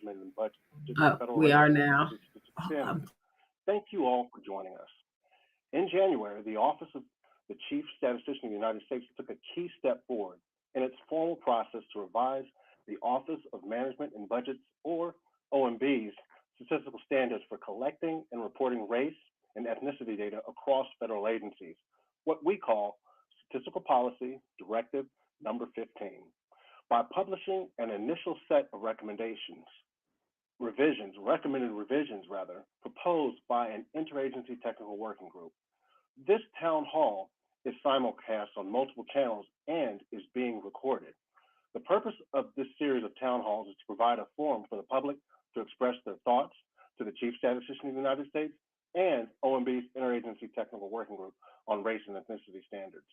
Management and Budget, Federal We Race are and now. Ethnicity Statistical Standards. Thank you all for joining us. In January, the Office of the Chief Statistician of the United States took a key step forward in its formal process to revise the Office of Management and Budget's, or OMB's, statistical standards for collecting and reporting race and ethnicity data across federal agencies, what we call Statistical Policy Directive Number 15, by publishing an initial set of recommended revisions, proposed by an interagency technical working group. This town hall is simulcast on multiple channels and is being recorded. The purpose of this series of town halls is to provide a forum for the public to express their thoughts to the Chief Statistician of the United States and OMB's Interagency Technical Working Group on Race and Ethnicity Standards.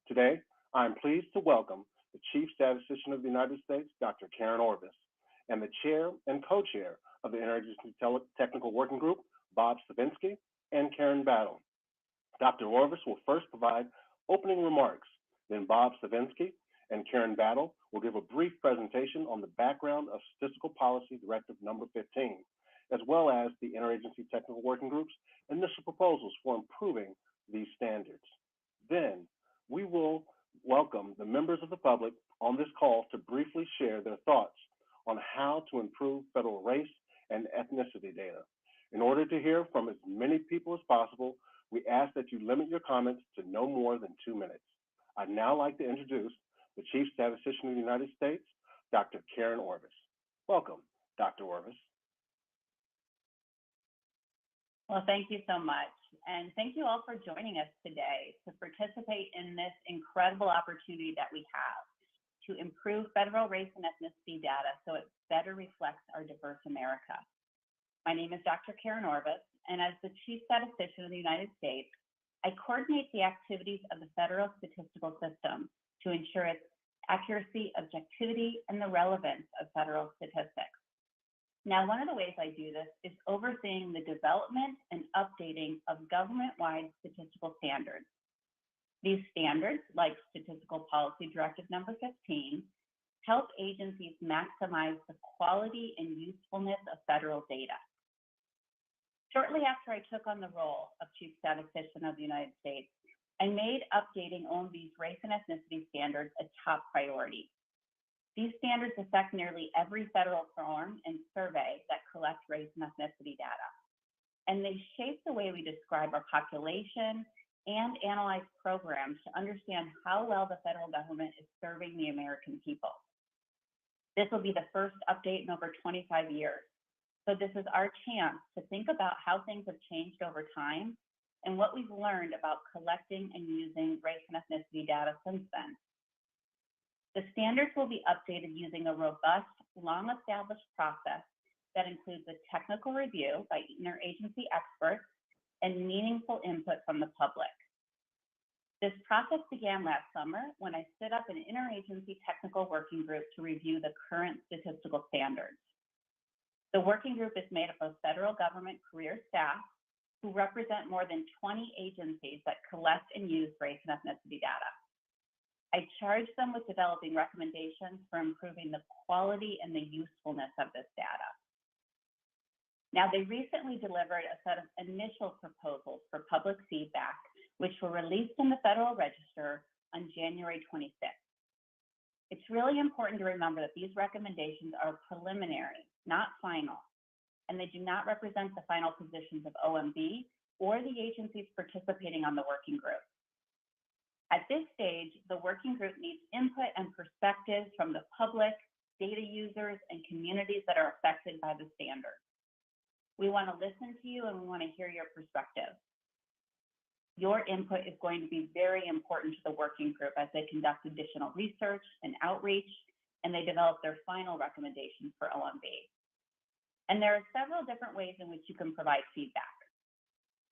Today, I am pleased to welcome the Chief Statistician of the United States, Dr. Karen Orvis, and the Chair and Co-Chair of the Interagency Technical Working Group, Bob Stavinsky and Karen Battle. Dr. Orvis will first provide opening remarks, then Bob Stavinsky and Karen Battle will give a brief presentation on the background of Statistical Policy Directive Number 15, as well as the Interagency Technical Working Group's initial proposals for improving these standards. Then we will welcome the members of the public on this call to briefly share their thoughts on how to improve federal race and ethnicity data. In order to hear from as many people as possible, we ask that you limit your comments to no more than 2 minutes. I'd now like to introduce the Chief Statistician of the United States, Dr. Karen Orvis. Welcome, Dr. Orvis. Well, thank you so much. And thank you all for joining us today to participate in this incredible opportunity that we have to improve federal race and ethnicity data so it better reflects our diverse America. My name is Dr. Karen Orvis, and as the Chief Statistician of the United States, I coordinate the activities of the federal statistical system to ensure its accuracy, objectivity, and the relevance of federal statistics. Now, one of the ways I do this is overseeing the development and updating of government-wide statistical standards. These standards, like Statistical Policy Directive Number 15, help agencies maximize the quality and usefulness of federal data. Shortly after I took on the role of Chief Statistician of the United States, I made updating OMB's race and ethnicity standards a top priority. These standards affect nearly every federal form and survey that collects race and ethnicity data, and they shape the way we describe our population and analyze programs to understand how well the federal government is serving the American people. This will be the first update in over 25 years. So this is our chance to think about how things have changed over time and what we've learned about collecting and using race and ethnicity data since then. The standards will be updated using a robust, long-established process that includes a technical review by interagency experts and meaningful input from the public. This process began last summer when I stood up an interagency technical working group to review the current statistical standards. The working group is made up of federal government career staff who represent more than 20 agencies that collect and use race and ethnicity data. I charged them with developing recommendations for improving the quality and the usefulness of this data. Now, they recently delivered a set of initial proposals for public feedback, which were released in the Federal Register on January 26th. It's really important to remember that these recommendations are preliminary, not final, and they do not represent the final positions of OMB or the agencies participating on the working group. At this stage, the working group needs input and perspectives from the public, data users, and communities that are affected by the standards. We want to listen to you and we want to hear your perspective. Your input is going to be very important to the working group as they conduct additional research and outreach, and they develop their final recommendations for OMB. And there are several different ways in which you can provide feedback.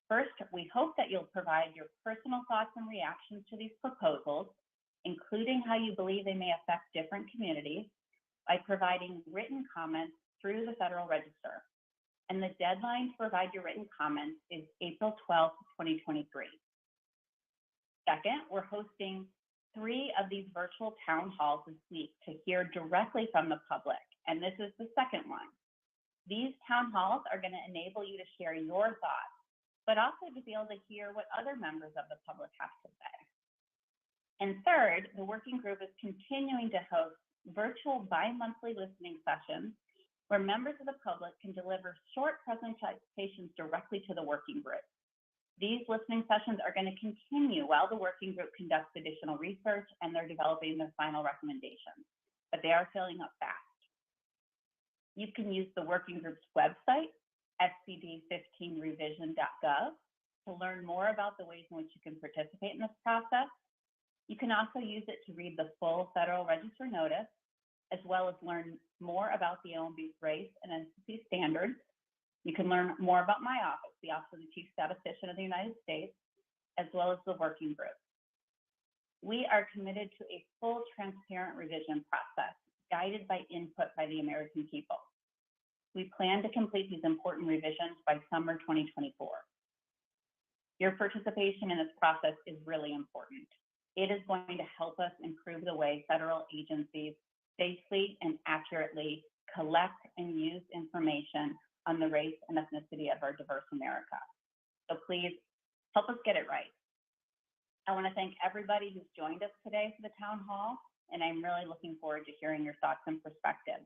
First, we hope that you'll provide your personal thoughts and reactions to these proposals, including how you believe they may affect different communities, by providing written comments through the Federal Register. And the deadline to provide your written comments is April 12th, 2023. Second, we're hosting 3 of these virtual town halls this week to hear directly from the public, and this is the second one. These town halls are going to enable you to share your thoughts, but also to be able to hear what other members of the public have to say. And third, the working group is continuing to host virtual bi-monthly listening sessions where members of the public can deliver short presentations directly to the working group. These listening sessions are going to continue while the working group conducts additional research and they're developing their final recommendations, but they are filling up fast. You can use the working group's website, scd15revision.gov, to learn more about the ways in which you can participate in this process. You can also use it to read the full Federal Register notice, as well as learn more about the OMB's race and ethnicity standards. You can learn more about my office, the Office of the Chief Statistician of the United States, as well as the working group. We are committed to a full, transparent revision process, guided by input by the American people. We plan to complete these important revisions by summer 2024. Your participation in this process is really important. It is going to help us improve the way federal agencies safely and accurately collect and use information on the race and ethnicity of our diverse America. So please help us get it right. I want to thank everybody who's joined us today for the town hall, and I'm really looking forward to hearing your thoughts and perspectives.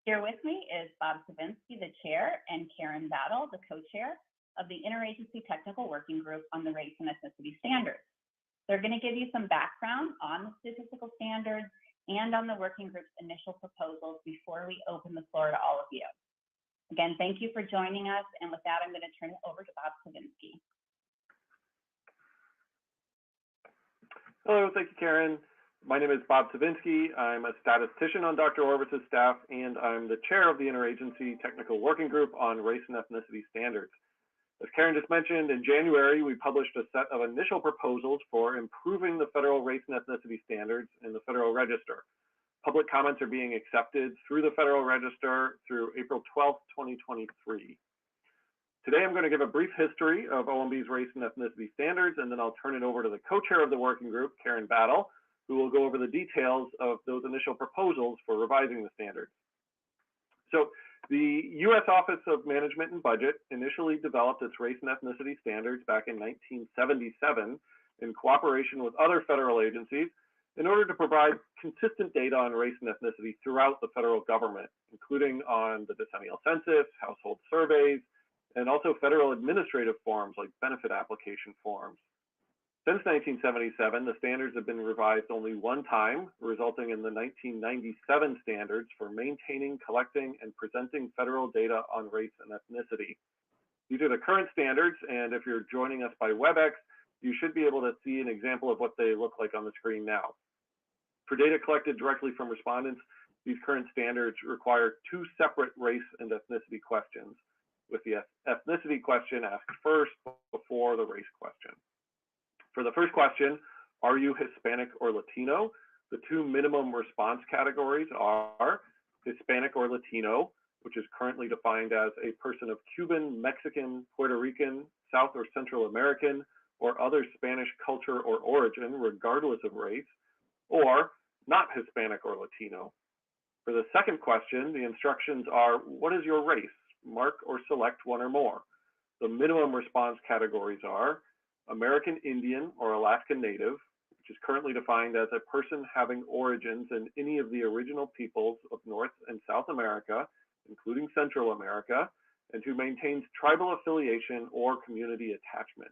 Here with me is Bob Savinsky, the chair, and Karen Battle, the co-chair of the Interagency Technical Working Group on the Race and Ethnicity Standards. They're going to give you some background on the statistical standards and on the working group's initial proposals before we open the floor to all of you. Again, thank you for joining us. And with that, I'm going to turn it over to Bob Savinsky. Hello, thank you, Karen. My name is Bob Savinsky. I'm a statistician on Dr. Orvis's staff, and I'm the chair of the Interagency Technical Working Group on Race and Ethnicity Standards. As Karen just mentioned, in January, we published a set of initial proposals for improving the federal race and ethnicity standards in the Federal Register. Public comments are being accepted through the Federal Register through April 12th, 2023. Today, I'm going to give a brief history of OMB's race and ethnicity standards, and then I'll turn it over to the co-chair of the working group, Karen Battle, who will go over the details of those initial proposals for revising the standards. So the US Office of Management and Budget initially developed its race and ethnicity standards back in 1977 in cooperation with other federal agencies in order to provide consistent data on race and ethnicity throughout the federal government, including on the decennial census, household surveys, and also federal administrative forms like benefit application forms. Since 1977, the standards have been revised only one time, resulting in the 1997 standards for maintaining, collecting, and presenting federal data on race and ethnicity. These are the current standards, and if you're joining us by WebEx, you should be able to see an example of what they look like on the screen now. For data collected directly from respondents, these current standards require two separate race and ethnicity questions, with the ethnicity question asked first before the race question. For the first question, are you Hispanic or Latino? The two minimum response categories are Hispanic or Latino, which is currently defined as a person of Cuban, Mexican, Puerto Rican, South or Central American, or other Spanish culture or origin, regardless of race, or not Hispanic or Latino. For the second question, the instructions are, what is your race? Mark or select one or more. The minimum response categories are American Indian or Alaska Native, which is currently defined as a person having origins in any of the original peoples of North and South America, including Central America, and who maintains tribal affiliation or community attachment.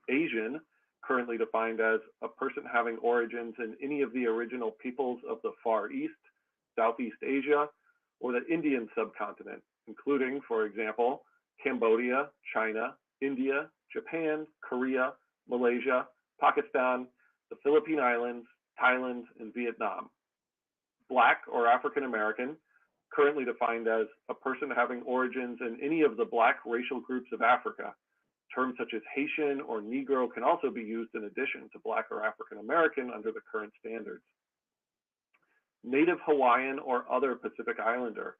Asian, currently defined as a person having origins in any of the original peoples of the Far East, Southeast Asia, or the Indian subcontinent, including, for example, Cambodia, China, India, Japan, Korea, Malaysia, Pakistan, the Philippine Islands, Thailand, and Vietnam. Black or African American, currently defined as a person having origins in any of the Black racial groups of Africa. Terms such as Haitian or Negro can also be used in addition to Black or African American under the current standards. Native Hawaiian or other Pacific Islander,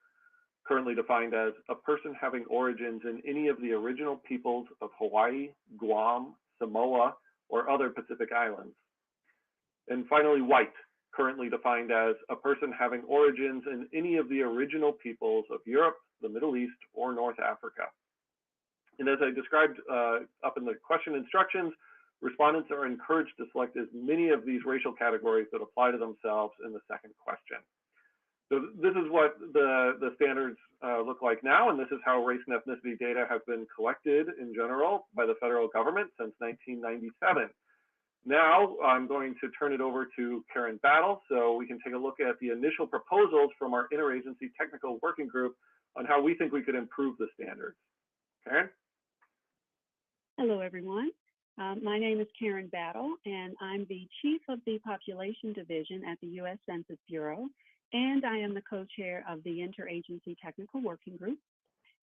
currently defined as a person having origins in any of the original peoples of Hawaii, Guam, Samoa, or other Pacific Islands. And finally, white, currently defined as a person having origins in any of the original peoples of Europe, the Middle East, or North Africa. And as I described up in the question instructions, respondents are encouraged to select as many of these racial categories that apply to themselves in the second question. So this is what the standards look like now, and this is how race and ethnicity data have been collected in general by the federal government since 1997. Now I'm going to turn it over to Karen Battle so we can take a look at the initial proposals from our interagency technical working group on how we think we could improve the standards. Karen? Hello, everyone. My name is Karen Battle, and I'm the Chief of the Population Division at the US Census Bureau, and I am the co-chair of the Interagency Technical Working Group.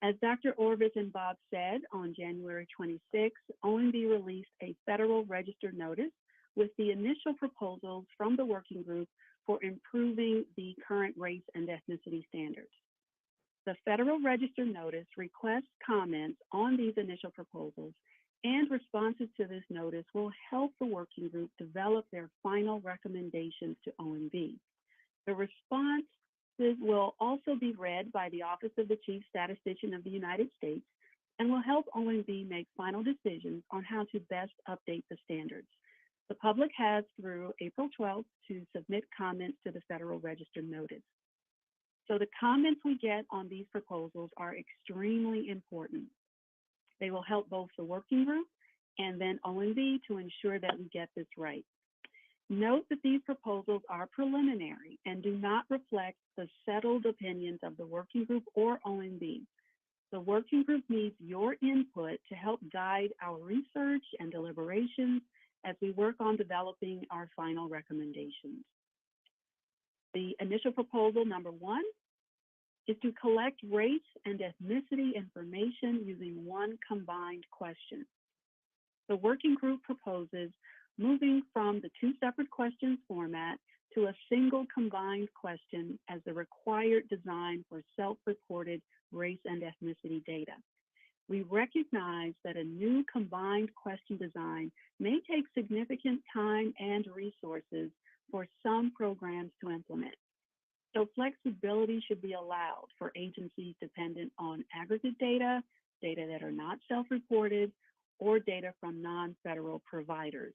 As Dr. Orvis and Bob said, on January 26, OMB released a Federal Register notice with the initial proposals from the working group for improving the current race and ethnicity standards. The Federal Register notice requests comments on these initial proposals, and responses to this notice will help the working group develop their final recommendations to OMB. The responses will also be read by the Office of the Chief Statistician of the United States and will help OMB make final decisions on how to best update the standards. The public has through April 12th to submit comments to the Federal Register notice. So the comments we get on these proposals are extremely important. They will help both the working group and then OMB to ensure that we get this right. Note that these proposals are preliminary and do not reflect the settled opinions of the working group or OMB. The working group needs your input to help guide our research and deliberations as we work on developing our final recommendations. The initial proposal, number 1, is to collect race and ethnicity information using one combined question. The working group proposes moving from the 2 separate questions format to a single combined question as the required design for self-reported race and ethnicity data. We recognize that a new combined question design may take significant time and resources for some programs to implement. So flexibility should be allowed for agencies dependent on aggregate data, data that are not self-reported, or data from non-federal providers.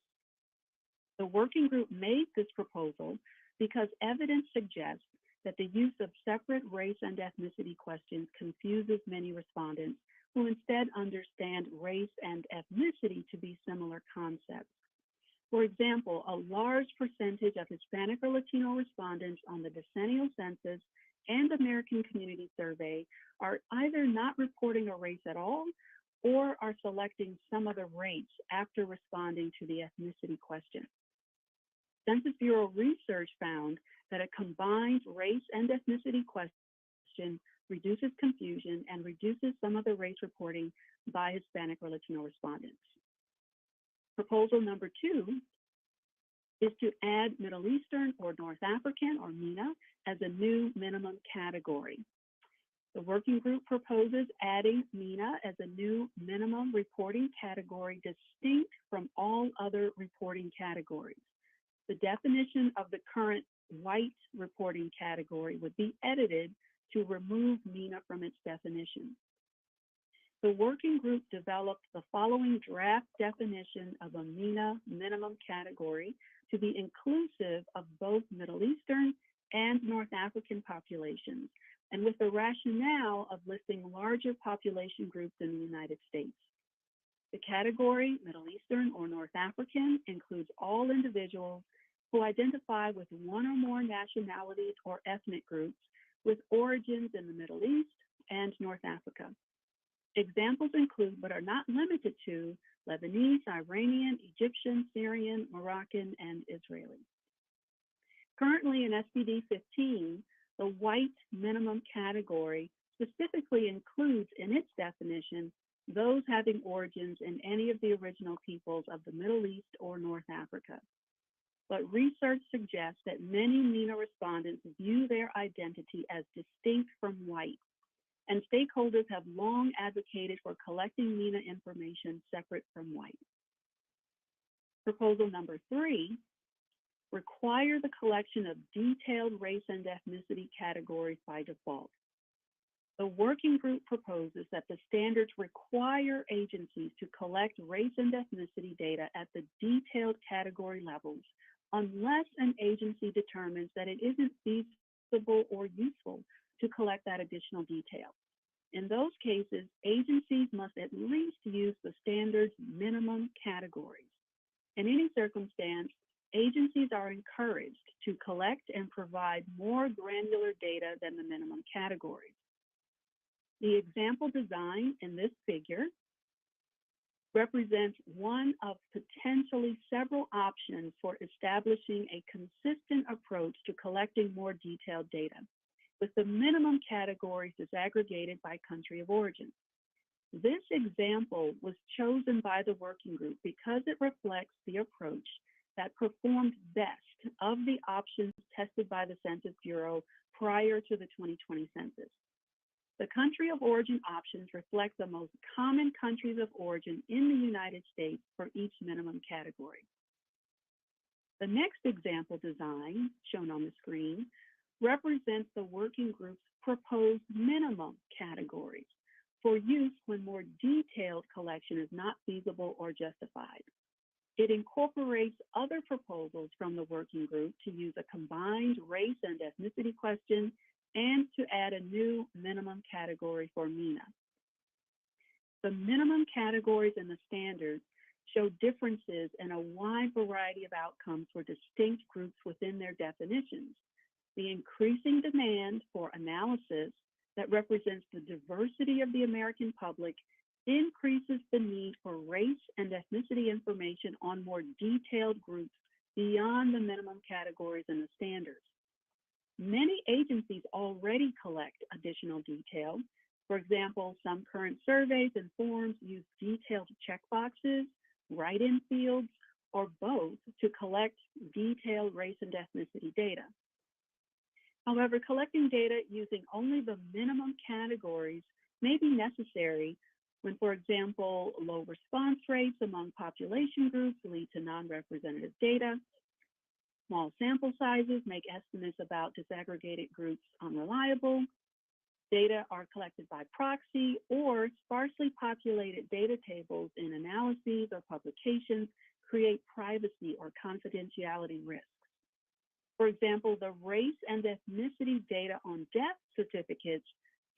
The working group made this proposal because evidence suggests that the use of separate race and ethnicity questions confuses many respondents who instead understand race and ethnicity to be similar concepts. For example, a large percentage of Hispanic or Latino respondents on the decennial census and American Community Survey are either not reporting a race at all or are selecting some other race after responding to the ethnicity question. Census Bureau research found that a combined race and ethnicity question reduces confusion and reduces some of the race reporting by Hispanic or Latino respondents. Proposal number 2 is to add Middle Eastern or North African, or MENA, as a new minimum category. The working group proposes adding MENA as a new minimum reporting category distinct from all other reporting categories. The definition of the current white reporting category would be edited to remove MENA from its definition. The working group developed the following draft definition of a MENA minimum category to be inclusive of both Middle Eastern and North African populations, and with the rationale of listing larger population groups in the United States. The category Middle Eastern or North African includes all individuals who identify with one or more nationalities or ethnic groups with origins in the Middle East and North Africa. Examples include, but are not limited to, Lebanese, Iranian, Egyptian, Syrian, Moroccan, and Israeli. Currently in SPD 15, the white minimum category specifically includes in its definition those having origins in any of the original peoples of the Middle East or North Africa. But research suggests that many MENA respondents view their identity as distinct from white, and stakeholders have long advocated for collecting MENA information separate from white. Proposal number 3 require the collection of detailed race and ethnicity categories by default. The working group proposes that the standards require agencies to collect race and ethnicity data at the detailed category levels unless an agency determines that it isn't feasible or useful to collect that additional detail. In those cases, agencies must at least use the standard's minimum categories. In any circumstance, agencies are encouraged to collect and provide more granular data than the minimum categories. The example design in this figure represents one of potentially several options for establishing a consistent approach to collecting more detailed data, with the minimum categories disaggregated by country of origin. This example was chosen by the working group because it reflects the approach that performed best of the options tested by the Census Bureau prior to the 2020 census. The country of origin options reflect the most common countries of origin in the United States for each minimum category. The next example design, shown on the screen, represents the working group's proposed minimum categories for use when more detailed collection is not feasible or justified. It incorporates other proposals from the working group to use a combined race and ethnicity question and to add a new minimum category for MENA. The minimum categories in the standards show differences in a wide variety of outcomes for distinct groups within their definitions. The increasing demand for analysis that represents the diversity of the American public increases the need for race and ethnicity information on more detailed groups beyond the minimum categories in the standards. Many agencies already collect additional detail. For example, some current surveys and forms use detailed checkboxes, write-in fields, or both to collect detailed race and ethnicity data. However, collecting data using only the minimum categories may be necessary when, for example, low response rates among population groups lead to non-representative data. Small sample sizes make estimates about disaggregated groups unreliable. Data are collected by proxy, or sparsely populated data tables in analyses or publications create privacy or confidentiality risks. For example, the race and ethnicity data on death certificates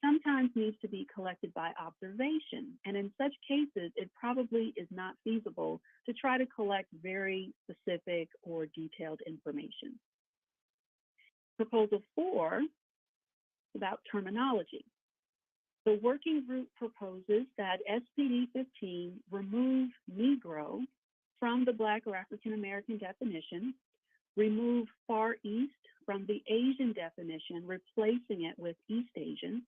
sometimes needs to be collected by observation, and in such cases, it probably is not feasible to try to collect very specific or detailed information. Proposal 4 is about terminology. The working group proposes that SPD 15 remove Negro from the Black or African American definition, remove Far East from the Asian definition, replacing it with East Asian,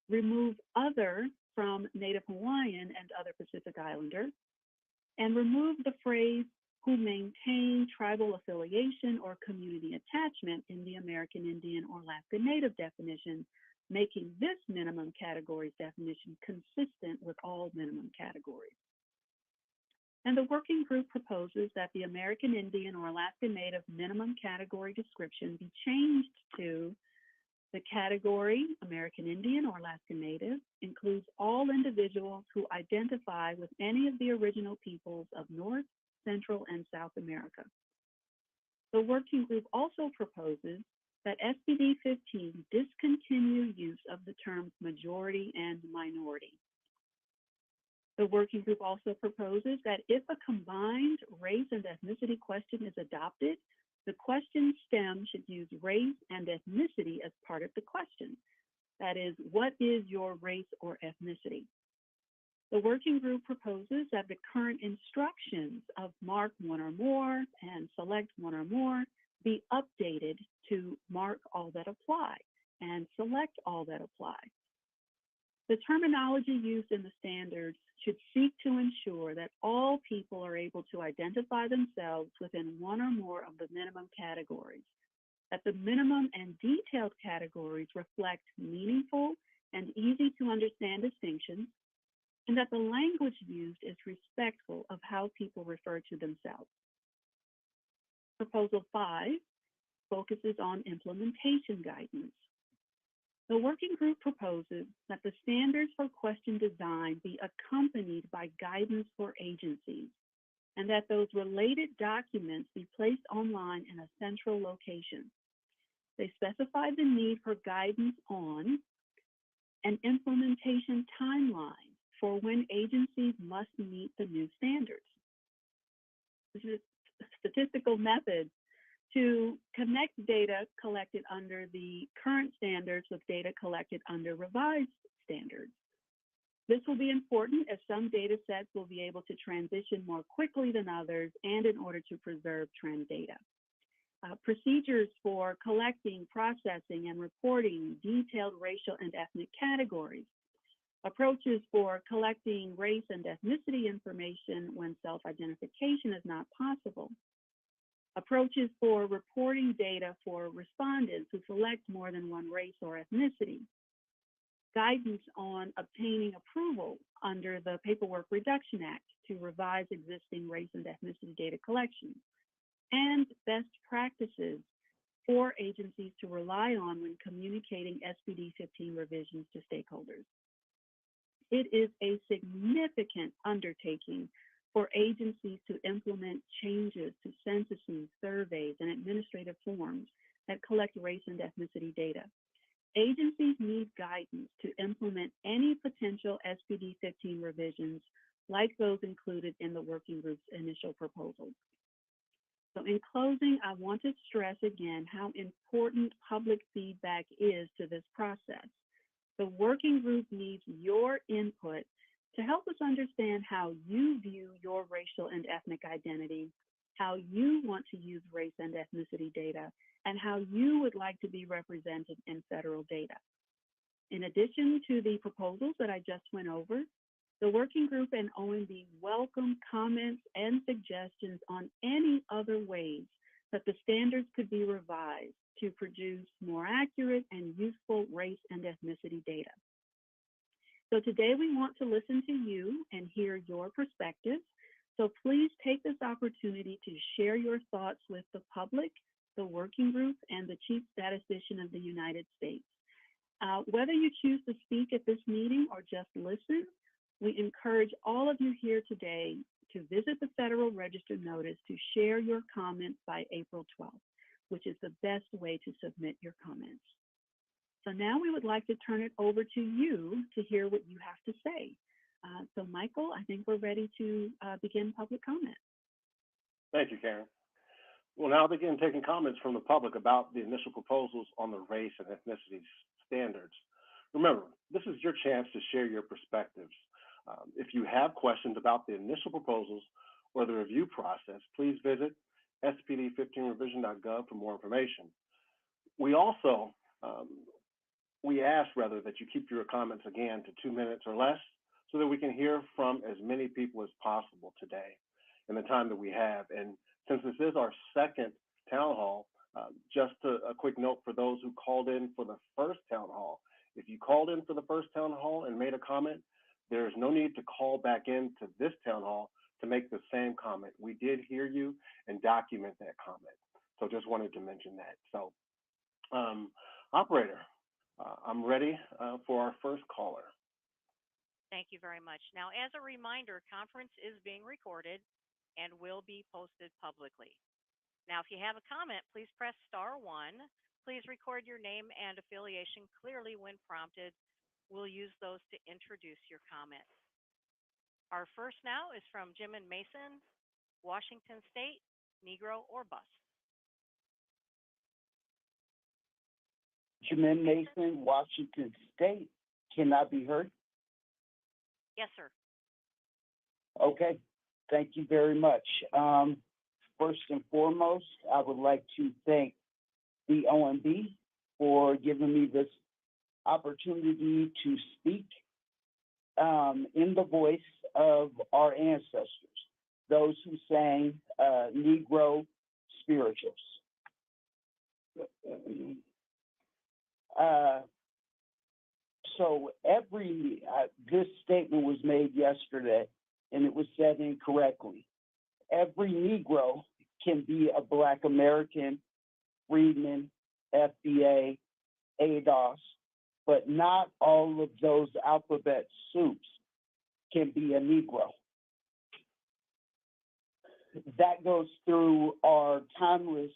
remove Other from Native Hawaiian and other Pacific Islander, and remove the phrase who maintain tribal affiliation or community attachment in the American Indian or Alaska Native definition, making this minimum categories definition consistent with all minimum categories. And the working group proposes that the American Indian or Alaska Native minimum category description be changed to the category American Indian or Alaska Native includes all individuals who identify with any of the original peoples of North, Central, and South America. The working group also proposes that SPD 15 discontinue use of the terms majority and minority. The working group also proposes that if a combined race and ethnicity question is adopted, the question stem should use race and ethnicity as part of the question. That is, what is your race or ethnicity? The working group proposes that the current instructions of mark one or more and select one or more be updated to mark all that apply and select all that apply. The terminology used in the standards should seek to ensure that all people are able to identify themselves within one or more of the minimum categories, that the minimum and detailed categories reflect meaningful and easy to understand distinctions, and that the language used is respectful of how people refer to themselves. Proposal 5 focuses on implementation guidance. The working group proposes that the standards for question design be accompanied by guidance for agencies, and that those related documents be placed online in a central location. They specify the need for guidance on an implementation timeline for when agencies must meet the new standards. This is a statistical method to connect data collected under the current standards with data collected under revised standards. This will be important as some data sets will be able to transition more quickly than others and in order to preserve trend data. Procedures for collecting, processing, and reporting detailed racial and ethnic categories. Approaches for collecting race and ethnicity information when self-identification is not possible. Approaches for reporting data for respondents who select more than one race or ethnicity. Guidance on obtaining approval under the Paperwork Reduction Act to revise existing race and ethnicity data collection. And best practices for agencies to rely on when communicating SPD 15 revisions to stakeholders. It is a significant undertaking for agencies to implement changes to censuses, surveys, and administrative forms that collect race and ethnicity data. Agencies need guidance to implement any potential SPD 15 revisions like those included in the working group's initial proposal. So in closing, I want to stress again how important public feedback is to this process. The working group needs your input to help us understand how you view your racial and ethnic identity, how you want to use race and ethnicity data, and how you would like to be represented in federal data. In addition to the proposals that I just went over, the working group and OMB welcome comments and suggestions on any other ways that the standards could be revised to produce more accurate and useful race and ethnicity data. So today we want to listen to you and hear your perspectives. So please take this opportunity to share your thoughts with the public, the working group, and the Chief Statistician of the United States. Whether you choose to speak at this meeting or just listen, we encourage all of you here today to visit the Federal Register notice to share your comments by April 12th, which is the best way to submit your comments. So now we would like to turn it over to you to hear what you have to say. So Michael, I think we're ready to begin public comment. Thank you, Karen. We'll now begin taking comments from the public about the initial proposals on the race and ethnicity standards. Remember, this is your chance to share your perspectives. If you have questions about the initial proposals or the review process, please visit spd15revision.gov for more information. We also, we ask rather that you keep your comments again to 2 minutes or less so that we can hear from as many people as possible today in the time that we have. And since this is our second town hall, just a quick note for those who called in for the first town hall. If you called in for the first town hall and made a comment, there's no need to call back into this town hall to make the same comment. We did hear you and document that comment. So just wanted to mention that. So operator, I'm ready for our first caller. Thank you very much. Now, as a reminder, conference is being recorded and will be posted publicly. Now, if you have a comment, please press *1. Please record your name and affiliation clearly when prompted. We'll use those to introduce your comment. Our first now is from Jim and Mason, Washington State, Negro or Bust. Jim and Mason, Washington State. Can I be heard? Yes, sir. Okay. Thank you very much. First and foremost, I would like to thank the OMB for giving me this opportunity to speak in the voice of our ancestors, those who sang Negro spirituals. So this statement was made yesterday, and it was said incorrectly. Every Negro can be a Black American, freedman, FBA, ADOS, but not all of those alphabet soups can be a Negro. That goes through our timeless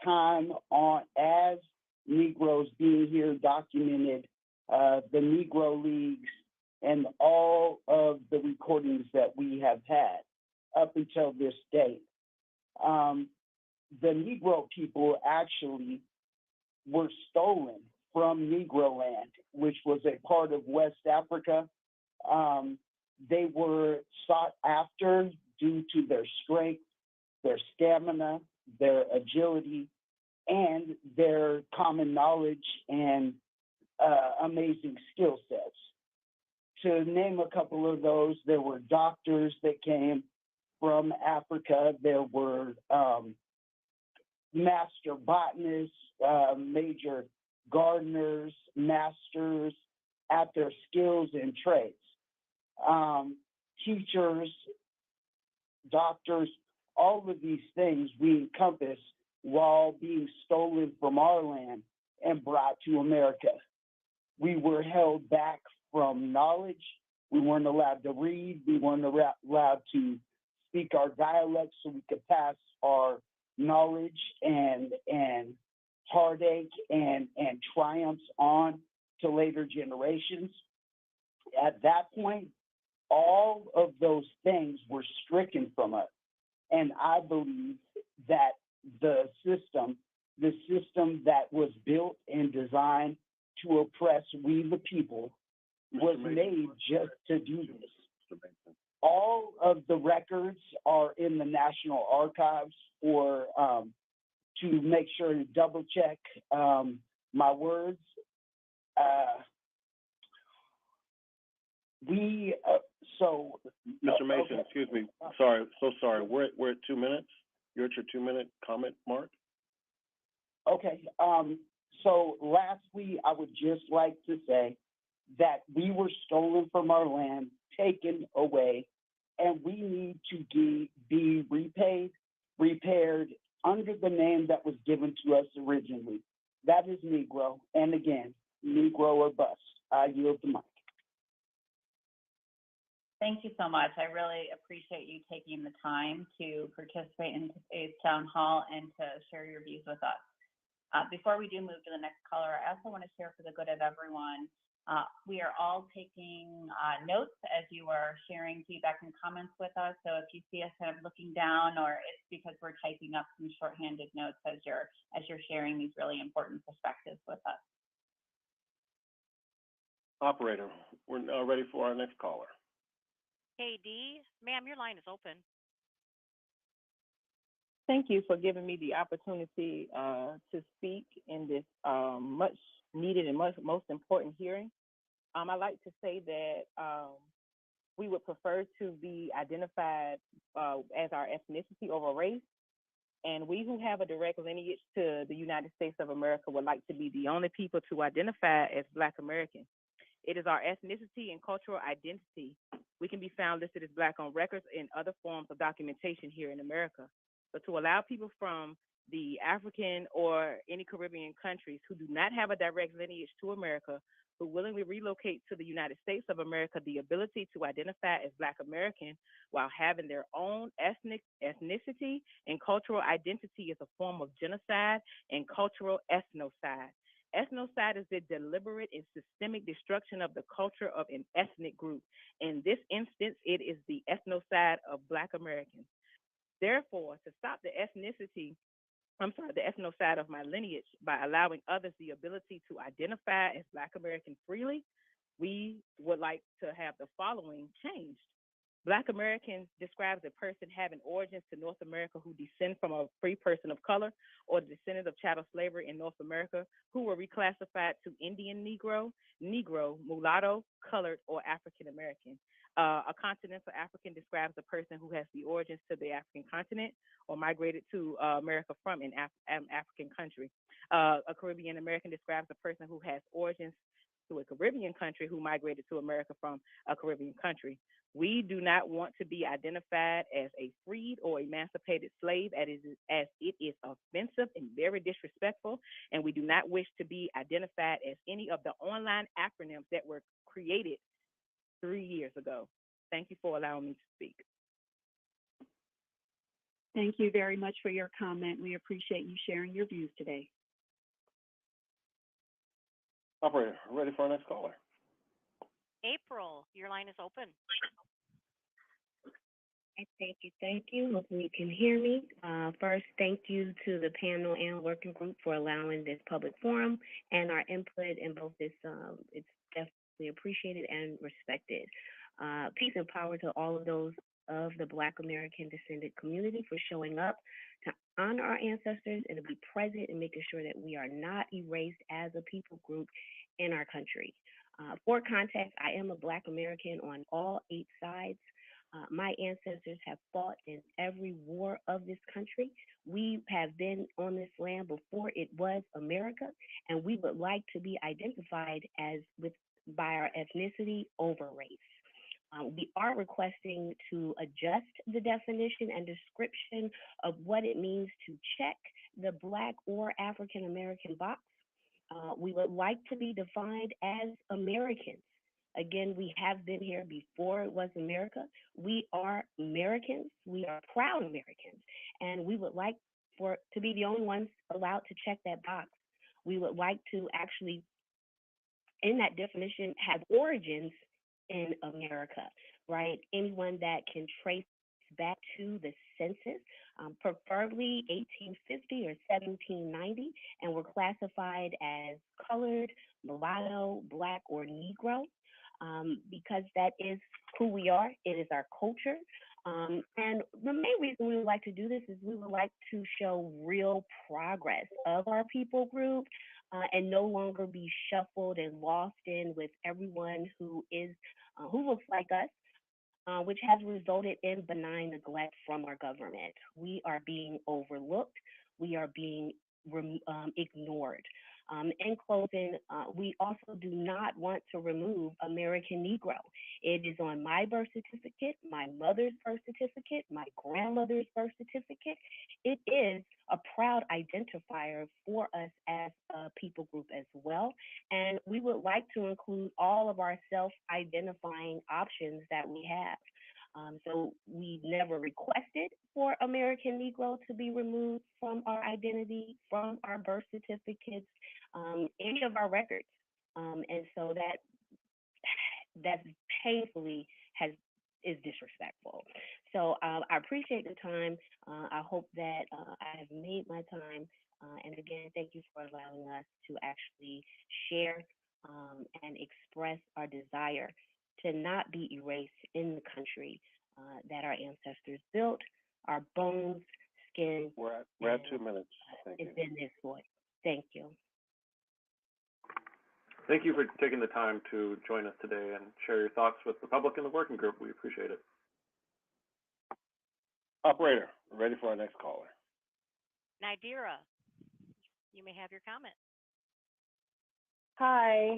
time on as Negroes being here documented, the Negro Leagues, and all of the recordings that we have had up until this date. The Negro people actually were stolen from Negro land, which was a part of West Africa. They were sought after due to their strength, their stamina, their agility, and their common knowledge and amazing skill sets. To name a couple of those, there were doctors that came from Africa. There were master botanists, major gardeners, masters at their skills and trades. Teachers, doctors, all of these things we encompass while being stolen from our land and brought to America. We were held back from knowledge. We weren't allowed to read. We weren't allowed to speak our dialects so we could pass our knowledge and heartache and triumphs on to later generations. At that point, all of those things were stricken from us. And I believe that the system that was built and designed to oppress we the people was made just to do this. All of the records are in the National Archives for to make sure to double check my words. Mr. Mason, excuse me. Sorry, so sorry. We're at 2 minutes. You're at your 2-minute comment mark. Okay. So lastly, I would just like to say that we were stolen from our land, taken away, and we need to be repaired under the name that was given to us originally. That is Negro. And again, Negro or bust. I yield the mic. Thank you so much. I really appreciate you taking the time to participate in today's town hall and to share your views with us. Before we do move to the next caller, I also want to share for the good of everyone, we are all taking notes as you are sharing feedback and comments with us. So if you see us kind of looking down, or it's because we're typing up some shorthanded notes as you're sharing these really important perspectives with us. Operator, we're now ready for our next caller. KD, ma'am, your line is open. Thank you for giving me the opportunity to speak in this much needed and most important hearing. I'd like to say that we would prefer to be identified as our ethnicity over race. And we who have a direct lineage to the United States of America would like to be the only people to identify as Black American. It is our ethnicity and cultural identity. We can be found listed as Black on records and other forms of documentation here in America. But to allow people from the African or any Caribbean countries who do not have a direct lineage to America, who willingly relocate to the United States of America, the ability to identify as Black American while having their own ethnicity and cultural identity is a form of genocide and cultural ethnocide. Ethnocide is the deliberate and systemic destruction of the culture of an ethnic group. In this instance, it is the ethnocide of Black Americans. Therefore, to stop the ethnocide of my lineage by allowing others the ability to identify as Black American freely, we would like to have the following changed. Black American describes a person having origins to North America who descend from a free person of color or descendant of chattel slavery in North America who were reclassified to Indian Negro, Negro, mulatto, colored, or African American. A continental African describes a person who has the origins to the African continent or migrated to America from an African country. A Caribbean American describes a person who has origins to a Caribbean country who migrated to America from a Caribbean country. We do not want to be identified as a freed or emancipated slave, as it is offensive and very disrespectful, and we do not wish to be identified as any of the online acronyms that were created 3 years ago. Thank you for allowing me to speak. Thank you very much for your comment. We appreciate you sharing your views today. Operator, ready for our next caller. April, your line is open. Thank you. Thank you. Hopefully you can hear me. First, thank you to the panel and working group for allowing this public forum and our input in both this. It's definitely appreciated and respected. Peace and power to all of those of the Black American descendant community for showing up to honor our ancestors and to be present and making sure that we are not erased as a people group in our country. For context, I am a Black American on all 8 sides. My ancestors have fought in every war of this country. We have been on this land before it was America, and we would like to be identified by our ethnicity over race. We are requesting to adjust the definition and description of what it means to check the Black or African American box. We would like to be defined as Americans. Again, we have been here before it was America. We are Americans. We are proud Americans. And we would like to be the only ones allowed to check that box. We would like to actually, in that definition, have origins in America, right? Anyone that can trace back to the census, preferably 1850 or 1790, and were classified as colored, mulatto, Black, or Negro. Because that is who we are. It is our culture. And the main reason we would like to do this is we would like to show real progress of our people group and no longer be shuffled and lost in with everyone who looks like us, which has resulted in benign neglect from our government. We are being overlooked. We are being ignored. In closing, we also do not want to remove American Negro. It is on my birth certificate, my mother's birth certificate, my grandmother's birth certificate. It is a proud identifier for us as a people group as well. And we would like to include all of our self-identifying options that we have. So we never requested for American Negro to be removed from our identity, from our birth certificates, any of our records. And so that painfully is disrespectful. So I appreciate the time. I hope that I have made my time. And again, thank you for allowing us to actually share and express our desire to not be erased in the country that our ancestors built, our bones, skin. We're at 2 minutes. It's been this way. Thank you. Thank you for taking the time to join us today and share your thoughts with the public and the working group. We appreciate it. Operator, ready for our next caller. Nadira, you may have your comment. Hi,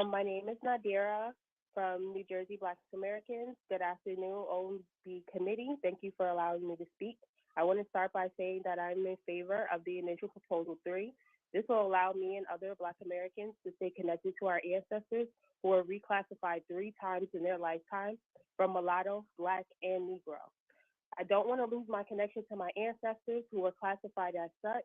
my name is Nadira from New Jersey Black Americans. Good afternoon, OMB committee. Thank you for allowing me to speak. I want to start by saying that I'm in favor of the initial proposal 3. This will allow me and other Black Americans to stay connected to our ancestors who were reclassified 3 times in their lifetime from mulatto, Black, and Negro. I don't want to lose my connection to my ancestors who were classified as such.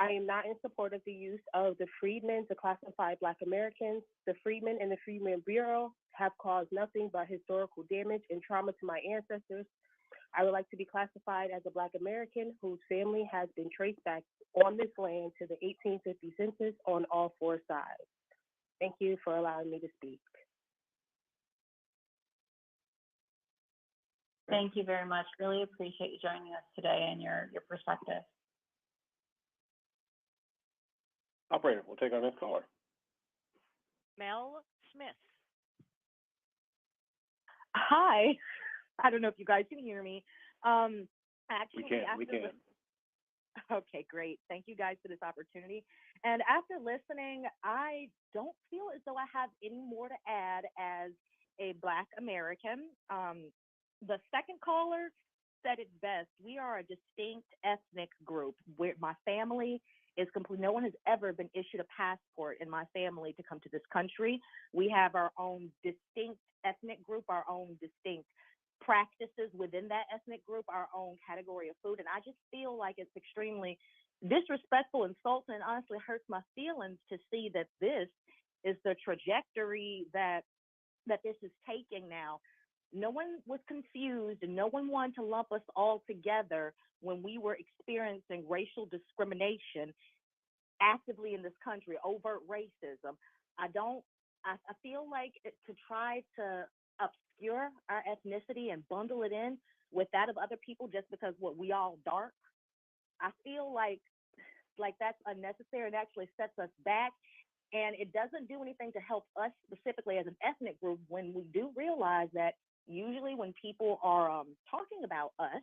I am not in support of the use of the freedmen to classify Black Americans. The freedmen and the Freedmen Bureau have caused nothing but historical damage and trauma to my ancestors. I would like to be classified as a Black American whose family has been traced back on this land to the 1850 census on all 4 sides. Thank you for allowing me to speak. Thank you very much. Really appreciate you joining us today and your perspective. Operator, we'll take our next caller. Mel Smith. Hi. I don't know if you guys can hear me. Actually, We can. Okay, great. Thank you guys for this opportunity. And after listening, I don't feel as though I have any more to add as a Black American. The second caller said it best. We are a distinct ethnic group. Where my family is complete. No one has ever been issued a passport in my family to come to this country. We have our own distinct ethnic group, our own distinct practices within that ethnic group, our own category of food. And I just feel like it's extremely disrespectful, insulting, and honestly hurts my feelings to see that this is the trajectory that this is taking now. No one was confused and no one wanted to lump us all together when we were experiencing racial discrimination actively in this country, overt racism. I feel like to try to obscure our ethnicity and bundle it in with that of other people just because what we all dark, I feel like that's unnecessary and actually sets us back. And it doesn't do anything to help us specifically as an ethnic group when we do realize that usually when people are talking about us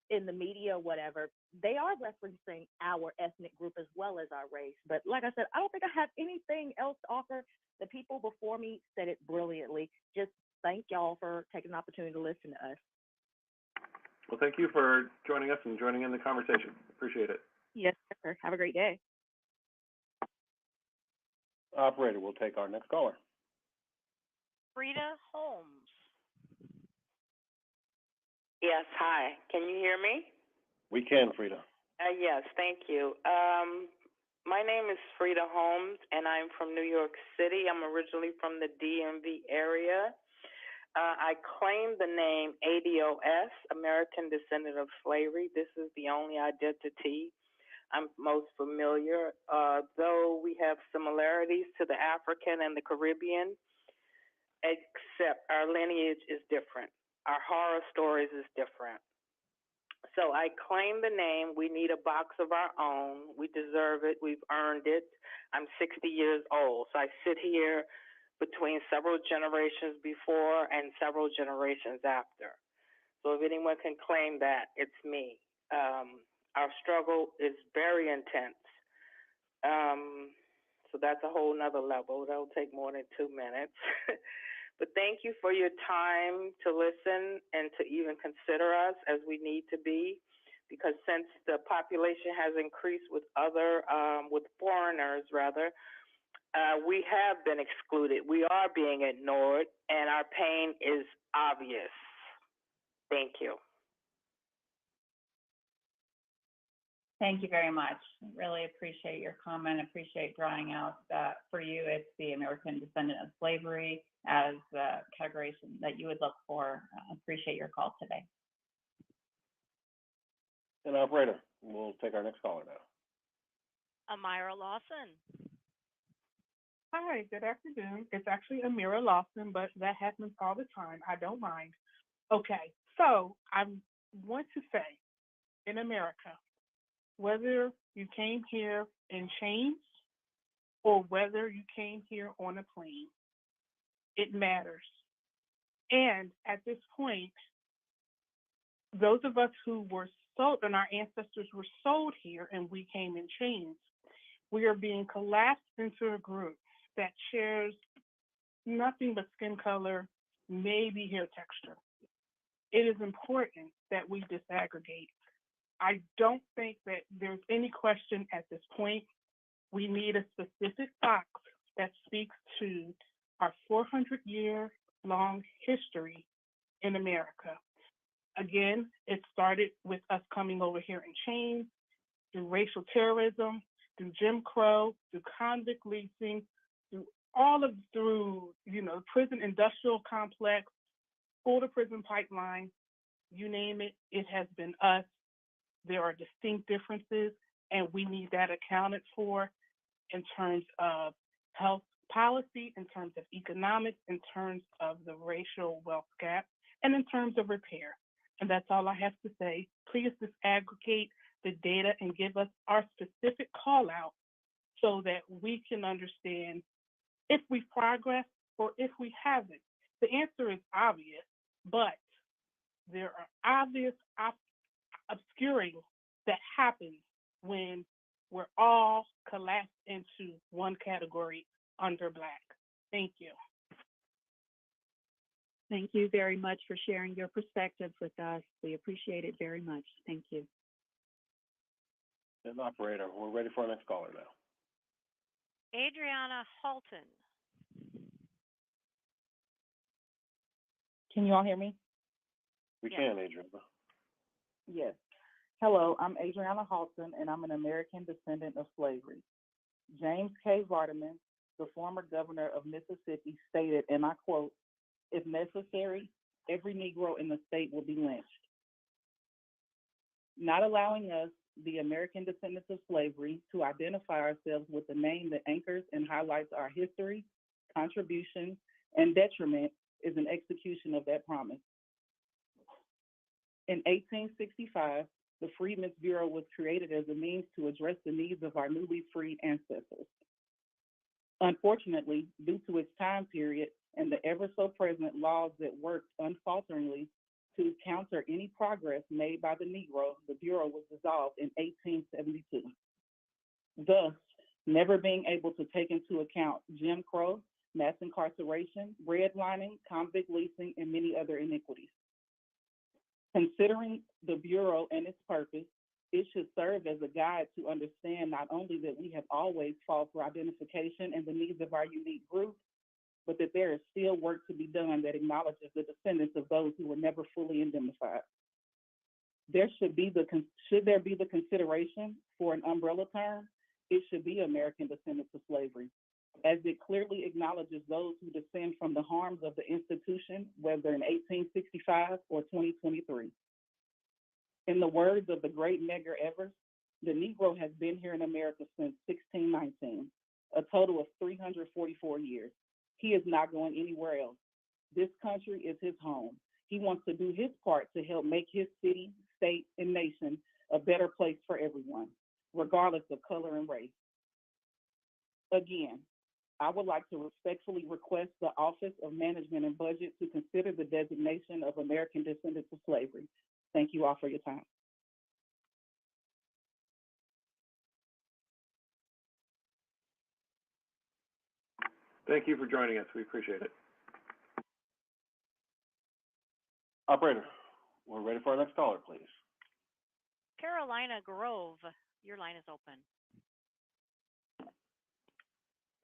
in the media or whatever, they are referencing our ethnic group as well as our race. But like I said, I don't think I have anything else to offer. The people before me said it brilliantly. Just thank y'all for taking the opportunity to listen to us. Well, thank you for joining us and joining in the conversation. Appreciate it. Yes, sir. Have a great day. Operator, we'll take our next caller. Frida Holmes. Yes, hi. Can you hear me? We can, Frida. Yes, thank you. My name is Frida Holmes, and I'm from New York City. I'm originally from the DMV area. I claim the name ADOS, American Descendant of Slavery. This is the only identity I'm most familiar, though we have similarities to the African and the Caribbean, except our lineage is different. Our horror stories is different. So I claim the name. We need a box of our own. We deserve it. We've earned it. I'm 60 years old, so I sit here between several generations before and several generations after. So if anyone can claim that, it's me. Our struggle is very intense. So that's a whole nother level. That'll take more than 2 minutes. But thank you for your time to listen and to even consider us as we need to be, because since the population has increased with foreigners rather, we have been excluded. We are being ignored, and our pain is obvious. Thank you. Thank you very much. Really appreciate your comment. Appreciate drawing out that for you, it's the American Descendant of Slavery as the categorization that you would look for. Appreciate your call today. And operator, we'll take our next caller now. Amira Lawson. Hi, good afternoon. It's actually Amira Lawson, but that happens all the time. I don't mind. Okay, so I want to say, in America, whether you came here in chains or whether you came here on a plane, it matters. And at this point, those of us who were sold and our ancestors were sold here and we came in chains, we are being collapsed into a group that shares nothing but skin color, maybe hair texture. It is important that we disaggregate. I don't think that there's any question at this point. We need a specific box that speaks to our 400-year-long history in America. Again, it started with us coming over here in chains, through racial terrorism, through Jim Crow, through convict leasing, through prison industrial complex, school to prison pipeline, you name it, it has been us. There are distinct differences, and we need that accounted for in terms of health policy, in terms of economics, in terms of the racial wealth gap, and in terms of repair. And that's all I have to say. Please disaggregate the data and give us our specific call out so that we can understand if we've progressed or if we haven't. The answer is obvious, but there are obvious obscuring that happens when we're all collapsed into one category under Black. Thank you. Thank you very much for sharing your perspectives with us. We appreciate it very much. Thank you. And operator, we're ready for our next caller now. Adriana Halton. Can you all hear me? We Yes. can, Adriana. Yes. Hello, I'm Adriana Halton, and I'm an American descendant of slavery. James K. Vardaman, the former governor of Mississippi, stated, and I quote, "If necessary, every Negro in the state will be lynched." Not allowing us, the American descendants of slavery, to identify ourselves with a name that anchors and highlights our history, contributions, and detriment is an execution of that promise. In 1865, the Freedmen's Bureau was created as a means to address the needs of our newly freed ancestors. Unfortunately, due to its time period and the ever-so-present laws that worked unfalteringly to counter any progress made by the Negro, the Bureau was dissolved in 1872. Thus, never being able to take into account Jim Crow, mass incarceration, redlining, convict leasing, and many other iniquities. Considering the Bureau and its purpose, it should serve as a guide to understand not only that we have always fought for identification and the needs of our unique group, but that there is still work to be done that acknowledges the descendants of those who were never fully indemnified. Should there be the consideration for an umbrella term, it should be American descendants of slavery, as it clearly acknowledges those who descend from the harms of the institution, whether in 1865 or 2023. In the words of the great Medgar Evers, the Negro has been here in America since 1619, a total of 344 years. He is not going anywhere else. This country is his home. He wants to do his part to help make his city, state, and nation a better place for everyone, regardless of color and race. Again, I would like to respectfully request the Office of Management and Budget to consider the designation of American descendants of slavery. Thank you all for your time. Thank you for joining us. We appreciate it. Operator, we're ready for our next caller, please. Carolina Grove, your line is open.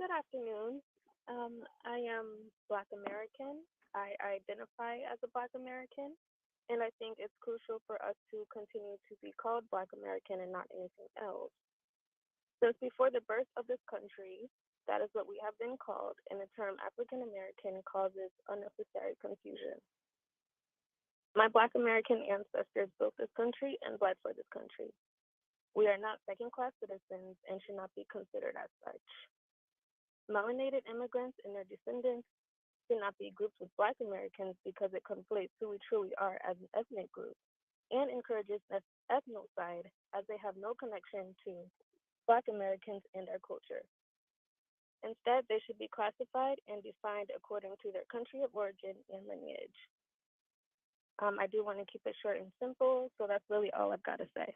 Good afternoon. I am Black American. I identify as a Black American, and I think it's crucial for us to continue to be called Black American and not anything else. Since before the birth of this country, that is what we have been called, and the term African American causes unnecessary confusion. My Black American ancestors built this country and bled for this country. We are not second-class citizens and should not be considered as such. Melanated immigrants and their descendants should not be grouped with Black Americans because it conflates who we truly are as an ethnic group and encourages ethnocide as they have no connection to Black Americans and our culture. Instead, they should be classified and defined according to their country of origin and lineage. I do want to keep it short and simple, so that's really all I've got to say.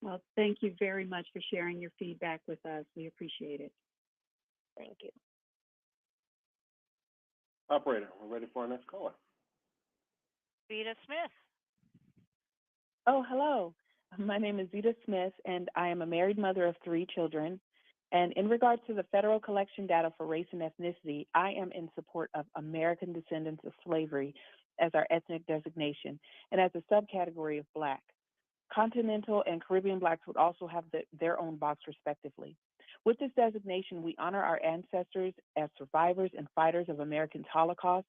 Well, thank you very much for sharing your feedback with us. We appreciate it. Thank you. Operator, we're ready for our next caller. Vita Smith. Oh, hello. My name is Zita Smith, and I am a married mother of 3 children. And in regard to the federal collection data for race and ethnicity, I am in support of American descendants of slavery as our ethnic designation and as a subcategory of Black. Continental and Caribbean Blacks would also have their own box respectively. With this designation, we honor our ancestors as survivors and fighters of Americans' Holocaust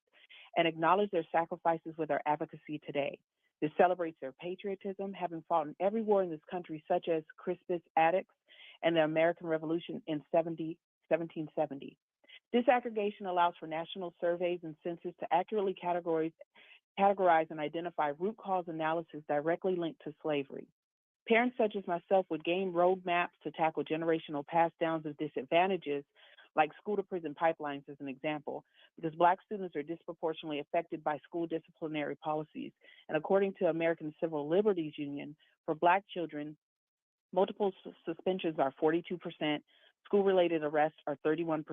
and acknowledge their sacrifices with our advocacy today. This celebrates their patriotism, having fought in every war in this country, such as Crispus Attucks and the American Revolution in 1770. This aggregation allows for national surveys and census to accurately categorize and identify root cause analysis directly linked to slavery. Parents such as myself would gain roadmaps to tackle generational pass downs of disadvantages like school-to-prison pipelines as an example, because Black students are disproportionately affected by school disciplinary policies. And according to American Civil Liberties Union, for Black children, multiple suspensions are 42%, school-related arrests are 31%,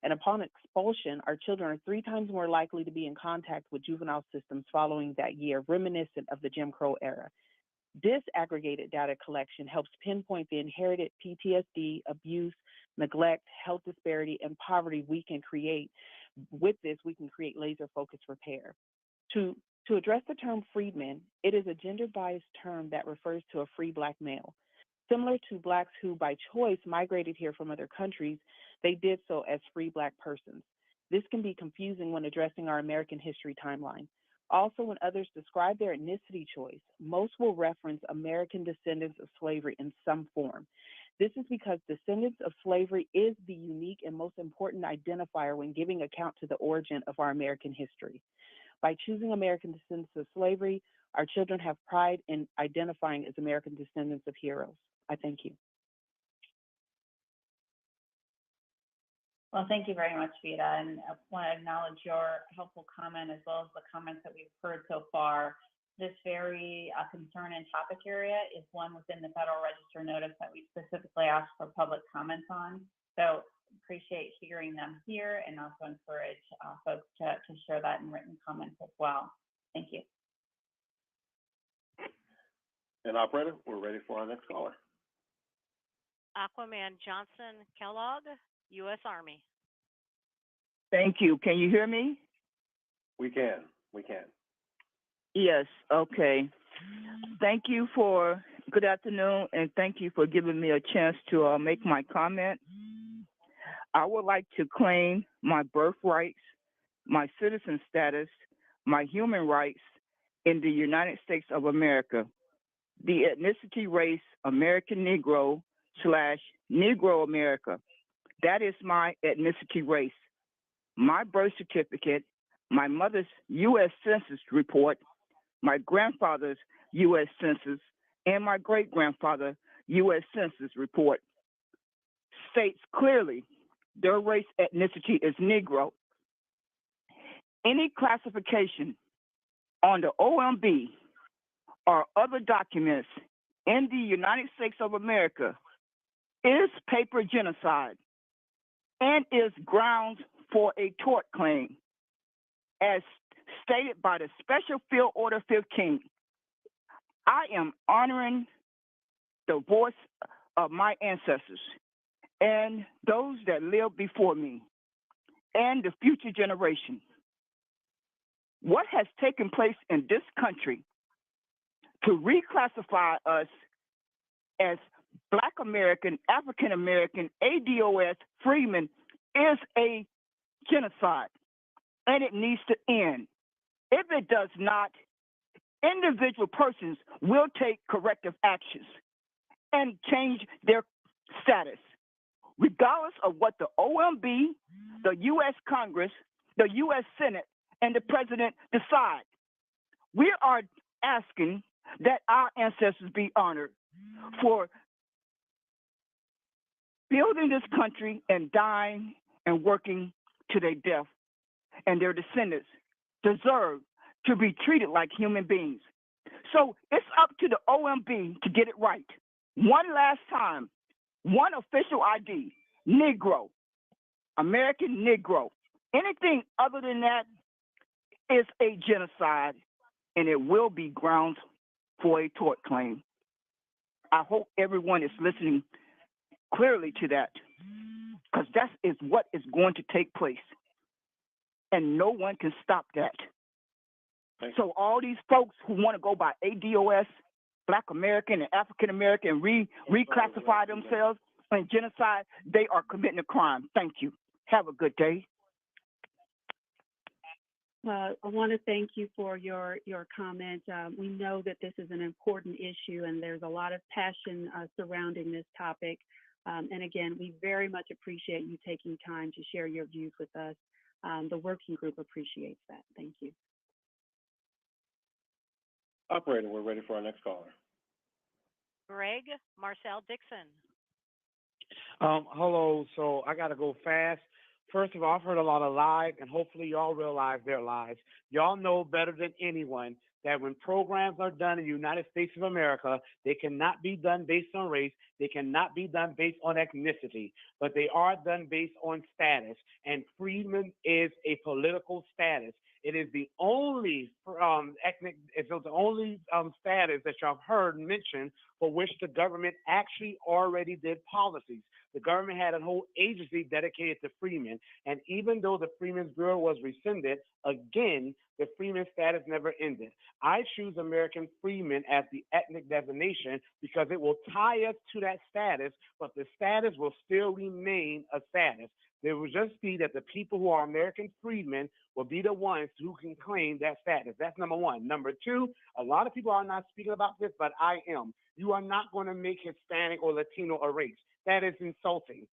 and upon expulsion, our children are 3 times more likely to be in contact with juvenile systems following that year, reminiscent of the Jim Crow era. Disaggregated data collection helps pinpoint the inherited PTSD, abuse, neglect, health disparity, and poverty we can create. With this, we can create laser-focused repair. To address the term freedman, it is a gender-biased term that refers to a free Black male. Similar to Blacks who, by choice, migrated here from other countries, they did so as free Black persons. This can be confusing when addressing our American history timeline. Also, when others describe their ethnicity choice, most will reference American descendants of slavery in some form. This is because descendants of slavery is the unique and most important identifier when giving account to the origin of our American history. By choosing American descendants of slavery, our children have pride in identifying as American descendants of heroes. I thank you. Well, thank you very much, Vida, and I want to acknowledge your helpful comment as well as the comments that we've heard so far. This very concern and topic area is one within the Federal Register notice that we specifically asked for public comments on. So appreciate hearing them here and also encourage folks to share that in written comments as well. Thank you. And operator, we're ready for our next caller. Aquaman Johnson Kellogg, US Army. Thank you. Can you hear me? We can. We can. Yes. Okay. Thank you for, good afternoon, and thank you for giving me a chance to make my comment. I would like to claim my birth rights, my citizen status, my human rights in the United States of America. The ethnicity race American Negro / Negro America. That is my ethnicity race. My birth certificate, my mother's U.S. Census report, my grandfather's U.S. Census, and my great-grandfather U.S. Census report states clearly their race ethnicity is Negro. Any classification on the OMB or other documents in the United States of America is paper genocide and is grounds for a tort claim, as stated by the Special Field Order 15. I am honoring the voice of my ancestors and those that lived before me and the future generation. What has taken place in this country to reclassify us as Black American, African American, ADOS, freedmen is a genocide, and it needs to end. If it does not, individual persons will take corrective actions and change their status, regardless of what the OMB, the U.S. Congress, the U.S. Senate, and the President decide. We are asking that our ancestors be honored for building this country and dying and working to their death, and their descendants deserve to be treated like human beings. So it's up to the OMB to get it right. One last time, one official ID, Negro, American Negro. Anything other than that is a genocide, and it will be grounds for a tort claim. I hope everyone is listening clearly to that, because that is what is going to take place, and no one can stop that. So all these folks who want to go by ADOS, Black American and African American, and reclassify themselves in genocide, they are committing a crime. Thank you. Have a good day. I want to thank you for your comment. We know that this is an important issue, and there's a lot of passion surrounding this topic. And again, we very much appreciate you taking time to share your views with us. The working group appreciates that. Thank you. Operator, we're ready for our next caller. Greg Marcel Dixon. Hello. So I got to go fast. First of all, I've heard a lot of lies, and hopefully y'all realize they're lies. Y'all know better than anyone that when programs are done in the United States of America, they cannot be done based on race. They cannot be done based on ethnicity, but they are done based on status. And freedom is a political status. It is the only it's the only status that y'all have heard mentioned for which the government actually already did policies. The government had a whole agency dedicated to freemen. And even though the Freedmen's Bureau was rescinded, again, the freeman status never ended. I choose American freemen as the ethnic designation because it will tie us to that status, but the status will still remain a status. There will just be that the people who are American freedmen will be the ones who can claim that status. That's number one. Number two, a lot of people are not speaking about this, but I am. You are not going to make Hispanic or Latino a race. That is insulting.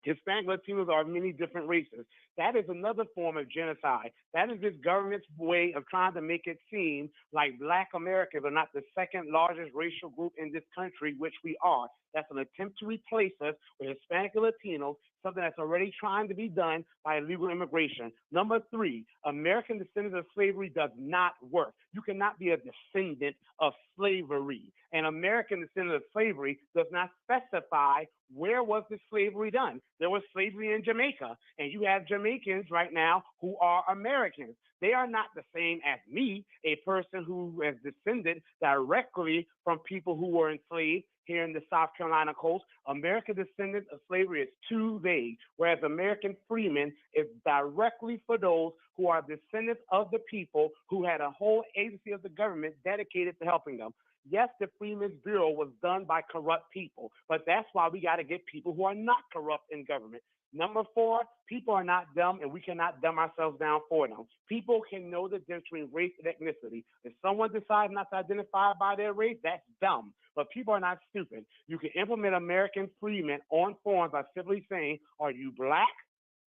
Hispanic Latinos are many different races. That is another form of genocide. That is this government's way of trying to make it seem like Black Americans are not the second largest racial group in this country, which we are. That's an attempt to replace us with Hispanic and Latinos, something that's already trying to be done by illegal immigration. Number three, American descendants of slavery does not work. You cannot be a descendant of slavery. An American descendant of slavery does not specify where was the slavery done. There was slavery in Jamaica, and you have Jamaicans right now who are Americans. They are not the same as me, a person who has descended directly from people who were enslaved here in the South Carolina coast. American descendants of slavery is too vague, whereas American freemen is directly for those who are descendants of the people who had a whole agency of the government dedicated to helping them. Yes, the Freedmen's Bureau was done by corrupt people, but that's why we got to get people who are not corrupt in government. Number four, people are not dumb, and we cannot dumb ourselves down for them. People can know the difference between race and ethnicity. If someone decides not to identify by their race, that's dumb. But people are not stupid. You can implement American freemen on forms by simply saying, are you Black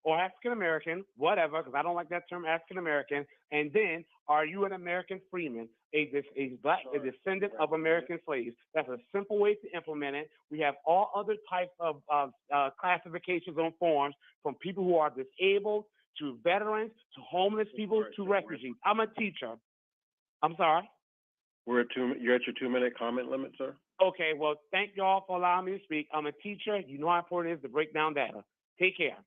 or African American, whatever, because I don't like that term African American, and then are you an American freeman, a descendant of American slaves? That's a simple way to implement it. We have all other types of classifications on forms, from people who are disabled to veterans to homeless people to refugees. I'm a teacher. I'm sorry? You're at your 2-minute comment limit, sir. Okay, well, thank y'all for allowing me to speak. I'm a teacher. You know how important it is to break down data. Take care.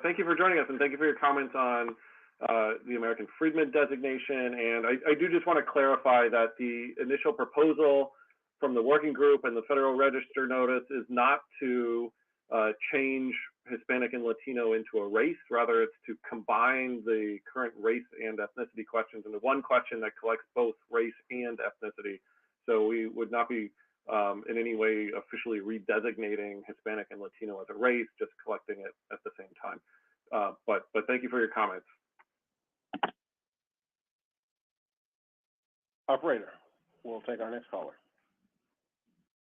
Thank you for joining us, and thank you for your comments on the American Freedmen designation. And I do just want to clarify that the initial proposal from the working group and the Federal Register notice is not to change Hispanic and Latino into a race. Rather, it's to combine the current race and ethnicity questions into one question that collects both race and ethnicity. So we would not be in any way officially redesignating Hispanic and Latino as a race, just collecting it at the same time. But thank you for your comments. Operator, we'll take our next caller.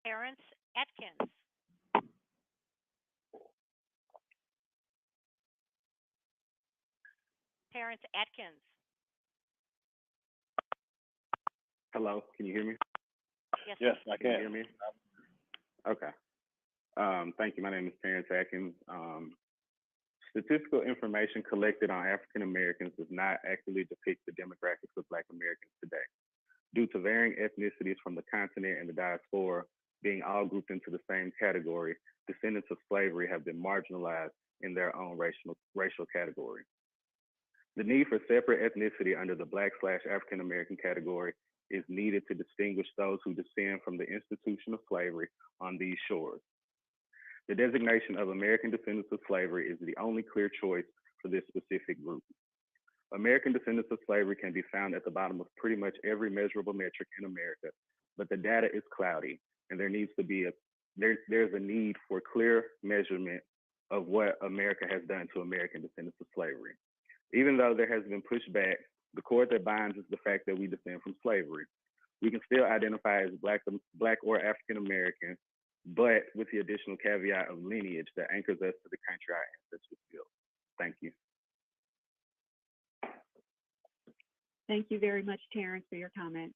Terrence Atkins. Terrence Atkins. Hello, can you hear me? Yes, I can. Can you hear me? Okay. Thank you. My name is Terrence Atkins. Statistical information collected on African Americans does not accurately depict the demographics of Black Americans today. Due to varying ethnicities from the continent and the diaspora being all grouped into the same category, descendants of slavery have been marginalized in their own racial category. The need for separate ethnicity under the Black/African American category is needed to distinguish those who descend from the institution of slavery on these shores. The designation of American descendants of slavery is the only clear choice for this specific group. American descendants of slavery can be found at the bottom of pretty much every measurable metric in America, but the data is cloudy, and there needs to be there's a need for clear measurement of what America has done to American descendants of slavery. Even though there has been pushback, the cord that binds is the fact that we descend from slavery. We can still identify as Black or African American, but with the additional caveat of lineage that anchors us to the country our ancestors built. Thank you. Thank you very much, Terrence, for your comment.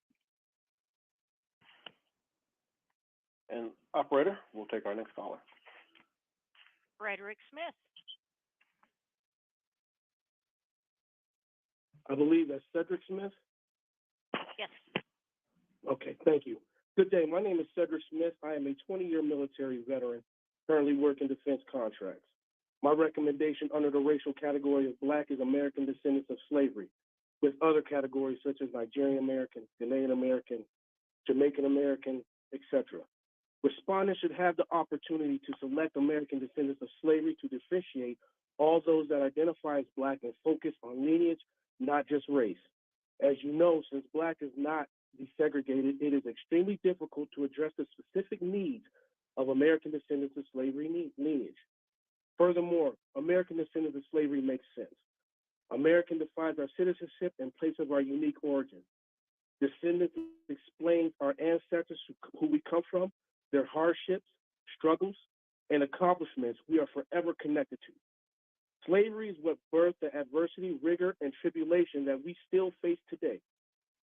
And operator, we'll take our next caller. Frederick Smith. I believe that's Cedric Smith. Yes. Okay, thank you. Good day. My name is Cedric Smith. I am a 20-year military veteran, currently working defense contracts. My recommendation under the racial category of Black is American descendants of slavery, with other categories such as Nigerian American, Ghanaian American, Jamaican American, etc. Respondents should have the opportunity to select American descendants of slavery to differentiate all those that identify as Black and focus on lineage, not just race. As you know, since Black is not desegregated, it is extremely difficult to address the specific needs of American descendants of slavery lineage. Furthermore, American descendants of slavery makes sense. American defines our citizenship and place of our unique origin. Descendants explains our ancestors, who we come from, their hardships, struggles, and accomplishments we are forever connected to. Slavery is what birthed the adversity, rigor, and tribulation that we still face today.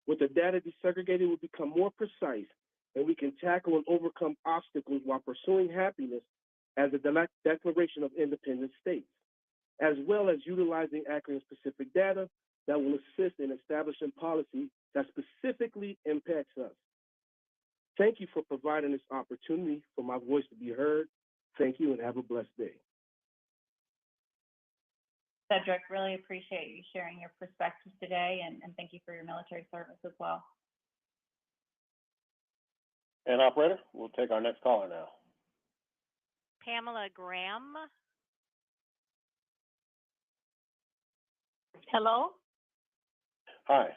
With the data desegregated, we become more precise, and we can tackle and overcome obstacles while pursuing happiness as a Declaration of Independent States, as well as utilizing accurate and specific data that will assist in establishing policy that specifically impacts us. Thank you for providing this opportunity for my voice to be heard. Thank you and have a blessed day. Cedric, really appreciate you sharing your perspectives today, and thank you for your military service as well. And operator, we'll take our next caller now. Pamela Graham. Hello? Hi.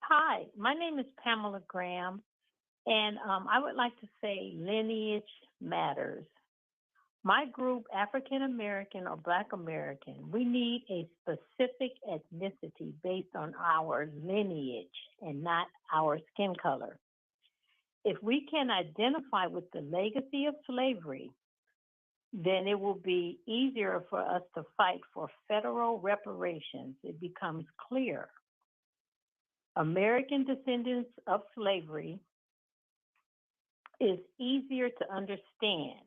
Hi, my name is Pamela Graham, and I would like to say lineage matters. My group, African American or Black American, we need a specific ethnicity based on our lineage and not our skin color. If we can identify with the legacy of slavery, then it will be easier for us to fight for federal reparations. It becomes clear. American descendants of slavery is easier to understand.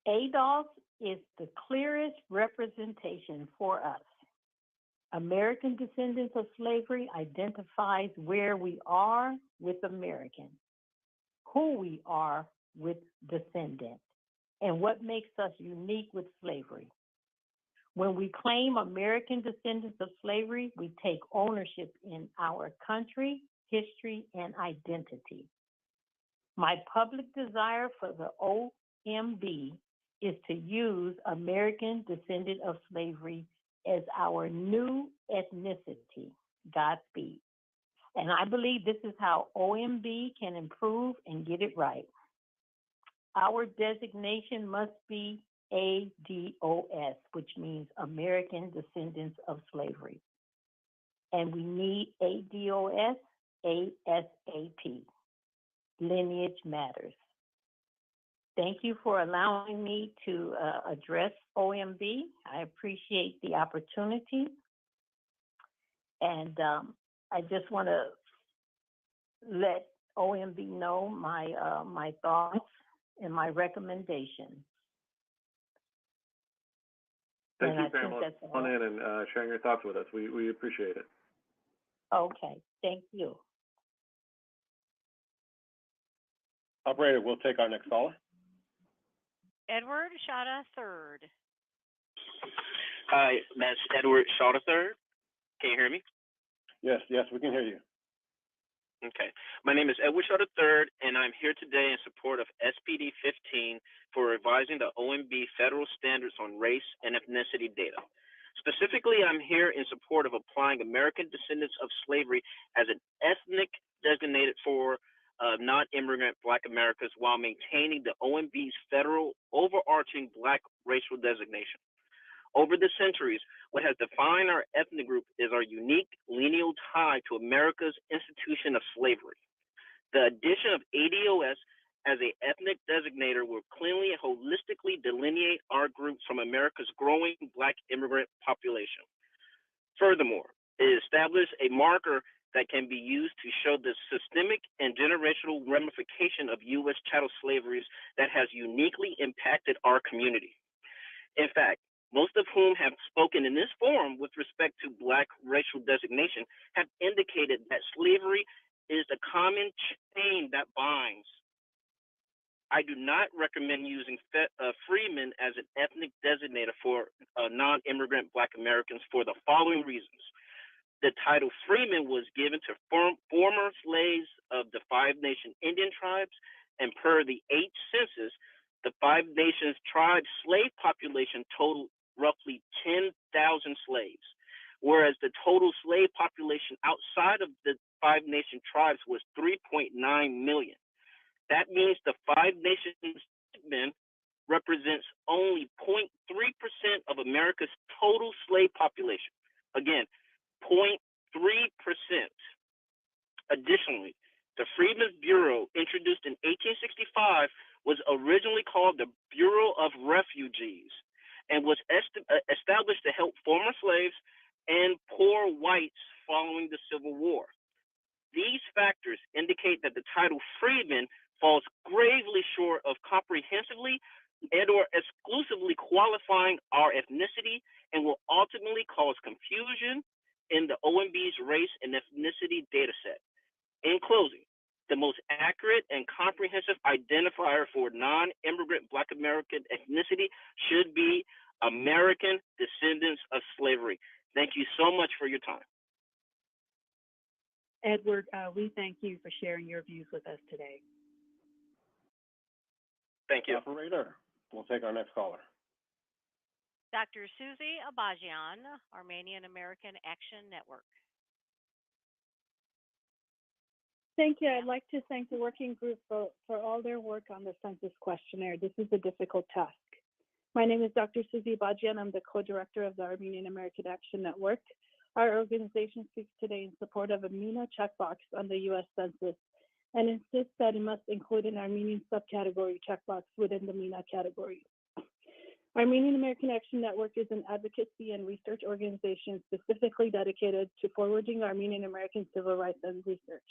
ADOS is the clearest representation for us. American descendants of slavery identifies where we are with American, who we are with descendant, and what makes us unique with slavery. When we claim American descendants of slavery, we take ownership in our country, history, and identity. My public desire for the OMB is to use American descendant of slavery as our new ethnicity. Godspeed. And I believe this is how OMB can improve and get it right. Our designation must be ADOS, which means American Descendants of Slavery. And we need ADOS ASAP. Lineage matters. Thank you for allowing me to address OMB. I appreciate the opportunity. And I just want to let OMB know my thoughts and my recommendation. Thank you, Pamela, for coming in and sharing your thoughts with us. We appreciate it. Okay, thank you. Operator, we'll take our next caller. Edward Shada III. Hi, that's Edward Shada III. Can you hear me? Yes, we can hear you. Okay. My name is Edward Shada III, and I'm here today in support of SPD 15 for revising the OMB federal standards on race and ethnicity data. Specifically, I'm here in support of applying American descendants of slavery as an ethnic designated for non-immigrant Black Americans while maintaining the OMB's federal overarching Black racial designation. Over the centuries, what has defined our ethnic group is our unique lineal tie to America's institution of slavery. The addition of ADOS as an ethnic designator will cleanly and holistically delineate our group from America's growing Black immigrant population. Furthermore, it establishes a marker that can be used to show the systemic and generational ramification of U.S. chattel slavery that has uniquely impacted our community. In fact, most of whom have spoken in this forum with respect to Black racial designation have indicated that slavery is the common chain that binds. I do not recommend using freeman as an ethnic designator for non-immigrant Black Americans for the following reasons. The title freeman was given to former slaves of the Five Nation Indian tribes, and per the 8th census, the Five Nations tribe slave population totaled roughly 10,000 slaves, whereas the total slave population outside of the Five Nation tribes was 3.9 million. That means the Five Nations men represents only 0.3% of America's total slave population. Again, 0.3%. Additionally, the Freedmen's Bureau, introduced in 1865, was originally called the Bureau of Refugees and was established to help former slaves and poor whites following the Civil War. These factors indicate that the title freedman falls gravely short of comprehensively and or exclusively qualifying our ethnicity and will ultimately cause confusion in the OMB's race and ethnicity data set. In closing, the most accurate and comprehensive identifier for non-immigrant Black American ethnicity should be American descendants of slavery. Thank you so much for your time. Edward, we thank you for sharing your views with us today. Thank you. Operator, we'll take our next caller. Dr. Susie Abajian, Armenian American Action Network. Thank you. I'd like to thank the working group for all their work on the census questionnaire. This is a difficult task. My name is Dr. Susie Abajian. I'm the co-director of the Armenian American Action Network. Our organization speaks today in support of a MENA checkbox on the U.S. Census and insists that it must include an Armenian subcategory checkbox within the MENA category. Armenian American Action Network is an advocacy and research organization specifically dedicated to forwarding Armenian American civil rights and research.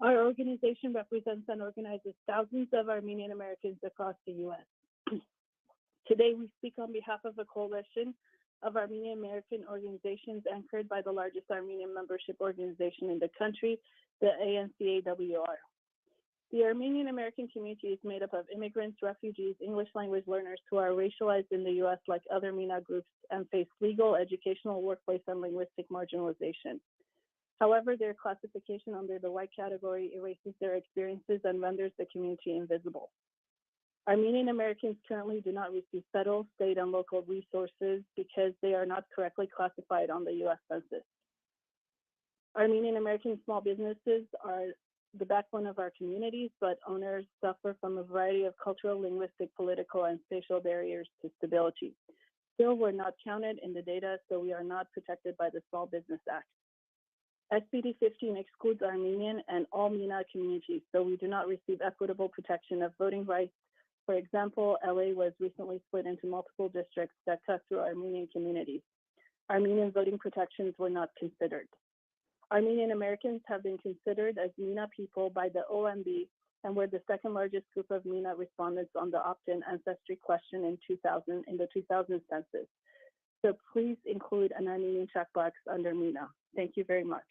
Our organization represents and organizes thousands of Armenian Americans across the U.S. Today, we speak on behalf of a coalition of Armenian American organizations anchored by the largest Armenian membership organization in the country, the ANCAWR. The Armenian American community is made up of immigrants, refugees, English language learners who are racialized in the U.S. like other MENA groups and face legal, educational, workplace, and linguistic marginalization. However, their classification under the white category erases their experiences and renders the community invisible. Armenian Americans currently do not receive federal, state, and local resources because they are not correctly classified on the U.S. Census. Armenian American small businesses are the backbone of our communities, but owners suffer from a variety of cultural, linguistic, political, and spatial barriers to stability. Still, we're not counted in the data, so we are not protected by the Small Business Act. SPD 15 excludes Armenian and all MENA communities, so we do not receive equitable protection of voting rights. For example, LA was recently split into multiple districts that cut through Armenian communities. Armenian voting protections were not considered. Armenian Americans have been considered as MENA people by the OMB and were the second largest group of MENA respondents on the opt-in ancestry question in the 2000 census. So please include an Armenian checkbox under MENA. Thank you very much.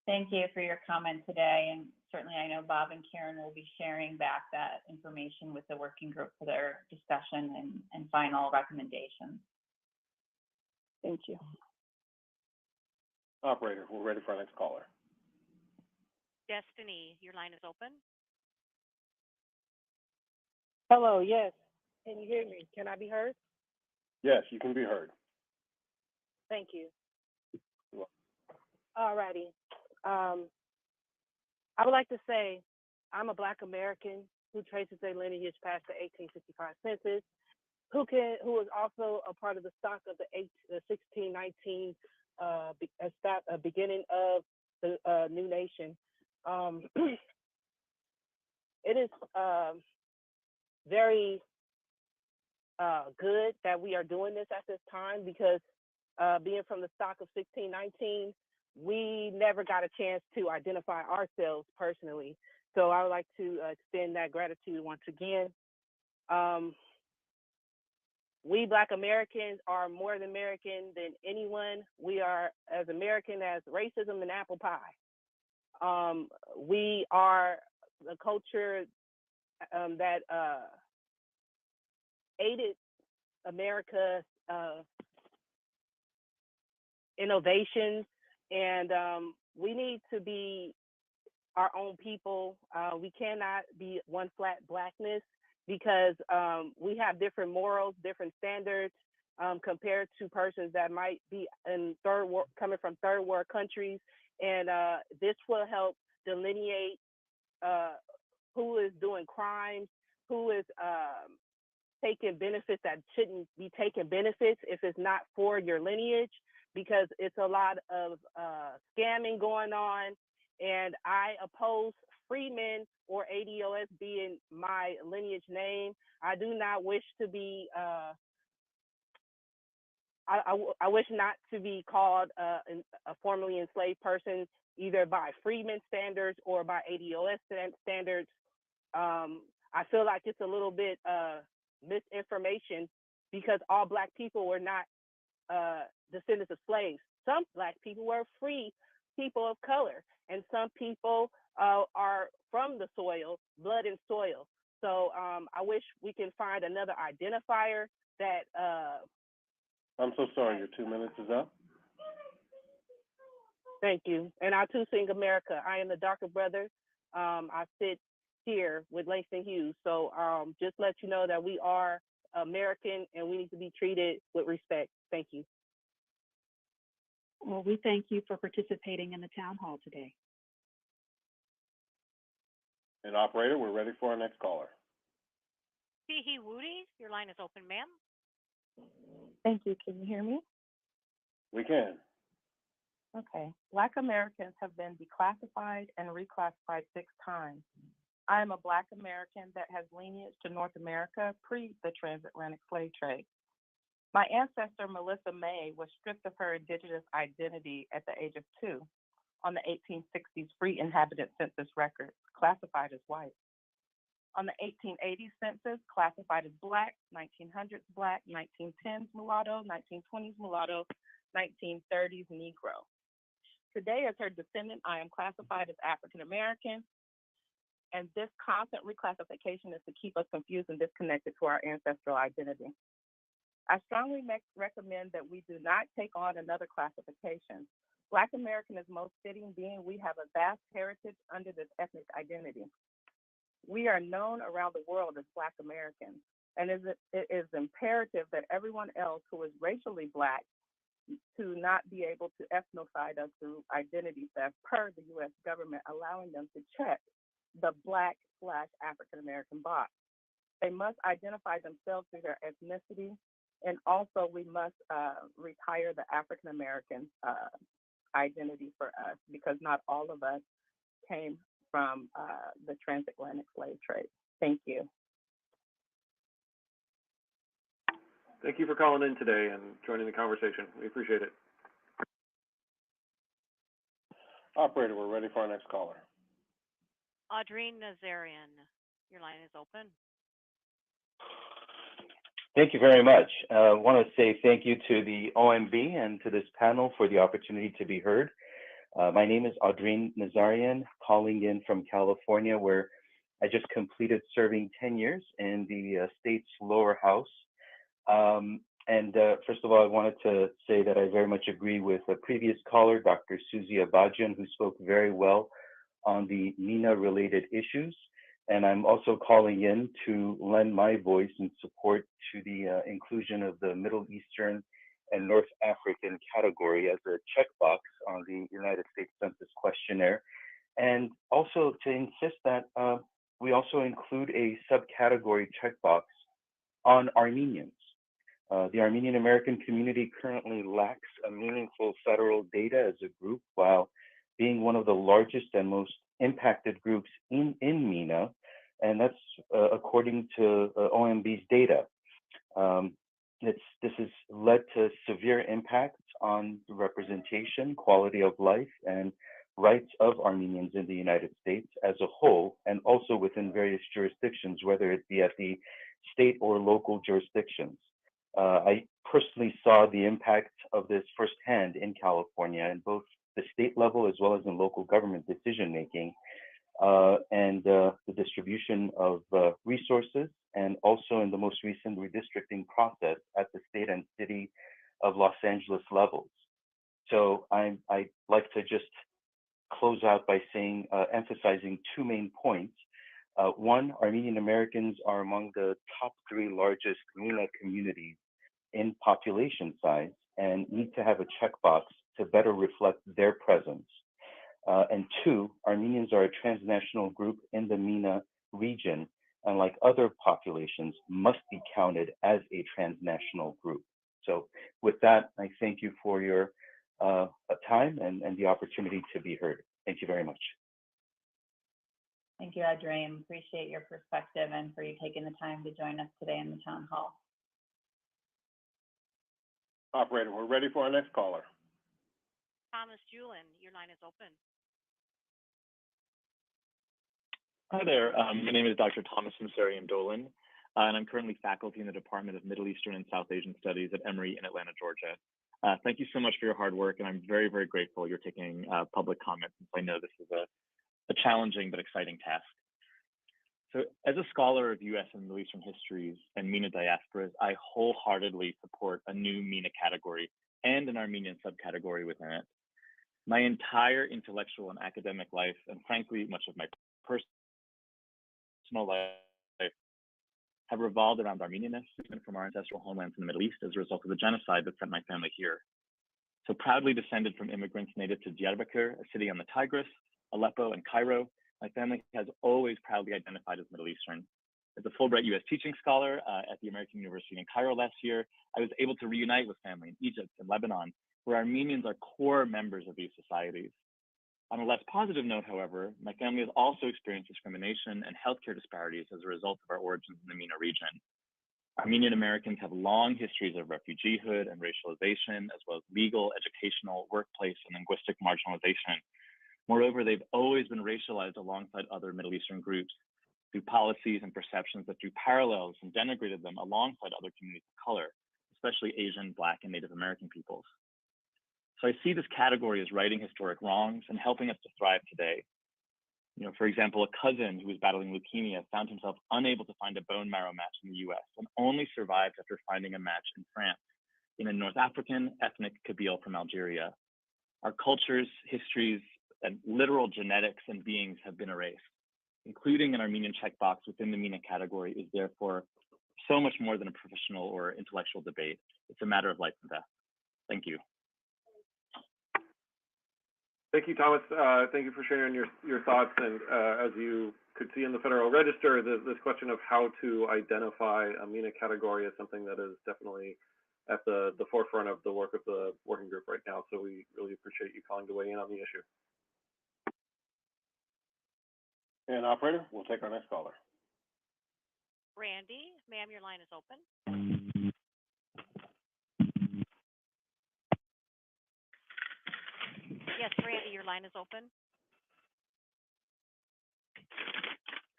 Thank you for your comment today. And certainly I know Bob and Karen will be sharing back that information with the working group for their discussion and final recommendations. Thank you. Operator, we're ready for our next caller. Destiny, your line is open. Hello, yes. Can you hear me? Can I be heard? Yes, you can be heard. Thank you. You're welcome. All righty. I would like to say I'm a Black American who traces their lineage past the 1865 census, who is also a part of the stock of the 1619 beginning of the new nation. It is very good that we are doing this at this time because being from the stock of 1619, we never got a chance to identify ourselves personally. So I would like to extend that gratitude once again. We Black Americans are more than American than anyone. We are as American as racism and apple pie. We are a culture that aided America's innovations, and we need to be our own people. We cannot be one flat blackness because we have different morals, different standards compared to persons that might be in coming from third world countries. And this will help delineate who is doing crimes, who is taking benefits that shouldn't be taking benefits if it's not for your lineage, because it's a lot of scamming going on. And I oppose Freeman or ADOS being my lineage name. I do not wish to be, I wish not to be called a formerly enslaved person, either by Freeman standards or by ADOS standards. I feel like it's a little bit misinformation, because all Black people were not descendants of slaves. Some Black people were free people of color, and some people are from the soil, blood and soil. So I wish we can find another identifier that. I'm so sorry, your 2 minutes is up. Thank you. And I too sing America. I am the darker brother. I sit here with Langston Hughes. So just let you know that we are American and we need to be treated with respect. Thank you. Well, we thank you for participating in the town hall today. And operator, we're ready for our next caller. Hee Woody, your line is open, ma'am. Thank you. Can you hear me? We can. Okay. Black Americans have been declassified and reclassified 6 times. I am a Black American that has lineage to North America pre the transatlantic slave trade. My ancestor, Melissa May, was stripped of her indigenous identity at the age of 2 on the 1860s free inhabitant census records, classified as white. On the 1880s census, classified as Black, 1900s Black, 1910s mulatto, 1920s mulatto, 1930s Negro. Today, as her descendant, I am classified as African American, and this constant reclassification is to keep us confused and disconnected to our ancestral identity. I strongly recommend that we do not take on another classification. Black American is most fitting, being we have a vast heritage under this ethnic identity. We are known around the world as Black Americans, and it is imperative that everyone else who is racially Black to not be able to ethnocide us through identity theft per the U.S. government, allowing them to check the Black/African American box. They must identify themselves through their ethnicity, and also we must retire the African American identity for us, because not all of us came from the transatlantic slave trade. Thank you. Thank you for calling in today and joining the conversation. We appreciate it. Operator, we're ready for our next caller. Audrine Nazarian, your line is open. Thank you very much. I want to say thank you to the OMB and to this panel for the opportunity to be heard. My name is Audrine Nazarian, calling in from California, where I just completed serving 10 years in the state's lower house. First of all, I wanted to say that I very much agree with a previous caller, Dr. Susie Abajian, who spoke very well on the MENA-related issues. And I'm also calling in to lend my voice in support to the inclusion of the Middle Eastern and North African category as a checkbox on the United States Census questionnaire. And also to insist that we also include a subcategory checkbox on Armenians. The Armenian American community currently lacks a meaningful federal data as a group, while being one of the largest and most impacted groups in MENA, and that's according to OMB's data. this has led to severe impacts on the representation, quality of life, and rights of Armenians in the United States as a whole, and also within various jurisdictions, whether it be at the state or local jurisdictions. I personally saw the impact of this firsthand in California in both the state level as well as in local government decision making, and the distribution of resources, and also in the most recent redistricting process at the state and city of Los Angeles levels. So I'd like to just close out by saying, emphasizing two main points. One, Armenian Americans are among the top 3 largest MENA communities in population size and need to have a checkbox to better reflect their presence. And 2, Armenians are a transnational group in the MENA region, and like other populations, must be counted as a transnational group. So with that, I thank you for your time and the opportunity to be heard. Thank you very much. Thank you, Adreem. Appreciate your perspective and for you taking the time to join us today in the town hall. Operator, we're ready for our next caller. Thomas Julin, your line is open. Hi there. My name is Dr. Thomas Msarian Dolan, and I'm currently faculty in the Department of Middle Eastern and South Asian Studies at Emory in Atlanta, Georgia. Thank you so much for your hard work, and I'm very, very grateful you're taking public comment, since I know this is a challenging but exciting task. So as a scholar of US and Middle Eastern histories and MENA diasporas, I wholeheartedly support a new MENA category and an Armenian subcategory within it. My entire intellectual and academic life, and frankly, much of my personal life, have revolved around Armenianness from our ancestral homelands in the Middle East as a result of the genocide that sent my family here. So proudly descended from immigrants native to Diyarbakir, a city on the Tigris, Aleppo, and Cairo, my family has always proudly identified as Middle Eastern. As a Fulbright US teaching scholar at the American University in Cairo last year, I was able to reunite with family in Egypt and Lebanon, where Armenians are core members of these societies. On a less positive note, however, my family has also experienced discrimination and healthcare disparities as a result of our origins in the MENA region. Armenian Americans have long histories of refugeehood and racialization, as well as legal, educational, workplace, and linguistic marginalization. Moreover, they've always been racialized alongside other Middle Eastern groups through policies and perceptions that drew parallels and denigrated them alongside other communities of color, especially Asian, Black, and Native American peoples. So I see this category as righting historic wrongs and helping us to thrive today. You know, for example, a cousin who was battling leukemia found himself unable to find a bone marrow match in the US and only survived after finding a match in France in a North African ethnic Kabyle from Algeria. Our cultures, histories, and literal genetics and beings have been erased. Including an Armenian checkbox within the MENA category is therefore so much more than a professional or intellectual debate. It's a matter of life and death. Thank you. Thank you, Thomas. Thank you for sharing your thoughts. And as you could see in the Federal Register, this question of how to identify a MENA category is something that is definitely at the forefront of the work of the working group right now. So we really appreciate you calling to weigh in on the issue. And operator, we'll take our next caller. Randy, ma'am, your line is open. Yes, Randy, your line is open.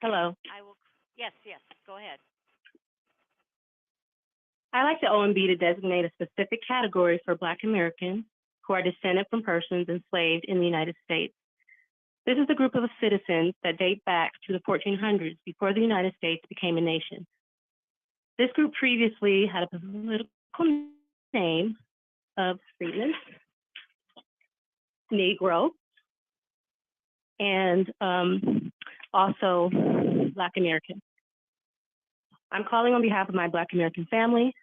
Hello. Yes, go ahead. I like the OMB to designate a specific category for Black Americans who are descended from persons enslaved in the United States. This is a group of citizens that date back to the 1400s, before the United States became a nation. This group previously had a political name of freedmen, Negro, and also Black American. I'm calling on behalf of my Black American family,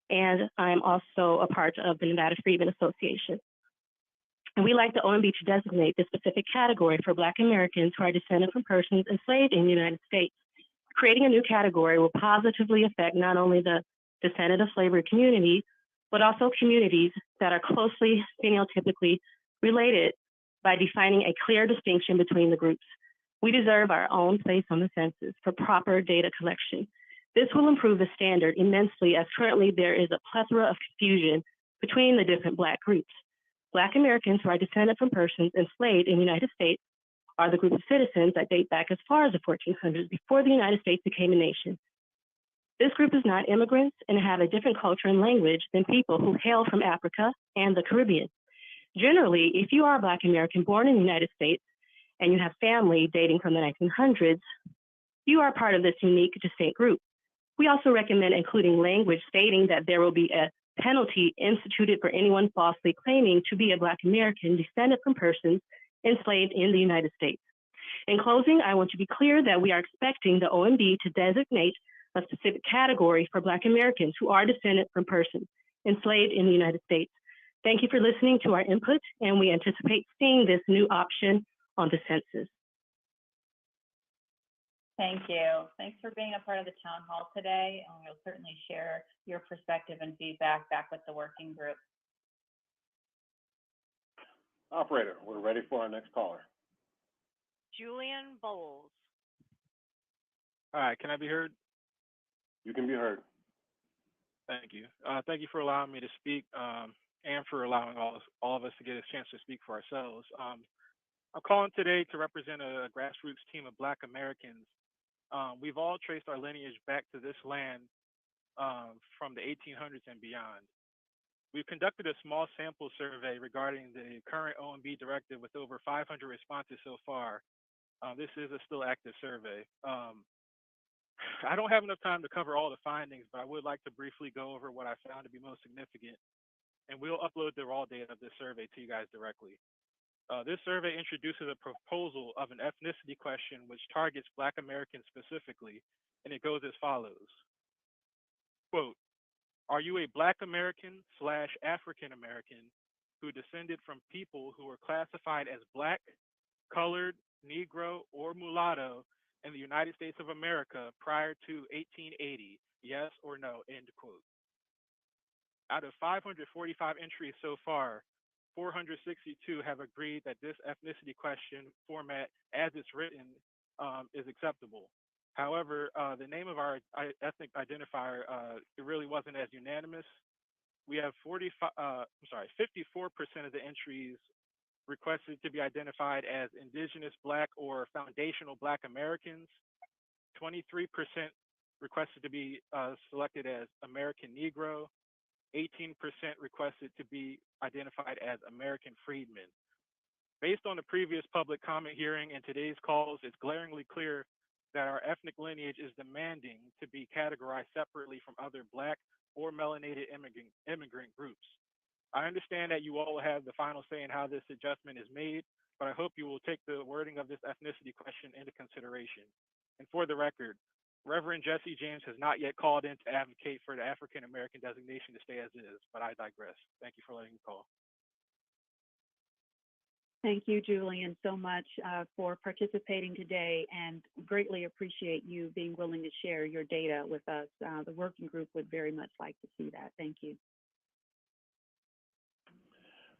and I'm also a part of the Nevada Freedmen Association. And we like the OMB to designate this specific category for Black Americans who are descended from persons enslaved in the United States. Creating a new category will positively affect not only the descendant of slavery community, but also communities that are closely phenotypically related by defining a clear distinction between the groups. We deserve our own place on the census for proper data collection. This will improve the standard immensely, as currently there is a plethora of confusion between the different Black groups. Black Americans who are descended from persons enslaved in the United States are the group of citizens that date back as far as the 1400s, before the United States became a nation. This group is not immigrants and have a different culture and language than people who hail from Africa and the Caribbean. Generally, if you are a Black American born in the United States and you have family dating from the 1900s, you are part of this unique, distinct group. We also recommend including language stating that there will be a penalty instituted for anyone falsely claiming to be a Black American descended from persons enslaved in the United States. In closing, I want to be clear that we are expecting the OMB to designate a specific category for Black Americans who are descended from persons enslaved in the United States. Thank you for listening to our input, and we anticipate seeing this new option on the census. Thank you. Thanks for being a part of the town hall today, and we'll certainly share your perspective and feedback back with the working group. Operator, we're ready for our next caller. Julian Bowles. All right, can I be heard? You can be heard. Thank you. Thank you for allowing me to speak and for allowing all of us to get a chance to speak for ourselves. I'm calling today to represent a grassroots team of Black Americans. We've all traced our lineage back to this land from the 1800s and beyond. We've conducted a small sample survey regarding the current OMB directive with over 500 responses so far. This is a still active survey. I don't have enough time to cover all the findings, but I would like to briefly go over what I found to be most significant, and we'll upload the raw data of this survey to you guys directly. This survey introduces a proposal of an ethnicity question which targets Black Americans specifically, and it goes as follows. Quote, are you a Black American / African American who descended from people who were classified as Black, colored, Negro, or mulatto in the United States of America prior to 1880, yes or no, end quote. Out of 545 entries so far, 462 have agreed that this ethnicity question format as it's written is acceptable. However, the name of our ethnic identifier, it really wasn't as unanimous. We have 54% of the entries requested to be identified as Indigenous Black or Foundational Black Americans. 23% requested to be selected as American Negro. 18% requested to be identified as American Freedmen. Based on the previous public comment hearing and today's calls, it's glaringly clear that our ethnic lineage is demanding to be categorized separately from other Black or melanated immigrant groups. I understand that you all will have the final say in how this adjustment is made, but I hope you will take the wording of this ethnicity question into consideration. And for the record, Reverend Jesse James has not yet called in to advocate for the African American designation to stay as is, but I digress. Thank you for letting me call. Thank you, Julian, so much for participating today, and greatly appreciate you being willing to share your data with us. The working group would very much like to see that. Thank you.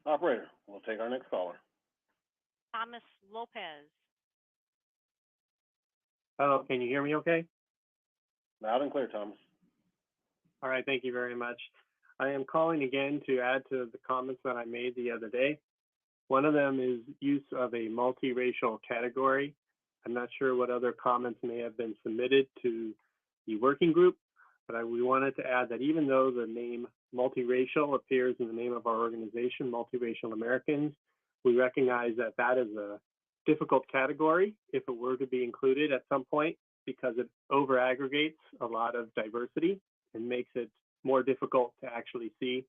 Operator, we'll take our next caller. Thomas Lopez. Hello, can you hear me okay? Loud and clear, Thomas. All right, thank you very much. I am calling again to add to the comments that I made the other day. One of them is use of a multiracial category. I'm not sure what other comments may have been submitted to the working group, but we wanted to add that even though the name multiracial appears in the name of our organization, Multiracial Americans, we recognize that that is a difficult category if it were to be included at some point, because it over-aggregates a lot of diversity and makes it more difficult to actually see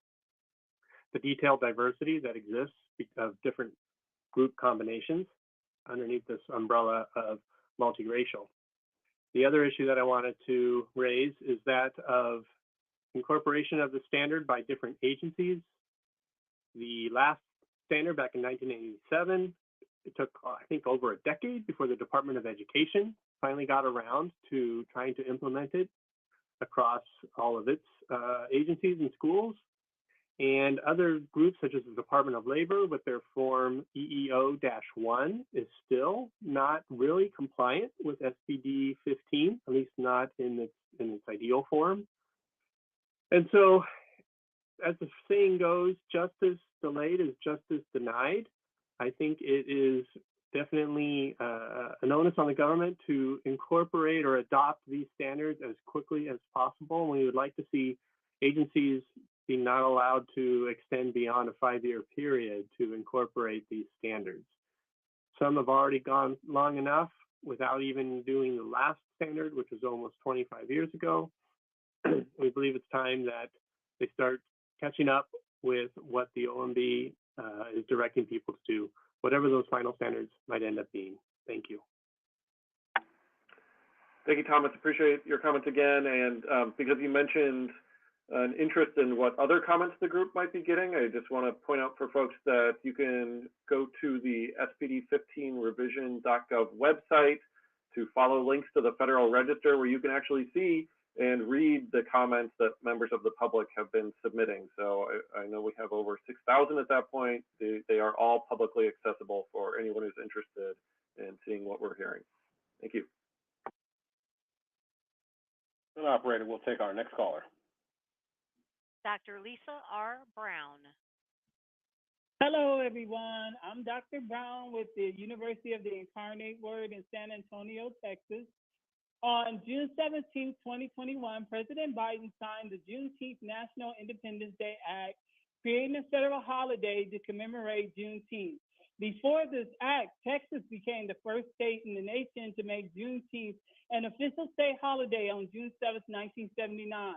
the detailed diversity that exists of different group combinations underneath this umbrella of multiracial. The other issue that I wanted to raise is that of incorporation of the standard by different agencies. The last standard back in 1987, it took, I think, over a decade before the Department of Education finally got around to trying to implement it across all of its agencies and schools. And other groups such as the Department of Labor with their form EEO-1 is still not really compliant with SPD 15, at least not in in its ideal form. And so, as the saying goes, justice delayed is justice denied. I think it is definitely an onus on the government to incorporate or adopt these standards as quickly as possible. We would like to see agencies be not allowed to extend beyond a 5-year period to incorporate these standards. Some have already gone long enough without even doing the last standard, which was almost 25 years ago. We believe it's time that they start catching up with what the OMB is directing people to do, whatever those final standards might end up being. Thank you. Thank you, Thomas. Appreciate your comments again. And because you mentioned an interest in what other comments the group might be getting, I just want to point out for folks that you can go to the SPD15revision.gov website to follow links to the Federal Register, where you can actually see and read the comments that members of the public have been submitting. So I know we have over 6,000 at that point. They are all publicly accessible for anyone who's interested in seeing what we're hearing. Thank you. And operator, we'll take our next caller. Dr. Lisa R. Brown. Hello, everyone. I'm Dr. Brown with the University of the Incarnate Word in San Antonio, Texas. On June 17, 2021, President Biden signed the Juneteenth National Independence Day Act, creating a federal holiday to commemorate Juneteenth. Before this act, Texas became the first state in the nation to make Juneteenth an official state holiday on June 7, 1979.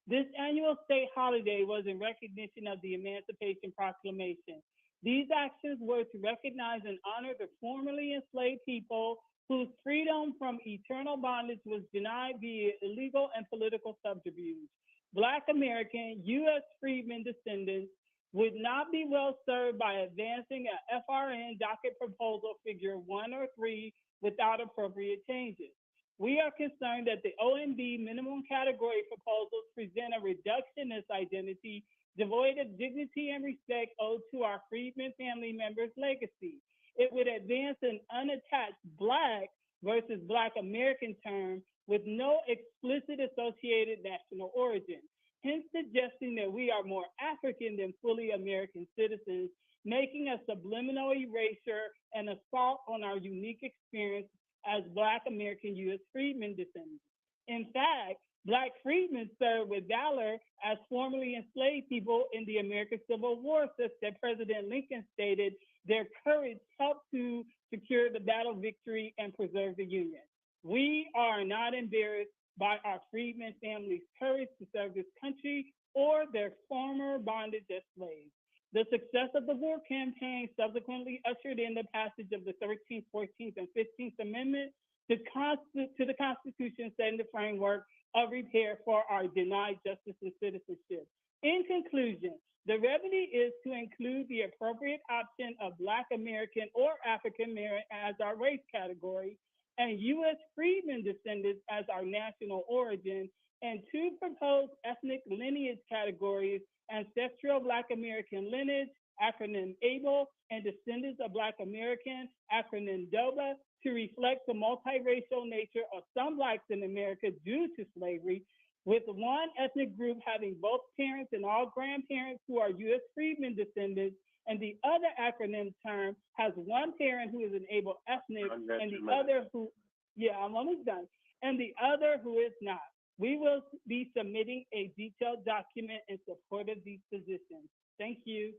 This annual state holiday was in recognition of the Emancipation Proclamation. These actions were to recognize and honor the formerly enslaved people whose freedom from eternal bondage was denied via illegal and political subterfuge. Black American U.S. freedmen descendants would not be well served by advancing a FRN docket proposal figure 1 or 3 without appropriate changes. We are concerned that the OMB minimum category proposals present a reductionist identity devoid of dignity and respect owed to our freedmen family members' legacy. It would advance an unattached Black versus Black American term with no explicit associated national origin, hence suggesting that we are more African than fully American citizens, making a subliminal erasure and assault on our unique experience as Black American U.S. freedmen descendants. In fact, Black freedmen served with valor as formerly enslaved people in the American Civil War, such that President Lincoln stated their courage helped to secure the battle victory and preserve the Union. We are not embarrassed by our freedmen families' courage to serve this country or their former bondage as slaves. The success of the war campaign subsequently ushered in the passage of the 13th, 14th, and 15th Amendment to the Constitution, setting the framework of repair for our denied justice and citizenship. In conclusion, the remedy is to include the appropriate option of Black American or African American as our race category, and U.S. freedmen descendants as our national origin, and 2 proposed ethnic lineage categories: ancestral Black American lineage, acronym ABLE, and descendants of Black American, acronym DOBA, to reflect the multiracial nature of some Blacks in America due to slavery, with one ethnic group having both parents and all grandparents who are U.S. freedmen descendants, and the other acronym term has one parent who is an able ethnic, and the other who, I'm almost done, and the other who is not. We will be submitting a detailed document in support of these positions. Thank you.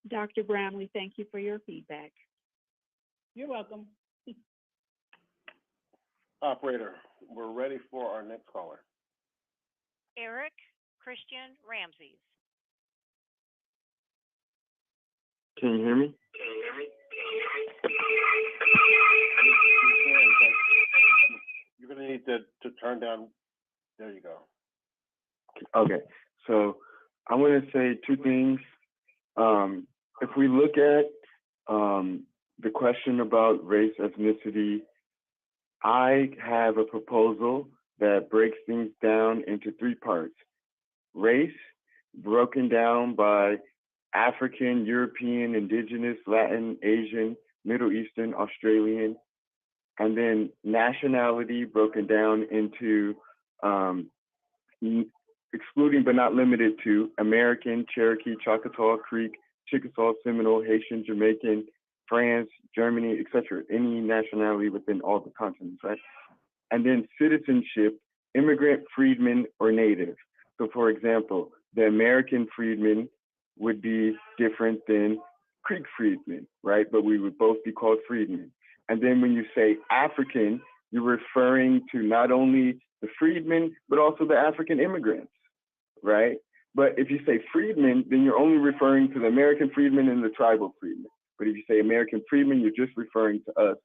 Dr. Brown, we thank you for your feedback. You're welcome. Operator, we're ready for our next caller. Eric Christian Ramses. Can you hear me? You're going to need to turn down. There you go. Okay, so I want to say 2 things. If we look at the question about race, ethnicity, I have a proposal that breaks things down into 3 parts. Race, broken down by African, European, Indigenous, Latin, Asian, Middle Eastern, Australian, and then nationality broken down into excluding but not limited to American, Cherokee, Choctaw, Creek, Chickasaw, Seminole, Haitian, Jamaican, France, Germany, etc. Any nationality within all the continents, right? And then citizenship, immigrant, freedman, or native. So for example, the American freedman would be different than Creek freedmen, right? But we would both be called freedmen. And then when you say African, you're referring to not only the freedmen, but also the African immigrants, right? But if you say freedmen, then you're only referring to the American freedmen and the tribal freedmen. But if you say American freedmen, you're just referring to us,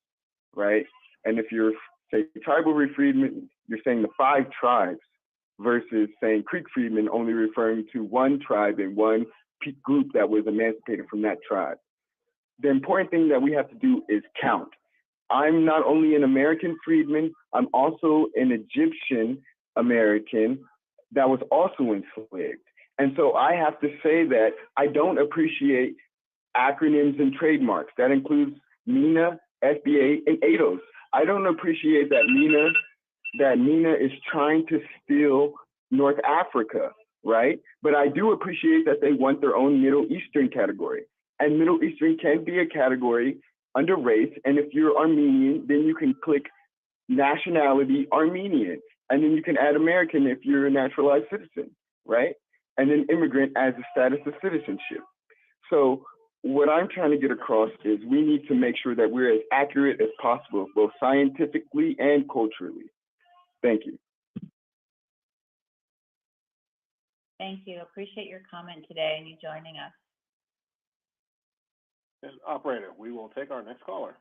right? And if you're say tribal freedmen, you're saying the 5 tribes versus saying Creek freedmen, only referring to one tribe and one group that was emancipated from that tribe. The important thing that we have to do is count. I'm not only an American freedman, I'm also an Egyptian American that was also enslaved. And so I have to say that I don't appreciate acronyms and trademarks. That includes MENA, FBA, and ADOS. I don't appreciate that MENA is trying to steal North Africa, right? But I do appreciate that they want their own Middle Eastern category. And Middle Eastern can be a category under race. And if you're Armenian, then you can click nationality Armenian. And then you can add American if you're a naturalized citizen, right? And then immigrant as a status of citizenship. So what I'm trying to get across is we need to make sure that we're as accurate as possible, both scientifically and culturally. Thank you. Thank you. Appreciate your comment today and you joining us. And operator, we will take our next caller.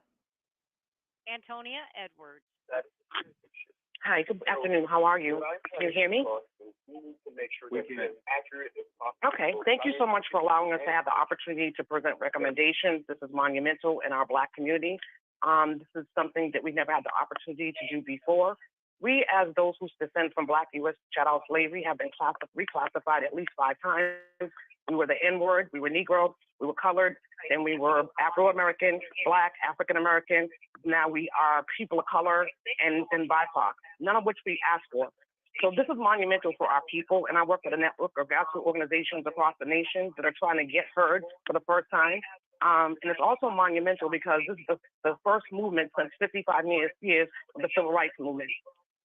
Antonia Edwards. Hi, good afternoon. How are you? Can you hear me? Okay, thank you so much for allowing us to have the opportunity to present recommendations. This is monumental in our Black community. This is something that we've never had the opportunity to do before. We, as those who descend from Black U.S. chattel slavery, have been reclassified at least 5 times. We were the N-word, we were Negro, we were colored, then we were Afro-American, Black, African-American. Now we are people of color and BIPOC, none of which we asked for. So this is monumental for our people, and I work with a network of grassroots organizations across the nation that are trying to get heard for the first time. And it's also monumental because this is the first movement since 55 years of the Civil Rights Movement.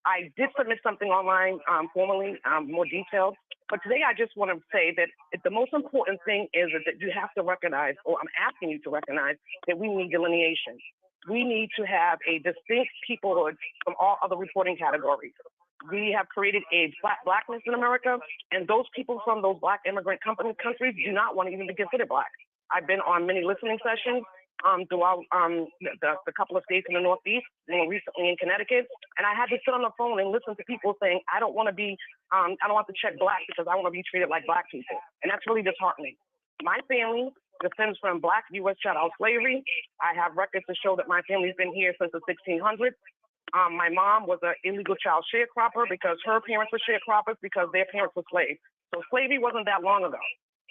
I did submit something online formally, more detailed, but today I just want to say that the most important thing is that you have to recognize, or I'm asking you to recognize, that we need delineation. We need to have a distinct peoplehood from all other reporting categories. We have created a blackness in America, and those people from those Black immigrant countries do not want to even be considered Black. I've been on many listening sessions throughout the couple of states in the Northeast, more recently in Connecticut, and I had to sit on the phone and listen to people saying, I don't want to be, I don't want to check Black because I want to be treated like Black people, and that's really disheartening. My family descends from Black U.S. chattel slavery. I have records to show that my family's been here since the 1600s. My mom was an illegal child sharecropper because her parents were sharecroppers because their parents were slaves. So slavery wasn't that long ago.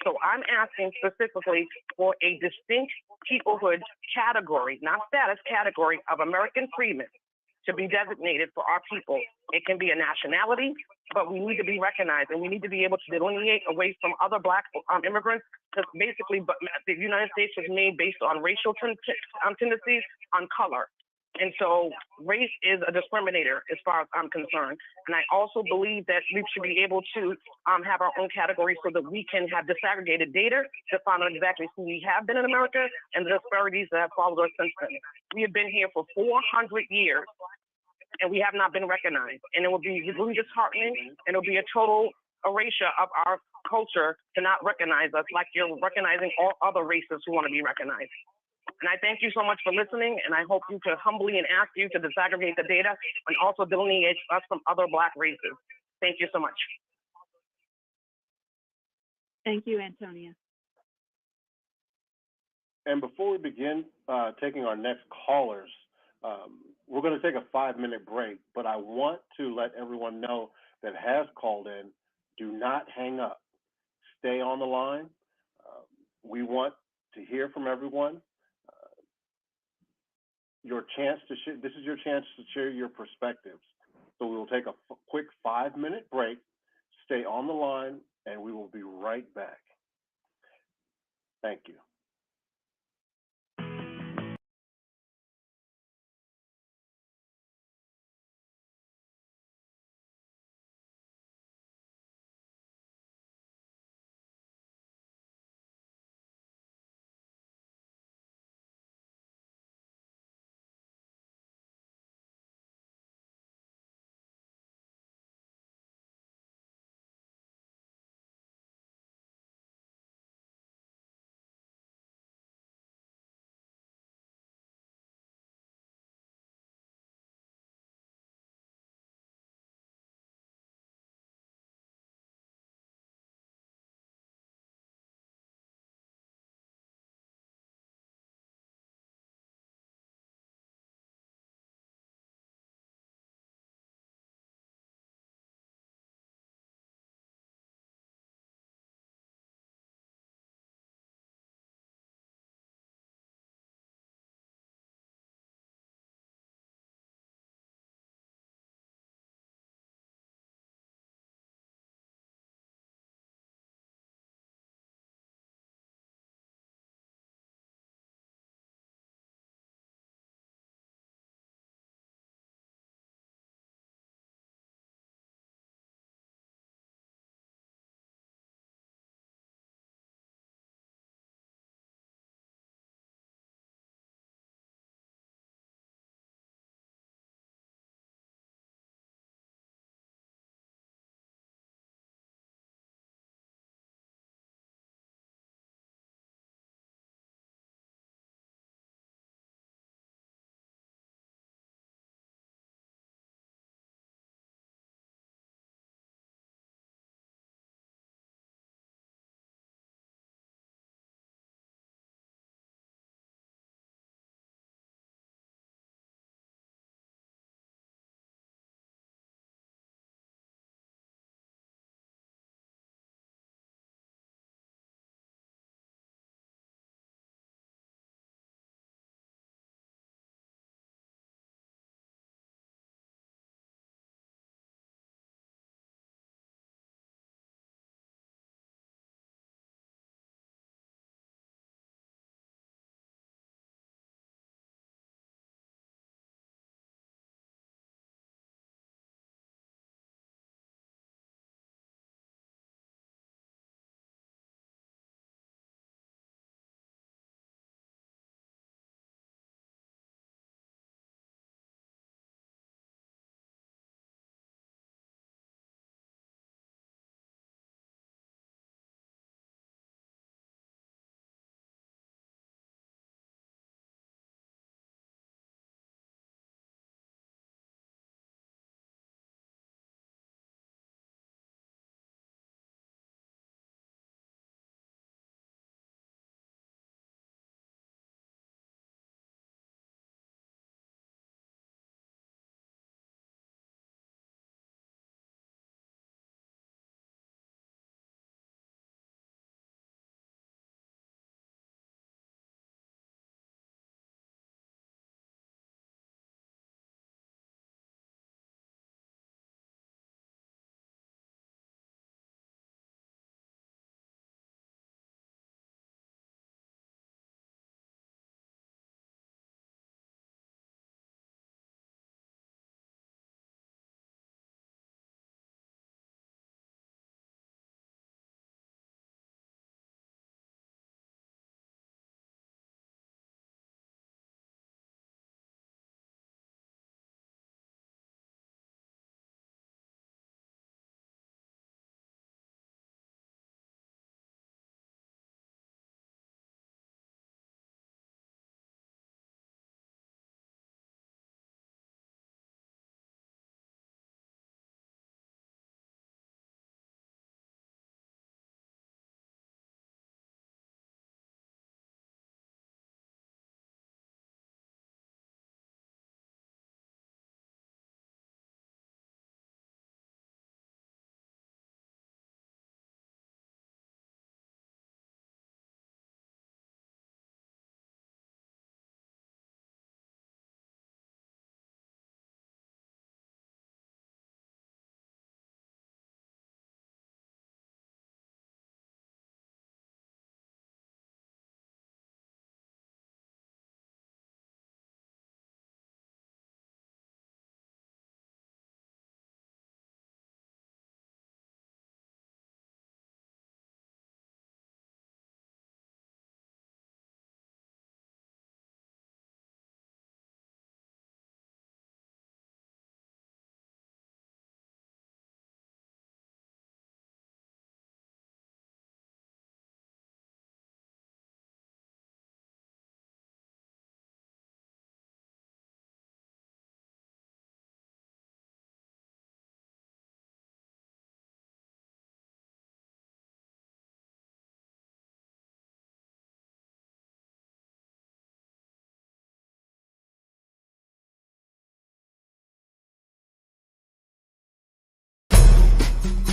So I'm asking specifically for a distinct peoplehood category, not status, category of American freedmen to be designated for our people. It can be a nationality, but we need to be recognized, and we need to be able to delineate away from other Black immigrants, because basically the United States was made based on racial tendencies, on color. And so race is a discriminator as far as I'm concerned. And I also believe that we should be able to have our own category so that we can have disaggregated data to find out exactly who we have been in America and the disparities that have followed us since then. We have been here for 400 years and we have not been recognized. And it will be really disheartening, and it will be a total erasure of our culture to not recognize us like you're recognizing all other races who want to be recognized. And I thank you so much for listening, and I hope you to humbly and ask you to disaggregate the data and also delineate us from other Black races. Thank you so much. Thank you, Antonia. And before we begin taking our next callers, we're going to take a 5-minute break, but I want to let everyone know that has called in, do not hang up. Stay on the line. We want to hear from everyone. your chance to share. This is your chance to share your perspectives. So we will take a quick 5-minute break. Stay on the line, and we will be right back. Thank you.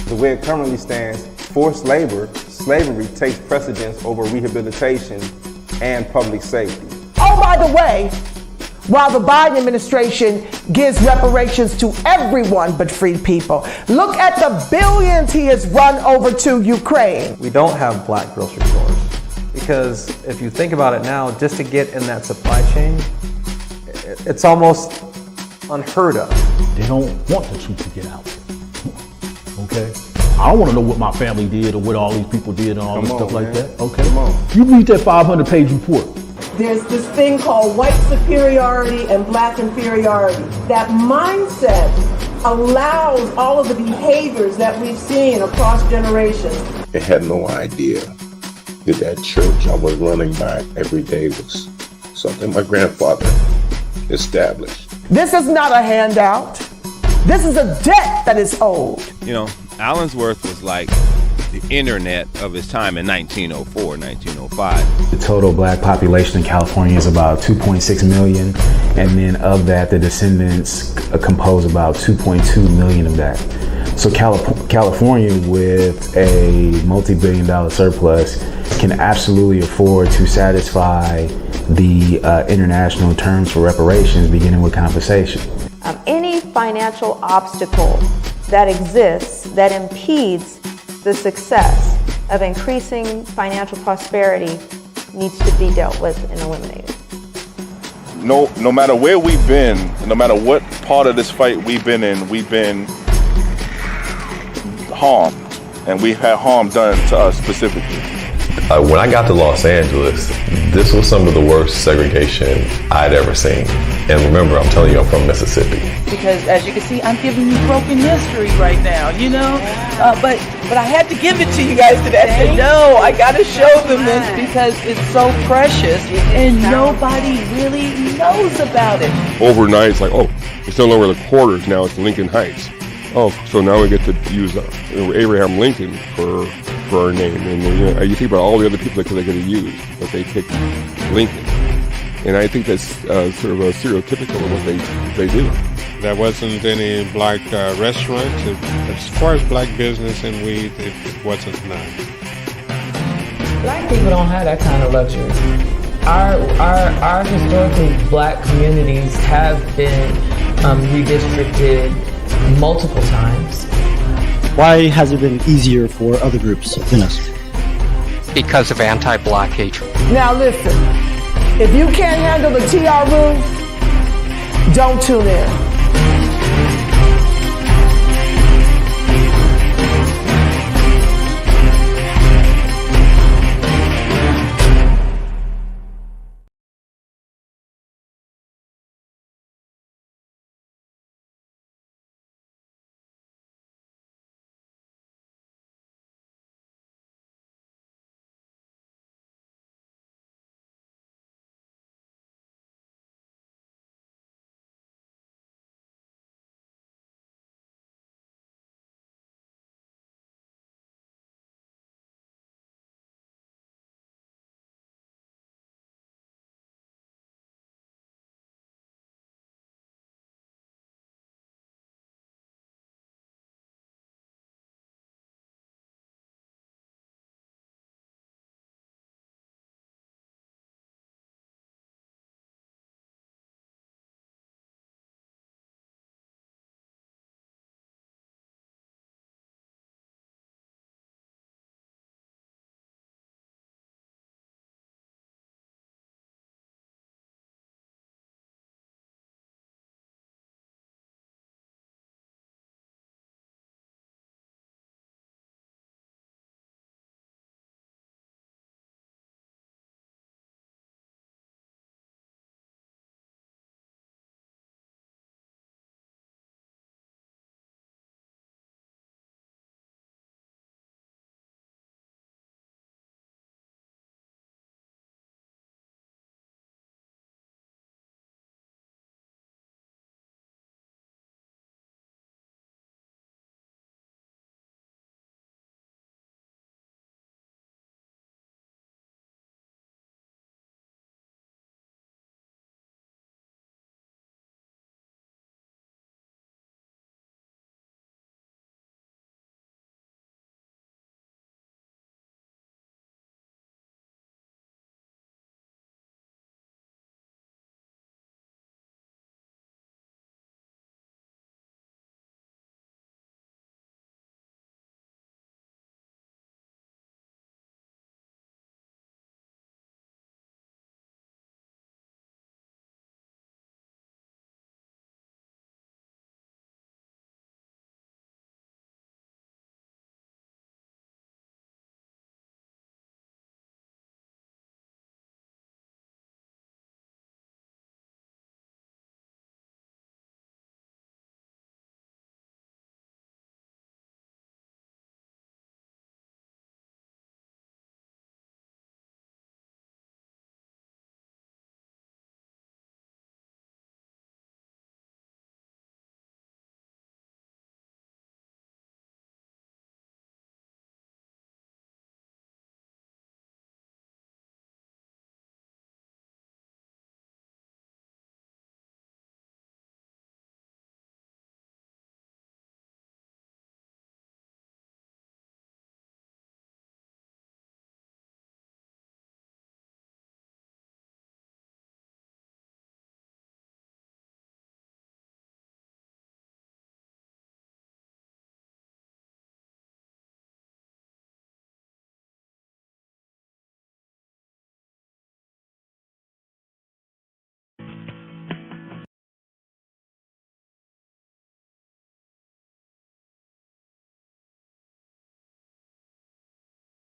The way it currently stands, forced labor, slavery takes precedence over rehabilitation and public safety. Oh, by the way, while the Biden administration gives reparations to everyone but freed people, look at the billions he has run over to Ukraine. We don't have black grocery stores because if you think about it now, just to get in that supply chain, it's almost unheard of. They don't want the truth to get out. Okay? I don't want to know what my family did or what all these people did and all this stuff like that. Okay? You read that 500-page report. There's this thing called white superiority and black inferiority. That mindset allows all of the behaviors that we've seen across generations. I had no idea that church I was running by every day was something my grandfather established. This is not a handout. This is a debt that is owed. You know, Allensworth was like the internet of its time in 1904, 1905. The total black population in California is about 2.6 million, and then of that, the descendants compose about 2.2 million of that. So California, with a multi-billion-dollar surplus, can absolutely afford to satisfy the international terms for reparations, beginning with compensation. Any financial obstacle that exists that impedes the success of increasing financial prosperity needs to be dealt with and eliminated. No matter where we've been, no matter what part of this fight we've been harmed, and we've had harm done to us specifically. When I got to Los Angeles, this was some of the worst segregation I'd ever seen. And remember, I'm telling you, I'm from Mississippi. Because as you can see, I'm giving you broken history right now, you know? But I had to give it to you guys today. I said, no, I got to show them this because it's so precious and nobody really knows about it. Overnight, it's like, oh, it's no longer the quarters, now it's Lincoln Heights. Oh, so now we get to use Abraham Lincoln for our name. And you think about all the other people that they could have used, but they picked Lincoln. And I think that's sort of a stereotypical of what they do. There wasn't any black restaurants. As far as black business and weed, it wasn't none. Black people don't have that kind of luxury. Our historically black communities have been redistricted multiple times. Why has it been easier for other groups than us? Because of anti-black hatred. Now listen, if you can't handle the TR room, don't tune in.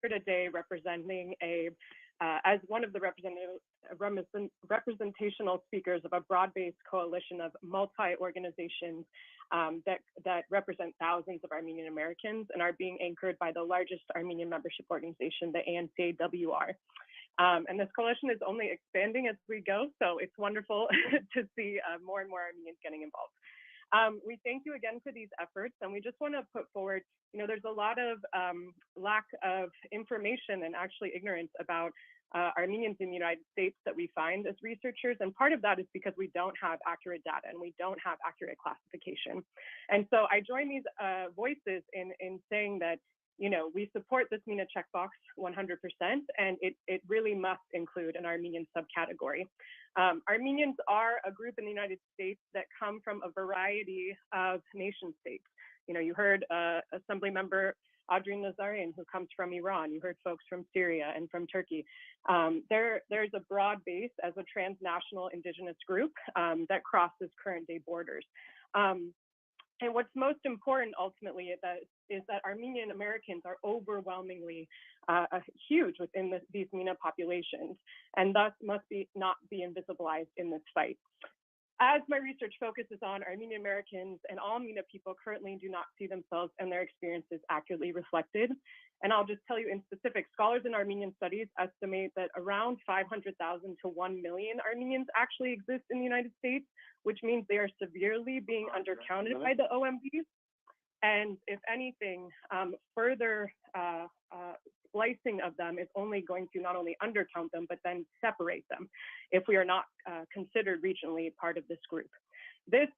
here today representing as one of the representational speakers of a broad-based coalition of multi-organizations that represent thousands of Armenian Americans and are being anchored by the largest Armenian membership organization, the ANCAWR. And this coalition is only expanding as we go, so it's wonderful to see more and more Armenians getting involved. We thank you again for these efforts, and we just want to put forward, there's a lot of lack of information and actually ignorance about Armenians in the United States that we find as researchers, and part of that is because we don't have accurate data and we don't have accurate classification. And so I join these voices in saying that, we support this MENA checkbox 100%, and it really must include an Armenian subcategory. Armenians are a group in the United States that come from a variety of nation states. You heard Assembly Member Adrian Nazarian, who comes from Iran. You heard folks from Syria and from Turkey. There's a broad base as a transnational indigenous group that crosses current day borders. And what's most important ultimately is that Armenian Americans are overwhelmingly huge within these MENA populations, and thus must not be invisibilized in this fight. As my research focuses on Armenian Americans and all MENA people currently do not see themselves and their experiences accurately reflected. And I'll just tell you in specific, scholars in Armenian studies estimate that around 500,000 to 1 million Armenians actually exist in the United States, which means they are severely being undercounted by the OMB. And if anything, further splicing of them is only going to not only undercount them, but then separate them if we are not considered regionally part of this group. This,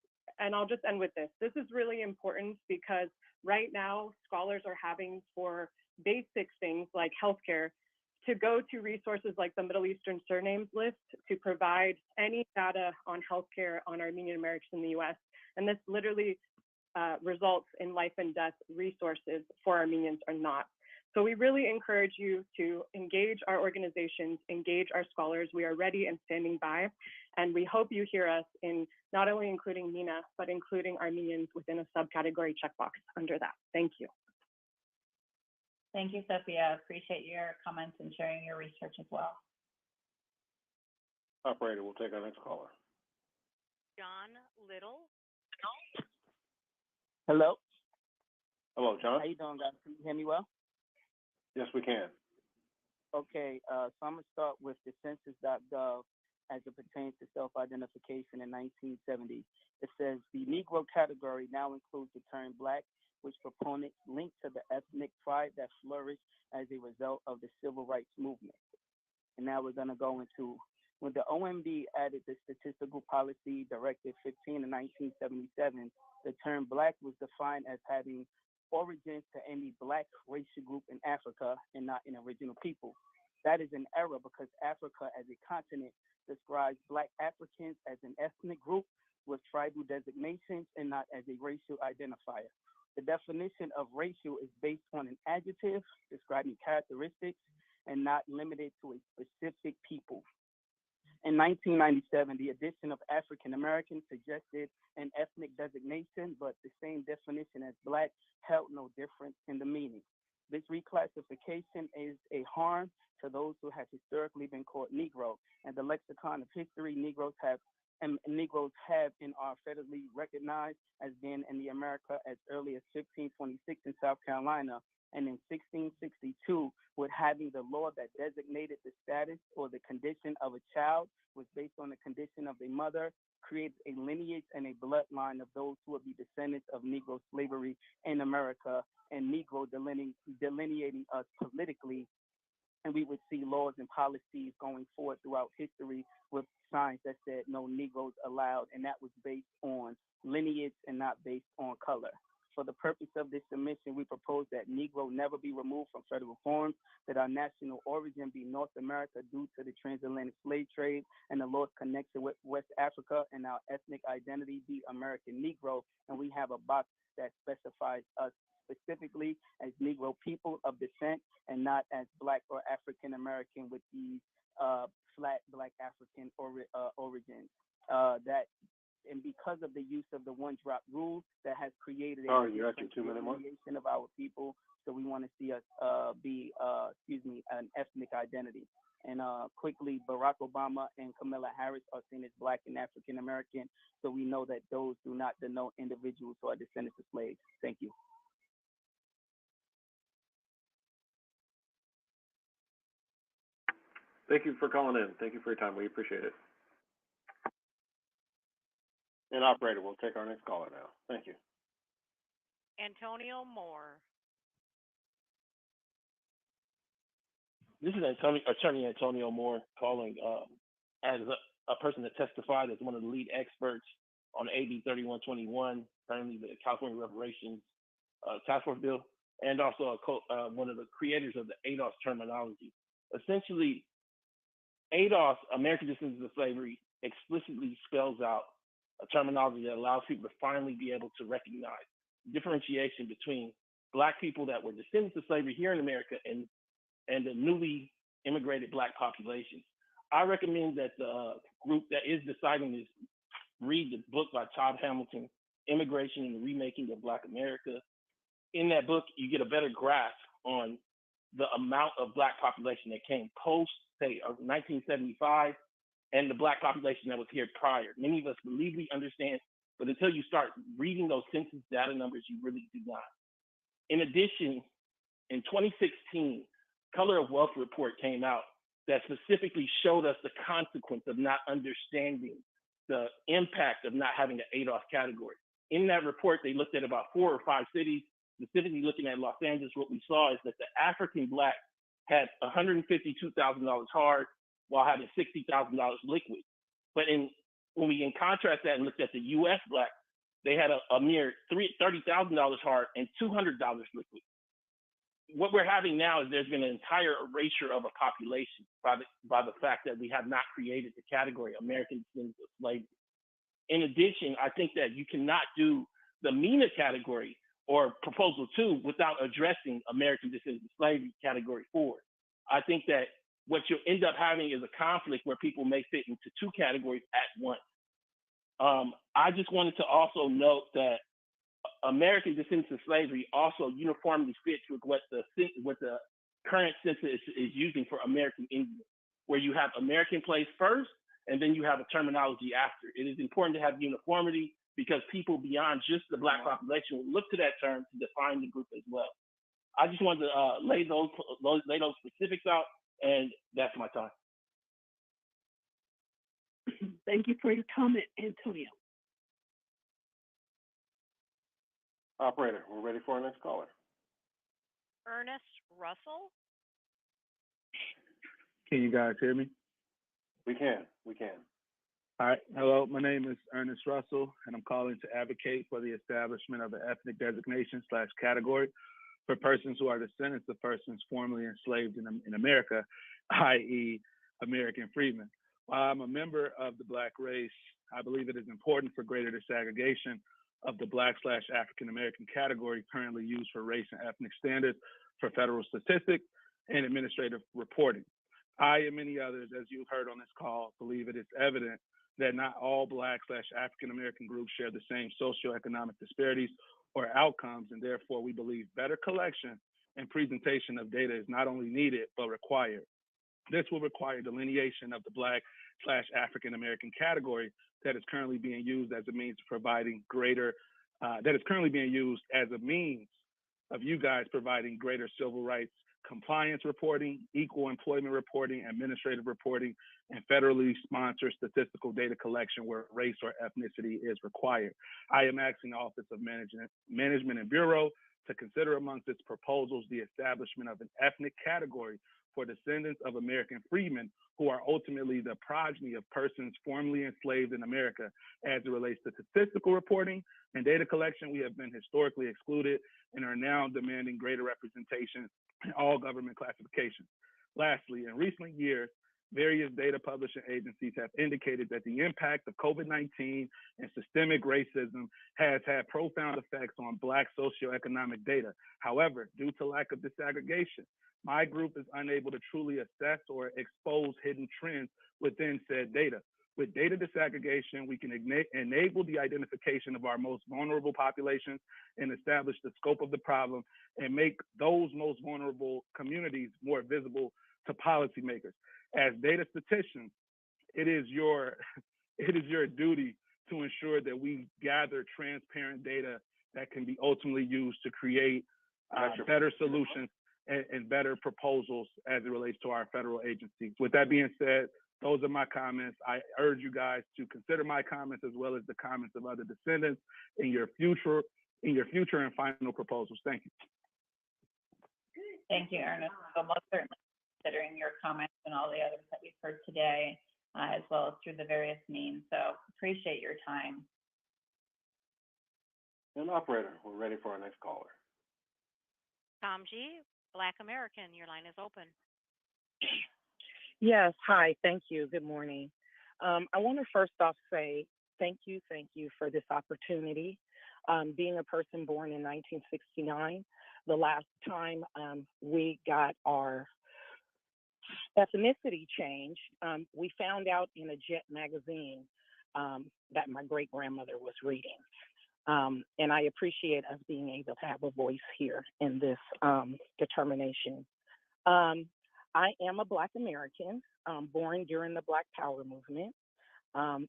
and I'll just end with this, this is really important because right now scholars are having for basic things like healthcare to go to resources like the Middle Eastern surnames list to provide any data on healthcare on Armenian Americans in the US. And this literally results in life and death resources for Armenians or not. So we really encourage you to engage our organizations, engage our scholars. We are ready and standing by. And we hope you hear us in not only including MENA, but including Armenians within a subcategory checkbox under that. Thank you. Thank you, Sophia. Appreciate your comments and sharing your research as well. Operator, we'll take our next caller. John Little. Hello. Hello, John. How you doing, guys? Can you hear me well? Yes, we can. Okay, so I'm going to start with the census.gov as it pertains to self-identification in 1970. It says the Negro category now includes the term Black, which proponents link to the ethnic pride that flourished as a result of the civil rights movement. And now we're going to go into when the OMB added the Statistical Policy Directive 15 in 1977, the term Black was defined as having origins to any Black racial group in Africa and not in original people. That is an error because Africa as a continent describes Black Africans as an ethnic group with tribal designations and not as a racial identifier. The definition of racial is based on an adjective describing characteristics and not limited to a specific people. In 1997, the addition of African American suggested an ethnic designation, but the same definition as Black held no difference in the meaning. This reclassification is a harm to those who have historically been called Negro, and the lexicon of history Negroes have and are federally recognized as being in the America as early as 1526 in South Carolina, and in 1662 with having the law that designated the status or the condition of a child was based on the condition of a mother, creates a lineage and a bloodline of those who would be descendants of Negro slavery in America, and Negro delineating us politically. And we would see laws and policies going forward throughout history with signs that said no Negroes allowed, and that was based on lineage and not based on color. For the purpose of this submission, we propose that Negro never be removed from federal forms, that our national origin be North America due to the transatlantic slave trade and the lost connection with West Africa, and our ethnic identity be American Negro, and we have a box that specifies us specifically as Negro people of descent and not as Black or African American with these flat Black African origins. That and because of the use of the one-drop rule, that has created a differentiation of our people. So we want to see us be, an ethnic identity. And quickly, Barack Obama and Kamala Harris are seen as Black and African American. So we know that those do not denote individuals who are descendants of slaves. Thank you. Thank you for calling in. Thank you for your time. We appreciate it. And operator, we'll take our next caller now. Thank you. Antonio Moore. This is Attorney Antonio Moore calling as a person that testified as one of the lead experts on AB 3121, currently the California Reparations Task Force Bill, and also one of the creators of the ADOS terminology. Essentially, ADOS, American Descendants of Slavery, explicitly spells out a terminology that allows people to finally be able to recognize differentiation between Black people that were descendants of slavery here in America and the newly immigrated Black populations. I recommend that the group that is deciding this read the book by Todd Hamilton, Immigration and the Remaking of Black America. In that book, you get a better grasp on the amount of Black population that came post, say, 1975, and the Black population that was here prior. Many of us believe we understand, but until you start reading those census data numbers, you really do not. In addition, in 2016, Color of Wealth report came out that specifically showed us the consequence of not understanding the impact of not having an ADOS category. In that report, they looked at about 4 or 5 cities, specifically looking at Los Angeles. What we saw is that the African Black had $152,000 hard while having $60,000 liquid. But when we in contrast that and looked at the US Black, they had a mere $30,000 hard and $200 liquid. What we're having now is there's been an entire erasure of a population by the fact that we have not created the category American Descendants of Slavery. In addition, I think that you cannot do the MENA category or Proposal 2 without addressing American Descendants of Slavery category 4. I think that what you'll end up having is a conflict where people may fit into 2 categories at once. I just wanted to also note that American Descendants of Slavery also uniformly fits with what the current census is using for American Indians, where you have American place first, and then you have a terminology after. It is important to have uniformity because people beyond just the Black population will look to that term to define the group as well. I just wanted to lay those specifics out, and that's my time. Thank you for your comment, Antonio. Operator, we're ready for our next caller. Ernest Russell. Can you guys hear me? We can. All right. Hello, my name is Ernest Russell, and I'm calling to advocate for the establishment of an ethnic designation / category for persons who are descendants of persons formerly enslaved in America, i.e. American freedmen. While I'm a member of the Black race, I believe it is important for greater disaggregation of the Black / African American category currently used for race and ethnic standards for federal statistics and administrative reporting. I and many others, as you've heard on this call, believe it is evident that not all Black / African American groups share the same socioeconomic disparities or outcomes, and therefore we believe better collection and presentation of data is not only needed, but required. This will require delineation of the Black / African American category that is currently being used as a means of providing greater, you guys providing greater civil rights compliance reporting, equal employment reporting, administrative reporting, and federally sponsored statistical data collection where race or ethnicity is required. I am asking the Office of Management and Bureau to consider amongst its proposals the establishment of an ethnic category for descendants of American freedmen who are ultimately the progeny of persons formerly enslaved in America. As it relates to statistical reporting and data collection, we have been historically excluded and are now demanding greater representation in all government classifications. Lastly, in recent years, various data publishing agencies have indicated that the impact of COVID-19 and systemic racism has had profound effects on Black socioeconomic data. However, due to lack of disaggregation, my group is unable to truly assess or expose hidden trends within said data. With data disaggregation, we can enable the identification of our most vulnerable populations and establish the scope of the problem and make those most vulnerable communities more visible to policymakers. As data statisticians, it is your duty to ensure that we gather transparent data that can be ultimately used to create better solutions and better proposals as it relates to our federal agencies. With that being said, those are my comments. I urge you guys to consider my comments as well as the comments of other descendants in your future and final proposals. Thank you. Thank you, Ernest. So most certainly considering your comments and all the others that we've heard today, as well as through the various means. So appreciate your time. And operator, we're ready for our next caller. Tom G., Black American, your line is open. Yes, hi, thank you, good morning. I want to first off say thank you for this opportunity. Being a person born in 1969, the last time we got our ethnicity changed, we found out in a Jet magazine that my great-grandmother was reading. And I appreciate us being able to have a voice here in this determination. I am a Black American, born during the Black Power movement,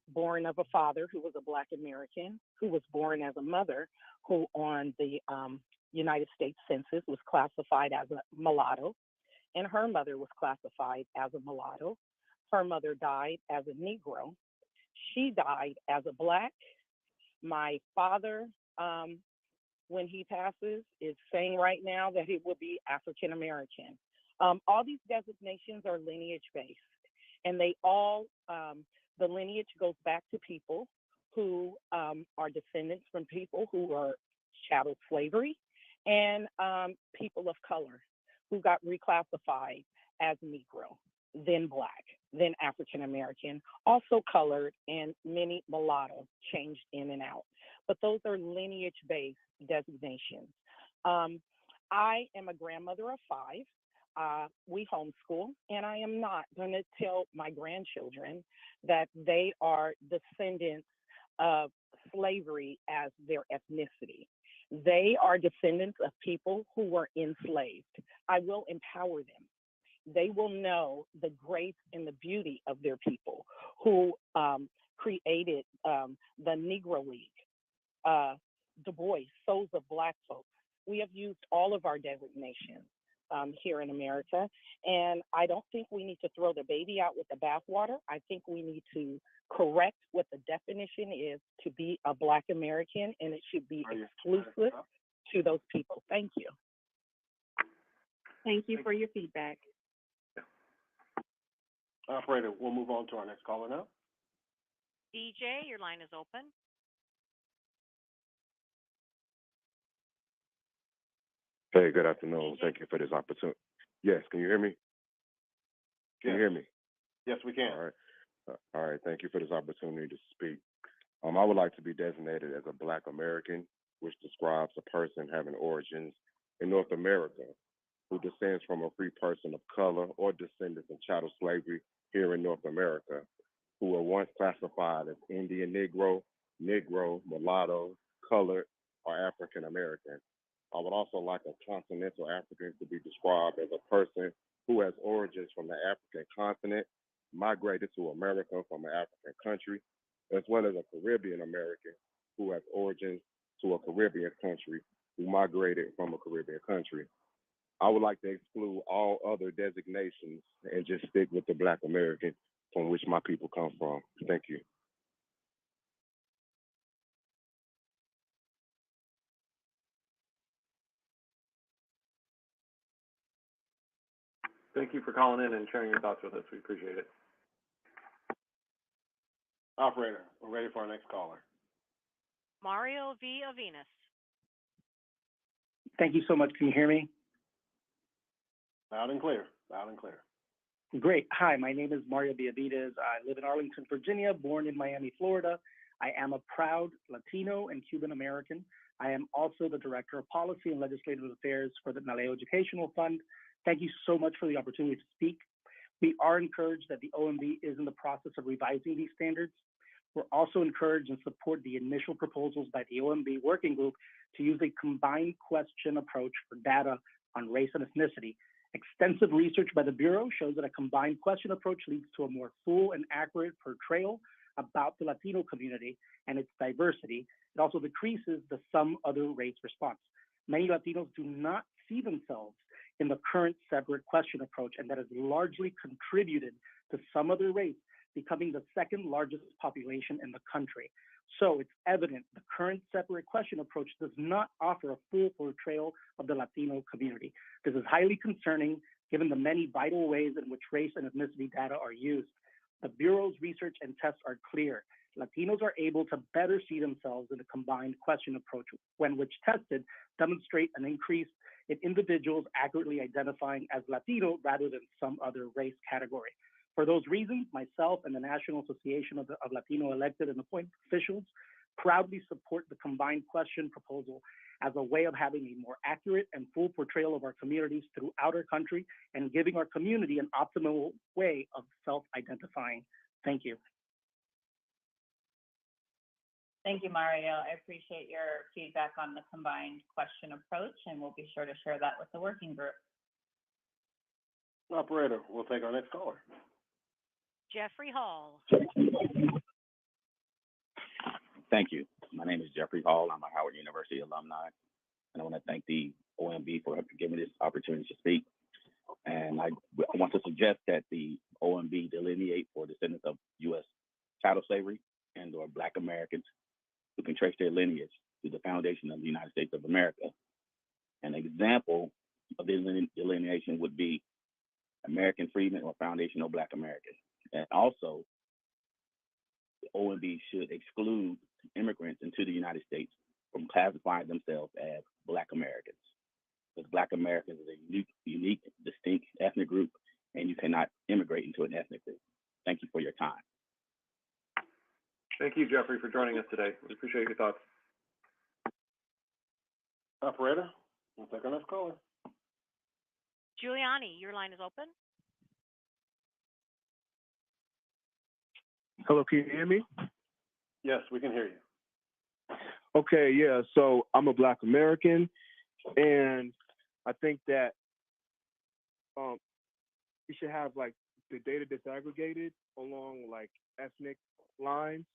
born of a father who was a Black American, who was born as a mother who on the United States Census was classified as a mulatto, and her mother was classified as a mulatto. Her mother died as a Negro. She died as a Black. My father, when he passes, is saying right now that he will be African American. All these designations are lineage-based, and they all, the lineage goes back to people who are descendants from people who are chattel slavery and people of color who got reclassified as Negro, then Black, then African American, also colored, and many mulatto changed in and out. But those are lineage-based designations. I am a grandmother of 5. We homeschool, and I am not going to tell my grandchildren that they are descendants of slavery as their ethnicity. They are descendants of people who were enslaved. I will empower them. They will know the grace and the beauty of their people who created the Negro League, Du Bois, Souls of Black Folks. We have used all of our designations here in America, and I don't think we need to throw the baby out with the bathwater. I think we need to correct what the definition is to be a Black American, and it should be exclusive to those people. Thank you. Thank you for your feedback. Operator, we'll move on to our next caller now. DJ, your line is open. Hey, good afternoon. Thank you for this opportunity. Yes, can you hear me? Can you hear me? Yes, we can. All right. Thank you for this opportunity to speak. I would like to be designated as a Black American, which describes a person having origins in North America who descends from a free person of color or descendants of chattel slavery here in North America, who were once classified as Indian Negro, Negro, mulatto, colored, or African American. I would also like a continental African to be described as a person who has origins from the African continent, migrated to America from an African country, as well as a Caribbean American who has origins to a Caribbean country who migrated from a Caribbean country. I would like to exclude all other designations and just stick with the Black American from which my people come from. Thank you. Thank you for calling in and sharing your thoughts with us. We appreciate it. Operator, we're ready for our next caller. Mario V. Avinas. Thank you so much. Can you hear me? Loud and clear. Loud and clear. Great. Hi, my name is Mario Beavides. I live in Arlington, Virginia, born in Miami, Florida. I am a proud Latino and Cuban American. I am also the Director of Policy and Legislative Affairs for the Naleo Educational Fund. Thank you so much for the opportunity to speak. We are encouraged that the OMB is in the process of revising these standards. We're also encouraged and support the initial proposals by the OMB working group to use a combined question approach for data on race and ethnicity. Extensive research by the Bureau shows that a combined question approach leads to a more full and accurate portrayal about the Latino community and its diversity. It also decreases the some other race response. Many Latinos do not see themselves in the current separate question approach, and that has largely contributed to some other race becoming the second largest population in the country. So it's evident the current separate question approach does not offer a full portrayal of the Latino community. This is highly concerning given the many vital ways in which race and ethnicity data are used. The Bureau's research and tests are clear. Latinos are able to better see themselves in the combined question approach when which tested demonstrate an increase in individuals accurately identifying as Latino rather than some other race category. For those reasons, myself and the National Association of Latino Elected and Appointed Officials proudly support the combined question proposal as a way of having a more accurate and full portrayal of our communities throughout our country and giving our community an optimal way of self-identifying. Thank you. Thank you, Mario. I appreciate your feedback on the combined question approach, and we'll be sure to share that with the working group. Operator, we'll take our next caller. Jeffrey Hall. Thank you. My name is Jeffrey Hall. I'm a Howard University alumni, and I want to thank the OMB for giving me this opportunity to speak. And I want to suggest that the OMB delineate for descendants of U.S. chattel slavery and or Black Americans who can trace their lineage to the foundation of the United States of America. An example of the delineation would be American freedmen or foundational Black Americans. And also, the OMB should exclude immigrants into the United States from classifying themselves as Black Americans. Because Black Americans is a unique, distinct ethnic group, and you cannot immigrate into an ethnic group. Thank you for your time. Thank you, Jeffrey, for joining us today. We appreciate your thoughts. Operator, we'll take our next caller. Giuliani, your line is open. Hello, can you hear me? Yes, we can hear you. Okay, yeah, so I'm a Black American, and I think that we should have like the data disaggregated along like ethnic lines.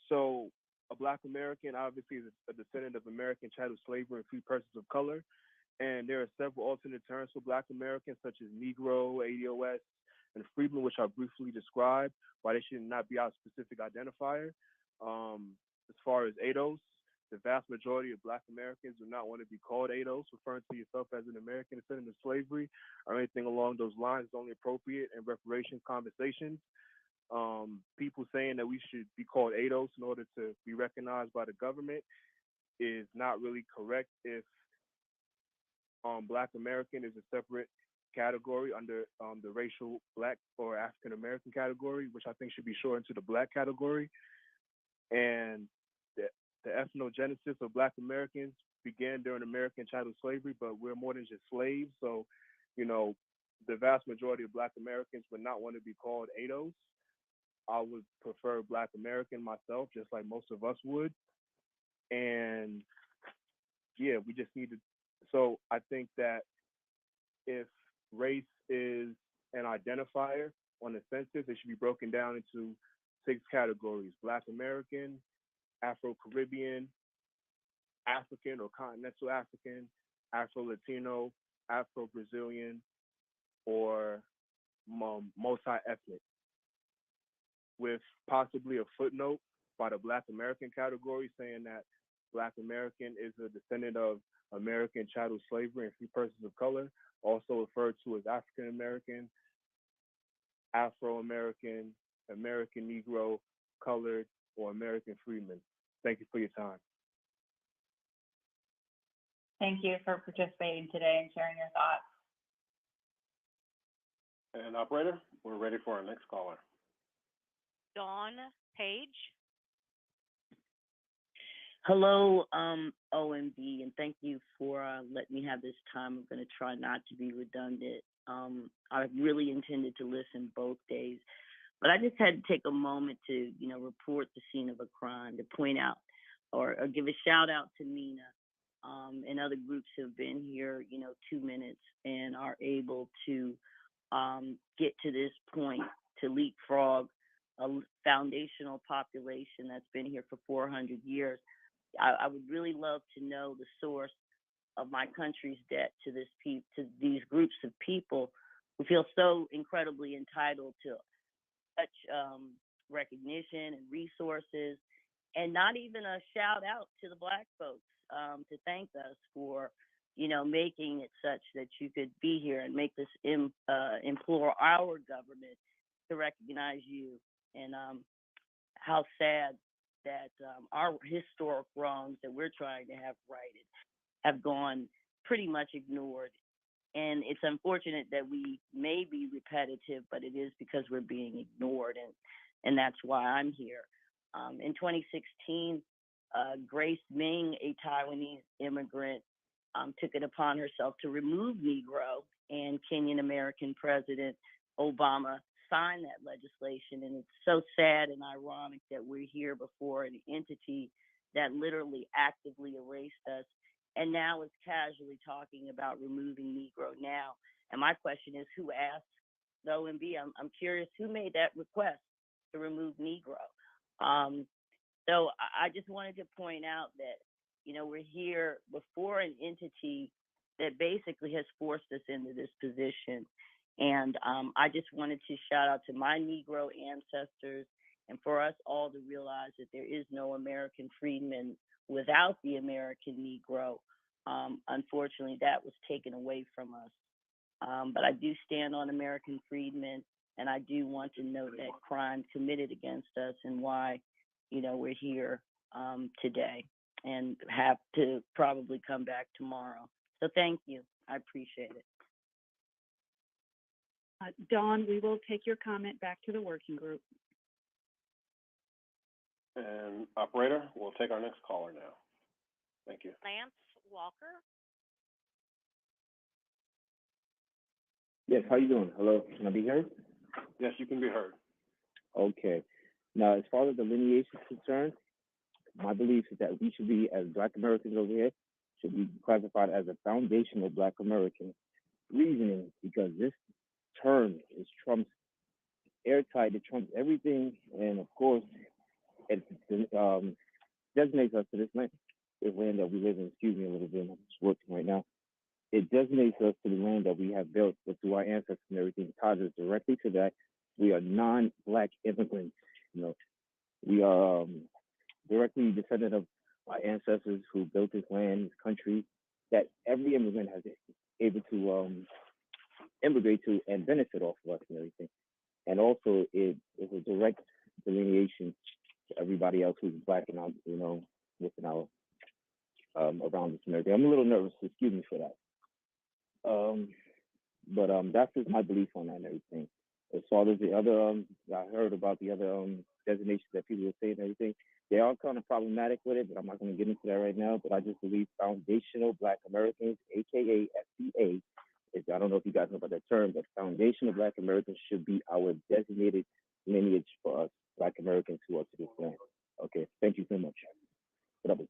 So a Black American obviously is a descendant of American chattel slavery and free persons of color. And there are several alternate terms for Black Americans, such as Negro, ADOS, and Freedmen, which I briefly described, why they should not be our specific identifier. As far as ADOS, the vast majority of Black Americans do not want to be called ADOS. Referring to yourself as an American descendant of slavery or anything along those lines is only appropriate in reparations conversations. People saying that we should be called ADOS in order to be recognized by the government is not really correct if Black American is a separate category under the racial Black or African American category, which I think should be shortened to the Black category. And the ethnogenesis of Black Americans began during American chattel slavery, but we're more than just slaves. So, you know, the vast majority of Black Americans would not want to be called ADOS. I would prefer Black American myself, just like most of us would. And yeah, we just need to. So I think that if race is an identifier on the census, it should be broken down into 6 categories: Black American, Afro-Caribbean, African or Continental African, Afro-Latino, Afro-Brazilian, or multi-ethnic, with possibly a footnote by the Black American category saying that Black American is a descendant of American chattel slavery and free persons of color, also referred to as African American, Afro-American, American Negro, colored, or American freedman. Thank you for your time. Thank you for participating today and sharing your thoughts. And operator, we're ready for our next caller. Dawn Page. Hello, OMB, and thank you for letting me have this time. I'm going to try not to be redundant. I really intended to listen both days, but I just had to take a moment to, report the scene of a crime, to point out or give a shout out to Mina and other groups who have been here, 2 minutes and are able to get to this point, to leapfrog a foundational population that's been here for 400 years. I would really love to know the source of my country's debt to to these groups of people who feel so incredibly entitled to such recognition and resources, and not even a shout out to the Black folks to thank us for, making it such that you could be here and make this implore our government to recognize you, and how sad that our historic wrongs that we're trying to have righted have gone pretty much ignored. And it's unfortunate that we may be repetitive, but it is because we're being ignored, and that's why I'm here. In 2016, Grace Ming, a Taiwanese immigrant, took it upon herself to remove Negro, and Kenyan American President Obama signed that legislation. And it's so sad and ironic that we're here before an entity that literally actively erased us, and now is casually talking about removing Negro now. And my question is, who asked the OMB? I'm curious, who made that request to remove Negro? So I just wanted to point out that, we're here before an entity that basically has forced us into this position. And I just wanted to shout out to my Negro ancestors, and for us all to realize that there is no American freedman without the American Negro. Unfortunately, that was taken away from us. But I do stand on American freedmen, and I do want to note that crime committed against us and why, we're here today and have to probably come back tomorrow. So thank you. I appreciate it. Dawn, we will take your comment back to the working group. And operator, we'll take our next caller now. Thank you. Lance Walker. Yes, how you doing? Hello, can I be heard? Yes, you can be heard. Okay. Now, as far as the lineage is concerned, my belief is that we should be, as Black Americans over here, should be classified as a foundational Black American. Reasoning, because this term is Trump's airtight, it trumps everything, and of course, it designates us to this land that we live in. Excuse me a little bit, I'm just working right now. It designates us to the land that we have built, but through our ancestors and everything, ties us directly to that. We are non-Black immigrants. We are directly descendant of our ancestors who built this land, this country, that every immigrant has been able to immigrate to and benefit off of us and everything. And also, it is a direct delineation to everybody else who's Black and within our around this America. I'm a little nervous, excuse me for that. But that's just my belief on that and everything. As far as the other, I heard about the other designations that people were saying and everything. They are kind of problematic with it, but I'm not going to get into that right now. But I just believe foundational Black Americans, aka FBA, I don't know if you guys know about that term, but foundational Black Americans should be our designated lineage for us Black Americans who are to this land. Okay, thank you so much. What up,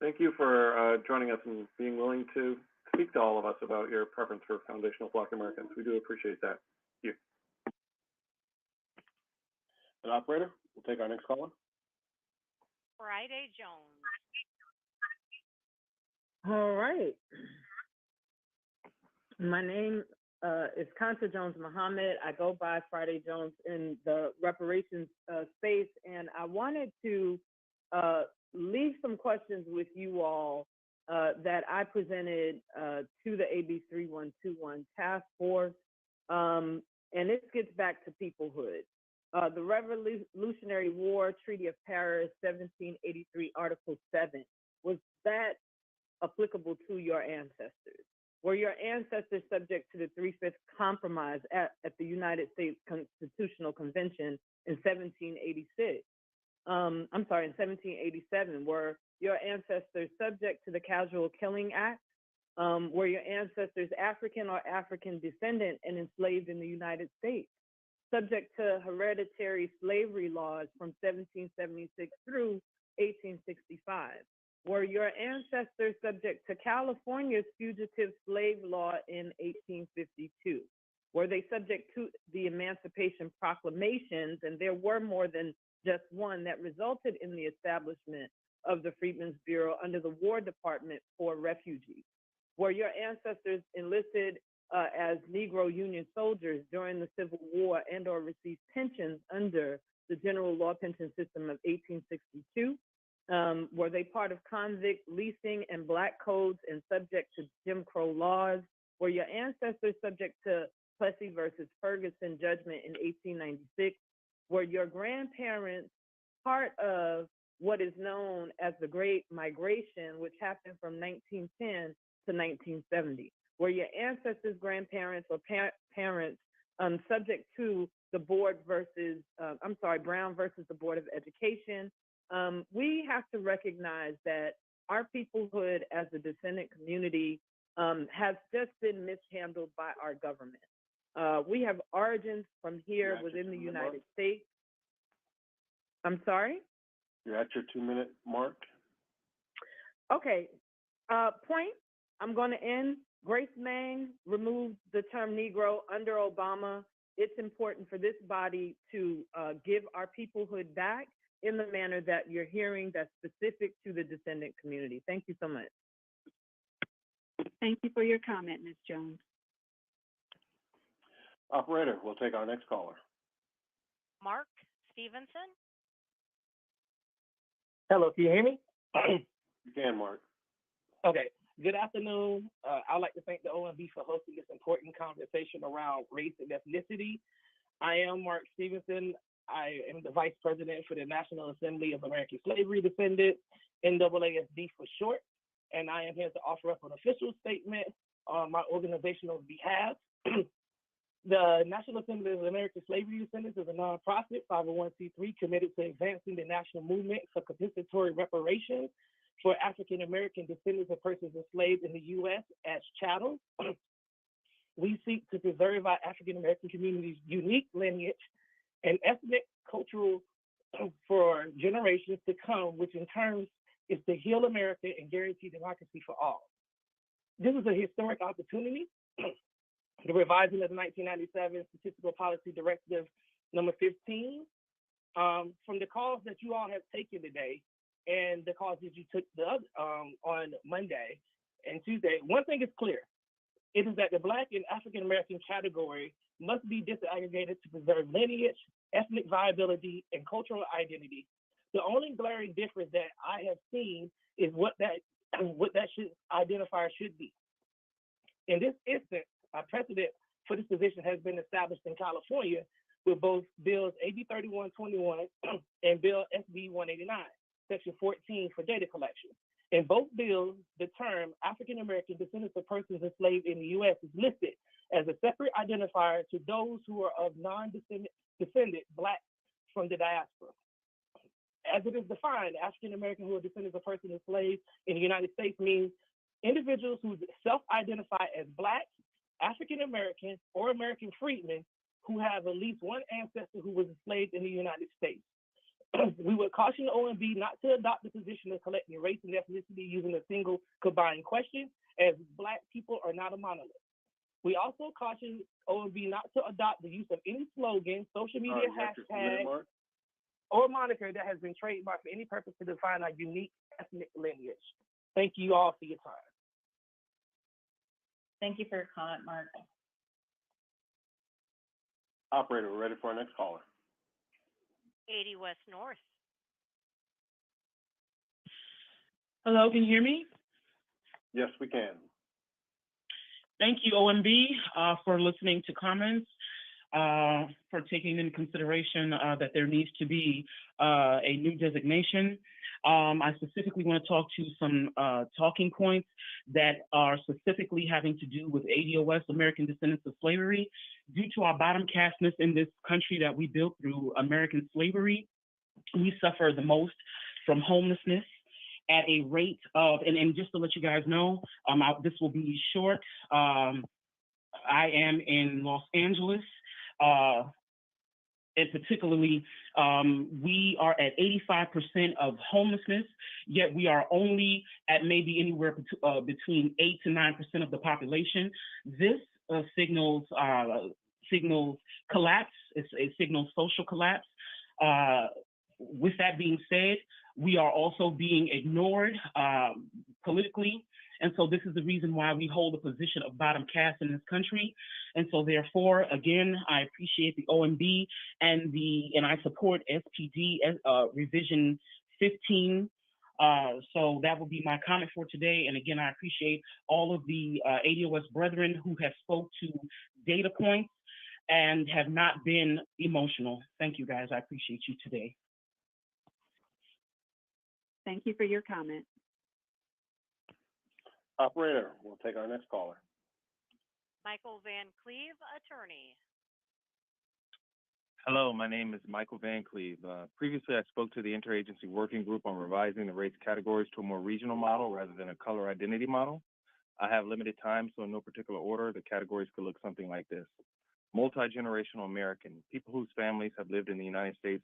Thank you for joining us and being willing to speak to all of us about your preference for foundational Black Americans. We do appreciate that. Thank you. And operator, we'll take our next caller. Friday Jones. All right. My name is Kanta Jones Muhammad. I go by Friday Jones in the reparations space, and I wanted to leave some questions with you all that I presented to the AB 3121 task force, and this gets back to peoplehood. The Revolutionary War, Treaty of Paris, 1783, Article 7, was that applicable to your ancestors? Were your ancestors subject to the 3/5 compromise at the United States Constitutional Convention in 1786? in 1787, were your ancestors subject to the Casual Killing Act? Were your ancestors African or African descendant and enslaved in the United States? Subject to hereditary slavery laws from 1776 through 1865? Were your ancestors subject to California's fugitive slave law in 1852? Were they subject to the Emancipation Proclamations, and there were more than just one that resulted in the establishment of the Freedmen's Bureau under the War Department for refugees? Were your ancestors enlisted as Negro Union soldiers during the Civil War and or received pensions under the General Law Pension System of 1862? Were they part of convict leasing and black codes and subject to Jim Crow laws? Were your ancestors subject to Plessy versus Ferguson judgment in 1896? Were your grandparents part of what is known as the Great Migration, which happened from 1910 to 1970? Were your ancestors, grandparents, or parents subject to the Brown versus the Board of Education? We have to recognize that our peoplehood as a descendant community has just been mishandled by our government. We have origins from here within the United States. I'm sorry? You're at your 2-minute mark. Okay, point. I'm going to end. Grace Meng removed the term Negro under Obama. It's important for this body to give our peoplehood back in the manner that you're hearing that's specific to the descendant community. Thank you so much. Thank you for your comment, Ms. Jones. Operator, we'll take our next caller. Mark Stevenson. Hello, can you hear me? You can, Mark. Okay. Good afternoon. I'd like to thank the OMB for hosting this important conversation around race and ethnicity. I am Mark Stevenson. I am the Vice President for the National Assembly of American Slavery Descendants, NAASD for short, and I am here to offer up an official statement on my organizational behalf. The National Assembly of American Slavery Descendants is a nonprofit 501c3 committed to advancing the national movement for compensatory reparations for African American descendants of persons enslaved in the U.S. as chattel. We seek to preserve our African American community's unique lineage and ethnic cultural for generations to come, which in turn is to heal America and guarantee democracy for all. This is a historic opportunity. The revising of the 1997 Statistical Policy Directive number 15, from the calls that you all have taken today and the calls that you took on Monday and Tuesday, one thing is clear. It is that the Black and African American category must be disaggregated to preserve lineage, ethnic viability, and cultural identity. The only glaring difference that I have seen is what that identifier should be. In this instance, a precedent for this position has been established in California with both Bills AB 3121 and Bill SB 189, Section 14 for data collection. In both bills, the term African American descendants of persons enslaved in the U.S. is listed as a separate identifier to those who are of non-descendant Black from the diaspora. As it is defined, African American who are descendants of persons enslaved in the United States means individuals who self-identify as Black, African American, or American freedmen who have at least one ancestor who was enslaved in the United States. We would caution the OMB not to adopt the position of collecting race and ethnicity using a single combined question, as Black people are not a monolith. We also caution OMB not to adopt the use of any slogan, social media hashtag, or moniker that has been trademarked for any purpose to define our unique ethnic lineage. Thank you all for your time. Thank you for your comment, Mark. Operator, we're ready for our next caller. 80 West North. Hello, can you hear me? Yes, we can. Thank you, OMB, for listening to comments, for taking into consideration that there needs to be a new designation. I specifically want to talk to some talking points that are specifically having to do with ADOS, American Descendants of Slavery. Due to our bottom castness in this country that we built through American slavery, we suffer the most from homelessness at a rate of, and just to let you guys know, this will be short. I am in Los Angeles, and particularly, we are at 85% of homelessness, yet we are only at maybe anywhere between 8 to 9% of the population. This signals collapse. It signals social collapse. With that being said, we are also being ignored politically. And so this is the reason why we hold a position of bottom caste in this country. And so therefore, again, I appreciate the OMB and I support SPD revision 15. So that will be my comment for today. And again, I appreciate all of the ADOS brethren who have spoke to data points and have not been emotional. Thank you, guys. I appreciate you today. Thank you for your comment. Operator, we'll take our next caller. Michael Van Cleve, attorney. Hello, my name is Michael Van Cleve. Previously, I spoke to the interagency working group on revising the race categories to a more regional model rather than a color identity model. I have limited time, so in no particular order, the categories could look something like this. Multi-generational American, people whose families have lived in the United States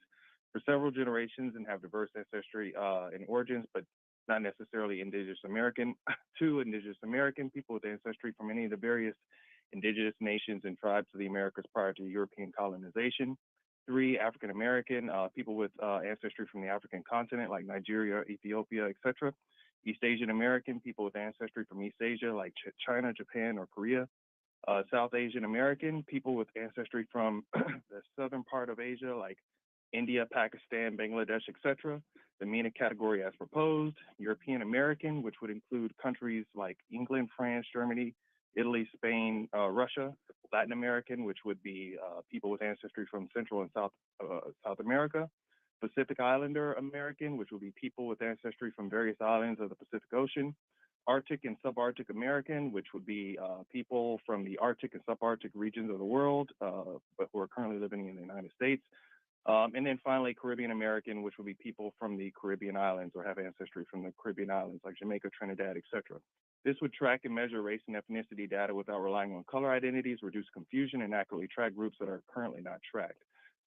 for several generations and have diverse ancestry and origins, but not necessarily Indigenous American. 2, Indigenous American, people with ancestry from any of the various indigenous nations and tribes of the Americas prior to European colonization. 3, African American, people with ancestry from the African continent like Nigeria, Ethiopia, etc. East Asian American, people with ancestry from East Asia like China, Japan, or Korea. South Asian American, people with ancestry from the southern part of Asia like India, Pakistan, Bangladesh, etc. The MENA category as proposed. European American, which would include countries like England, France, Germany, Italy, Spain, Russia. Latin American, which would be people with ancestry from Central and South America. Pacific Islander American, which would be people with ancestry from various islands of the Pacific Ocean. Arctic and Subarctic American, which would be people from the Arctic and Subarctic regions of the world, but who are currently living in the United States. And then finally, Caribbean American, which would be people from the Caribbean islands or have ancestry from the Caribbean islands like Jamaica, Trinidad, etc. This would track and measure race and ethnicity data without relying on color identities, reduce confusion, and accurately track groups that are currently not tracked.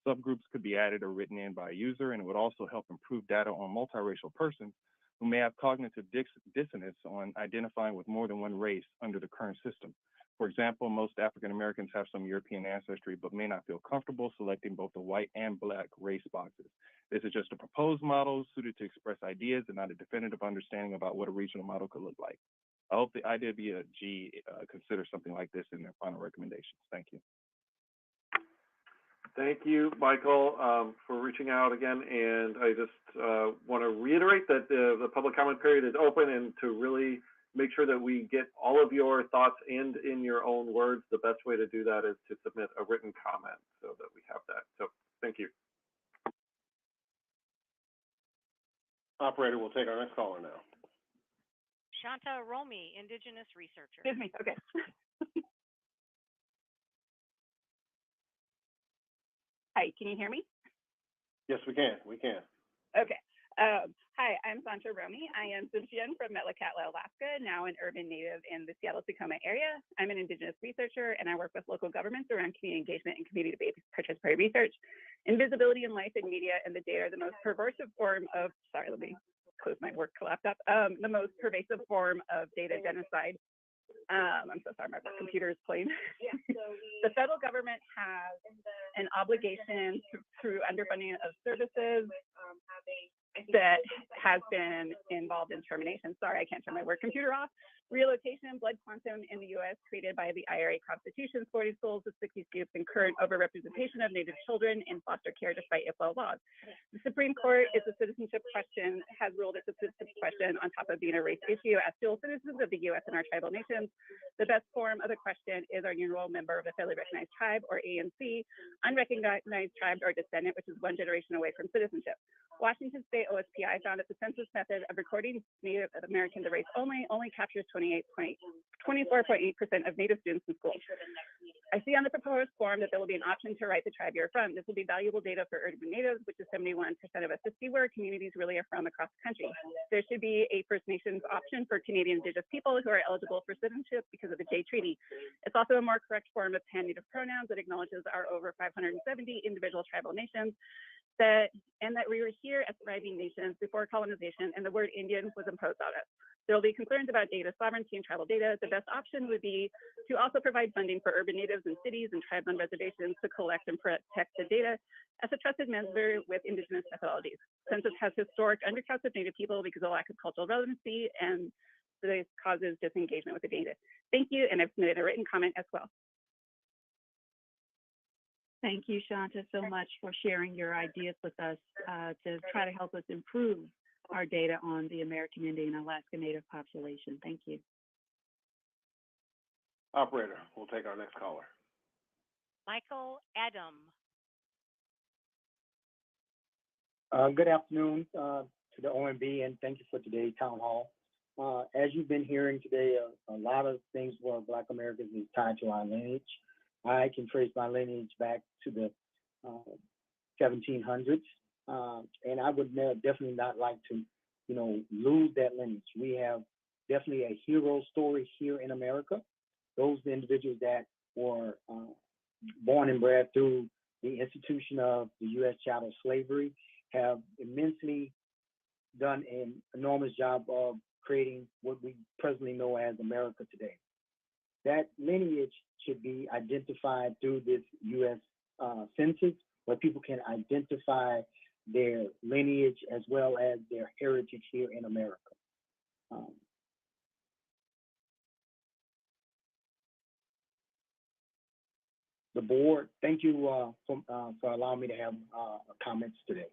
Subgroups could be added or written in by a user, and it would also help improve data on multiracial persons who may have cognitive dissonance on identifying with more than one race under the current system. For example, most African Americans have some European ancestry, but may not feel comfortable selecting both the white and black race boxes. This is just a proposed model suited to express ideas and not a definitive understanding about what a regional model could look like. I hope the IWG considers something like this in their final recommendations. Thank you. Thank you, Michael, for reaching out again. And I just want to reiterate that the public comment period is open, and to really make sure that we get all of your thoughts and in your own words, the best way to do that is to submit a written comment so that we have that. So thank you. Operator, we'll take our next caller now. Shanta Romy, Indigenous researcher. Excuse me. Okay. Hi, can you hear me? Yes, we can. We can. Okay. Hi, I'm Sandra Romy. I am Tsimshian from Metlakatla, Alaska, now an urban native in the Seattle-Tacoma area. I'm an Indigenous researcher, and I work with local governments around community engagement and community-based participatory research. Invisibility in life and media and the data are the most pervasive form of, sorry, let me close my work laptop, the most pervasive form of data genocide. I'm so sorry, my computer is playing. The federal government has an obligation through underfunding of services that has been involved in termination. Sorry, I can't turn my work computer off. Relocation, blood quantum in the US created by the IRA Constitution, 40 schools with 60 scoops, and current overrepresentation of Native children in foster care despite IFLA laws. The Supreme Court is a citizenship question, has ruled it's a citizenship question on top of being a race issue as dual citizens of the US and our tribal nations. The best form of the question is our enrolled member of a federally recognized tribe or ANC, unrecognized tribe or descendant, which is one generation away from citizenship. Washington State OSPI found that the census method of recording Native American to race only captures 24.8% of Native students in schools. I see on the proposed form that there will be an option to write the tribe you're from. This will be valuable data for urban natives, which is 71% of us to see where communities really are from across the country. There should be a First Nations option for Canadian Indigenous people who are eligible for citizenship because of the Jay Treaty. It's also a more correct form of pan-native pronouns that acknowledges our over 570 individual tribal nations, and that we were here as thriving nations before colonization, and the word Indian was imposed on us. There will be concerns about data sovereignty and tribal data. The best option would be to also provide funding for urban natives in cities and tribes on reservations to collect and protect the data as a trusted member with Indigenous methodologies. Census has historic undercounts of Native people because of lack of cultural relevancy, and this causes disengagement with the data. Thank you, and I've submitted a written comment as well. Thank you, Shanta, so much for sharing your ideas with us to try to help us improve our data on the American Indian and Alaska Native population. Thank you. Operator, we'll take our next caller. Michael Adam. Good afternoon to the OMB, and thank you for today's town hall. As you've been hearing today, a lot of things for Black Americans is tied to our lineage. I can trace my lineage back to the 1700s, and I would definitely not like to, lose that lineage. We have definitely a hero story here in America. Those individuals that were born and bred through the institution of the U.S. chattel slavery have immensely done an enormous job of creating what we presently know as America today. That lineage should be identified through this U.S. Census, where people can identify their lineage as well as their heritage here in America. The board, thank you for allowing me to have comments today.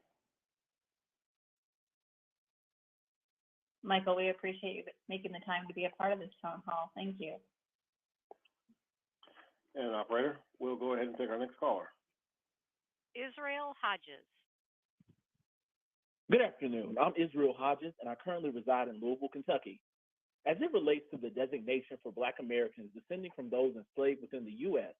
Michael, we appreciate you making the time to be a part of this town hall. Thank you. And operator, we'll go ahead and take our next caller. Israel Hodges. Good afternoon. I'm Israel Hodges, and I currently reside in Louisville, Kentucky. As it relates to the designation for Black Americans descending from those enslaved within the U.S.,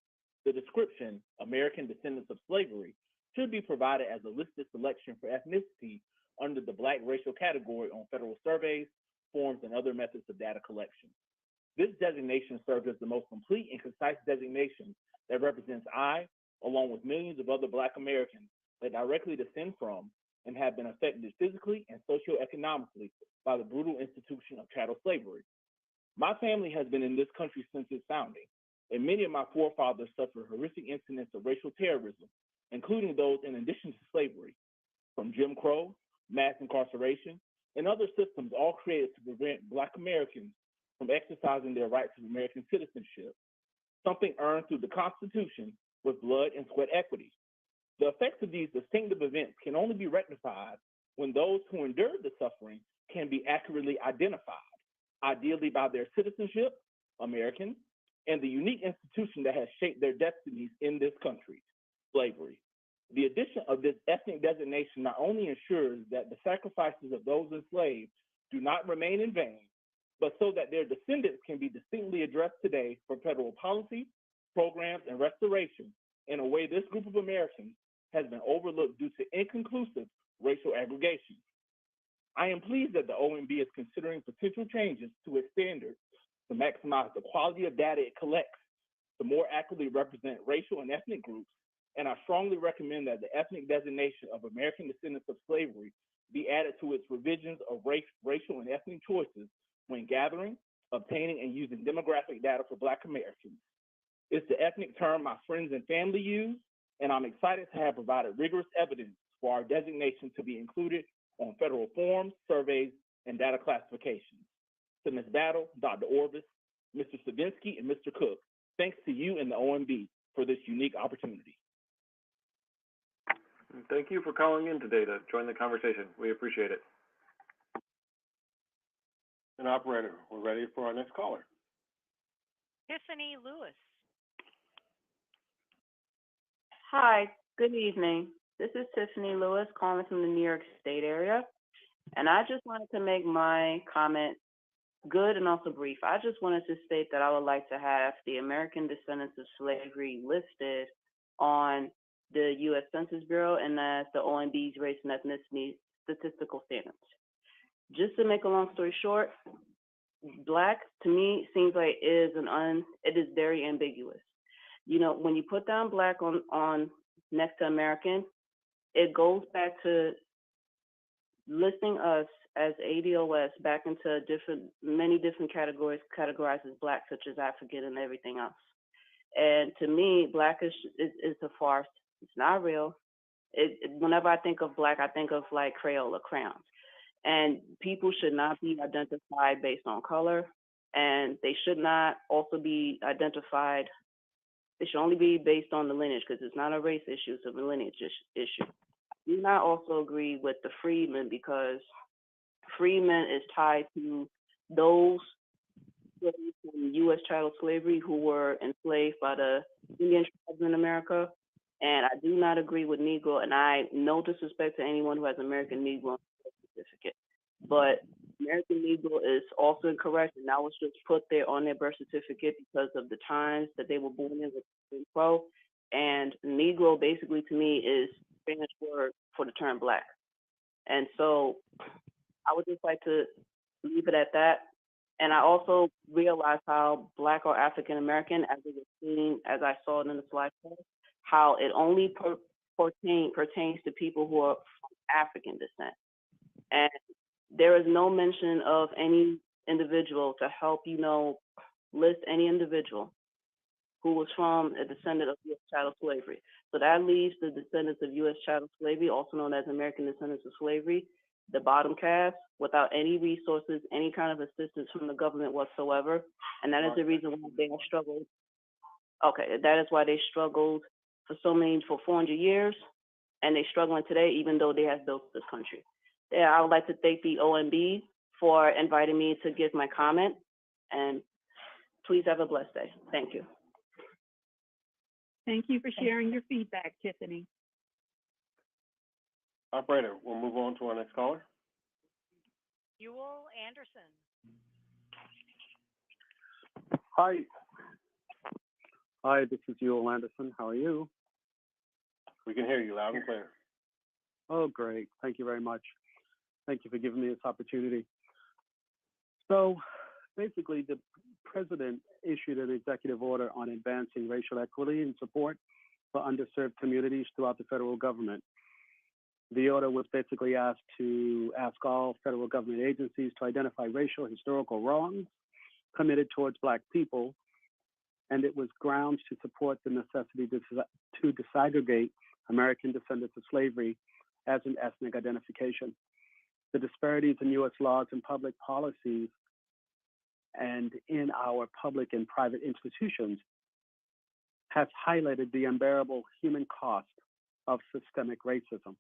the description, American Descendants of Slavery, should be provided as a listed selection for ethnicity under the Black racial category on federal surveys, forms, and other methods of data collection. This designation serves as the most complete and concise designation that represents I, along with millions of other Black Americans that directly descend from and have been affected physically and socioeconomically by the brutal institution of chattel slavery. My family has been in this country since its founding, and many of my forefathers suffered horrific incidents of racial terrorism, including those in addition to slavery, from Jim Crow, mass incarceration, and other systems all created to prevent Black Americans from exercising their rights of American citizenship, something earned through the Constitution with blood and sweat equity. The effects of these distinctive events can only be rectified when those who endured the suffering can be accurately identified, ideally by their citizenship, Americans, and the unique institution that has shaped their destinies in this country, slavery. The addition of this ethnic designation not only ensures that the sacrifices of those enslaved do not remain in vain, but so that their descendants can be distinctly addressed today for federal policy, programs, and restoration in a way this group of Americans has been overlooked due to inconclusive racial aggregation. I am pleased that the OMB is considering potential changes to its standards to maximize the quality of data it collects to more accurately represent racial and ethnic groups, and I strongly recommend that the ethnic designation of American Descendants of Slavery be added to its revisions of racial and ethnic choices when gathering, obtaining, and using demographic data for Black Americans. It's the ethnic term my friends and family use, and I'm excited to have provided rigorous evidence for our designation to be included on federal forms, surveys, and data classifications. To Ms. Battle, Dr. Orvis, Mr. Savinsky, and Mr. Cook, thanks to you and the OMB for this unique opportunity. Thank you for calling in today to join the conversation. We appreciate it. And operator, we're ready for our next caller. Tiffany Lewis. Hi, good evening. This is Tiffany Lewis calling from the New York State area. And I just wanted to make my comment good and also brief. I just wanted to state that I would like to have the American descendants of slavery listed on the U.S. Census Bureau and as the OMB's race and ethnicity statistical standards. Just to make a long story short, Black to me seems like it is very ambiguous. You know, when you put down Black on next to American, it goes back to listing us as ADOS back into many different categories, categorized as Black, such as African and everything else. And to me, Black is a farce. It's not real. Whenever I think of Black, I think of like Crayola crayons. And people should not be identified based on color, and they should not also be identified. They should only be based on the lineage, because it's not a race issue, it's a lineage issue. I do not also agree with the freedmen, because freedmen is tied to those slaves from U.S. chattel slavery who were enslaved by the Indian tribes in America. And I do not agree with Negro, and I no disrespect to anyone who has American Negro certificate, but American Negro is also incorrect, and that was just put there on their birth certificate because of the times that they were born in with Jim Crow. And Negro basically to me is Spanish word for the term Black. And so I would just like to leave it at that. And I also realized how Black or African American, as it was seen, as I saw it in the slideshow, how it only pertains to people who are from African descent. And there is no mention of any individual to help, list any individual who was from a descendant of U.S. chattel slavery. So that leaves the descendants of U.S. chattel slavery, also known as American descendants of slavery, the bottom caste, without any resources, any kind of assistance from the government whatsoever. And that is the reason why they have struggled. Okay, that is why they struggled for 400 years, and they're struggling today, even though they have built this country. Yeah, I would like to thank the OMB for inviting me to give my comment, and please have a blessed day. Thank you. Thank you for sharing your feedback, Tiffany. Operator, we'll move on to our next caller. Ewell Anderson. Hi, this is Ewell Anderson. How are you? We can hear you loud and clear. Oh, great. Thank you very much. Thank you for giving me this opportunity. So basically, the president issued an executive order on advancing racial equity and support for underserved communities throughout the federal government. The order was basically asked to ask all federal government agencies to identify racial historical wrongs committed towards Black people, and it was grounds to support the necessity to disaggregate American descendants of slavery as an ethnic identification. The disparities in U.S. laws and public policies and in our public and private institutions has highlighted the unbearable human cost of systemic racism.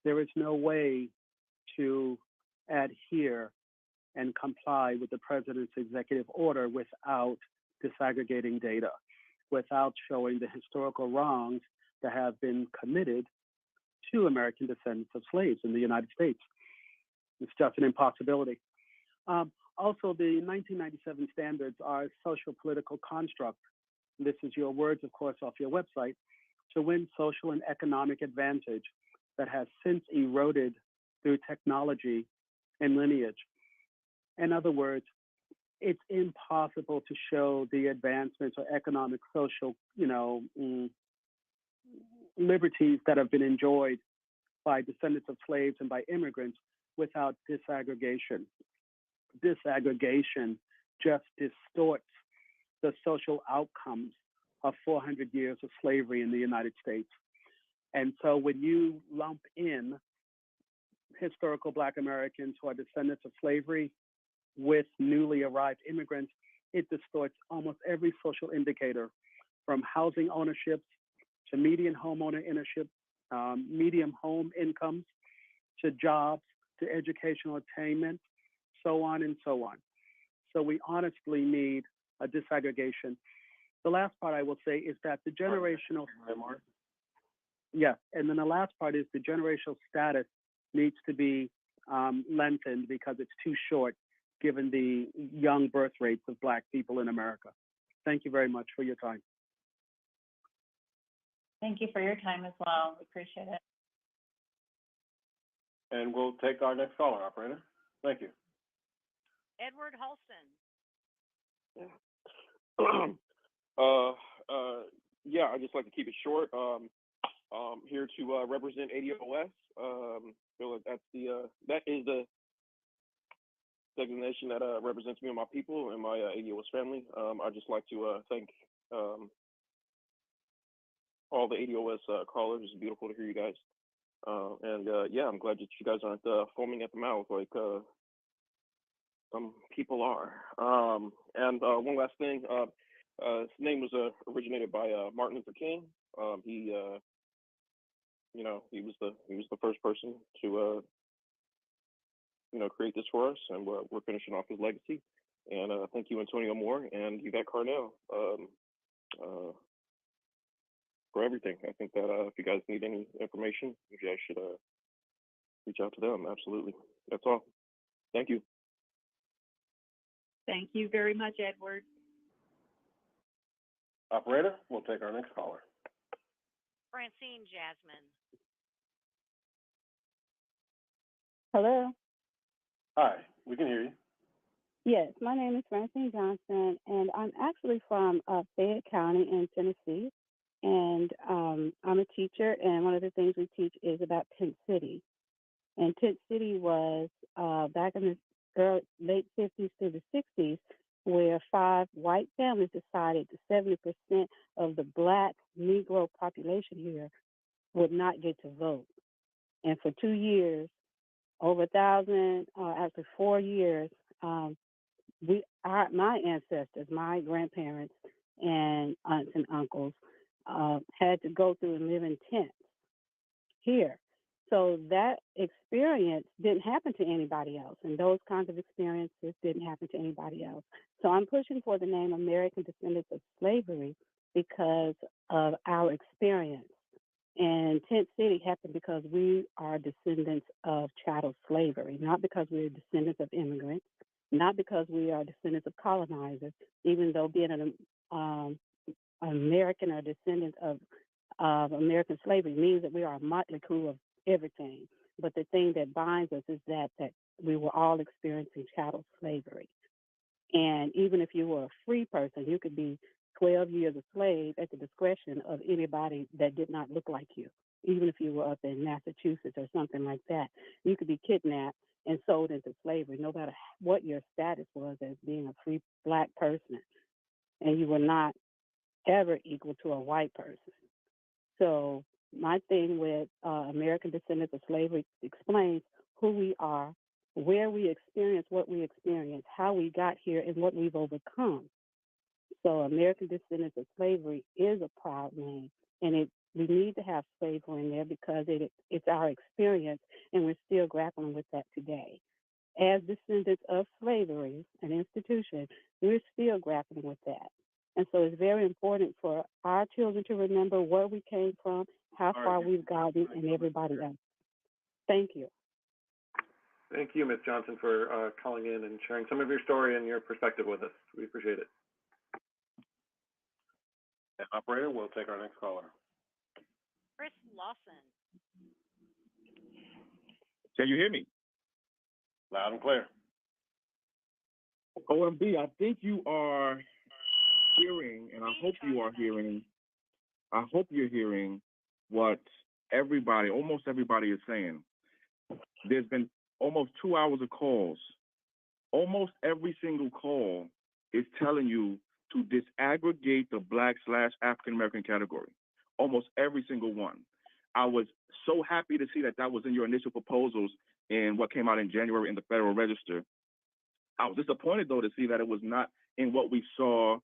There is no way to adhere and comply with the president's executive order without disaggregating data, without showing the historical wrongs that have been committed to American descendants of slaves in the United States. It's just an impossibility. Also, the 1997 standards are a social political construct. This is your words, of course, off your website, to win social and economic advantage that has since eroded through technology and lineage. In other words, it's impossible to show the advancements or economic, social, liberties that have been enjoyed by descendants of slaves and by immigrants without disaggregation. Disaggregation just distorts the social outcomes of 400 years of slavery in the United States. And so when you lump in historical Black Americans who are descendants of slavery with newly arrived immigrants, it distorts almost every social indicator, from housing ownerships to median homeowner ownership, median home incomes, to jobs, to educational attainment, so on and so on. So we honestly need a disaggregation. The last part I will say is that the generational, yes, and then the last part is the generational status needs to be lengthened because it's too short given the young birth rates of Black people in America. Thank you very much for your time. Thank you for your time as well. We appreciate it. And we'll take our next caller, operator. Thank you. Edward Halston. Yeah, I'd just like to keep it short. Here to represent ADOS. Feel like that is the designation that represents me and my people and my ADOS family. I'd just like to thank all the ADOS callers. It's beautiful to hear you guys. Yeah, I'm glad that you guys aren't foaming at the mouth like some people are. One last thing. His name was originated by Martin Luther King. He was the first person to create this for us, and we're finishing off his legacy. And thank you, Antonio Moore and Yvette Carnell, for everything. I think that if you guys need any information, you guys should reach out to them. Absolutely. That's all. Thank you. Thank you very much, Edward. Operator, we'll take our next caller. Francine Jasmine. Hello. Hi, we can hear you. Yes, my name is Francine Johnson, and I'm actually from Fayette County in Tennessee. And I'm a teacher, and one of the things we teach is about Tent City. And Tent City was back in the late 50s to the 60s, where 5 white families decided that 70% of the Black Negro population here would not get to vote. And for 2 years, over 1,000, after 4 years, my ancestors, my grandparents and aunts and uncles had to go through and live in tents here. So that experience didn't happen to anybody else, and those kinds of experiences didn't happen to anybody else. So I'm pushing for the name American Descendants of Slavery because of our experience. And Tent City happened because we are descendants of chattel slavery, not because we're descendants of immigrants, not because we are descendants of colonizers, even though being an American or descendant of American slavery means that we are a motley crew of everything. But the thing that binds us is that we were all experiencing chattel slavery. And even if you were a free person, you could be 12 years a slave at the discretion of anybody that did not look like you. Even if you were up in Massachusetts or something like that, you could be kidnapped and sold into slavery, no matter what your status was as being a free Black person. And you were not ever equal to a white person. So my thing with American Descendants of Slavery explains who we are, where we experience what we experience, how we got here, and what we've overcome. So American Descendants of Slavery is a proud name, and we need to have slavery in there because it's our experience, and we're still grappling with that today. As descendants of slavery, an institution, we're still grappling with that. And so it's very important for our children to remember where we came from, how far we've gotten, and everybody else. Thank you. Thank you, Ms. Johnson, for calling in and sharing some of your story and your perspective with us. We appreciate it. And operator, we'll take our next caller. Chris Lawson. Can you hear me? Loud and clear. OMB, I think you are hearing, and I hope you are hearing, I hope you're hearing what almost everybody is saying. There's been almost 2 hours of calls. Almost every single call is telling you to disaggregate the Black/African-American category. Almost every single one. I was so happy to see that was in your initial proposals in what came out in January in the Federal Register. I was disappointed, though, to see that it was not in what we saw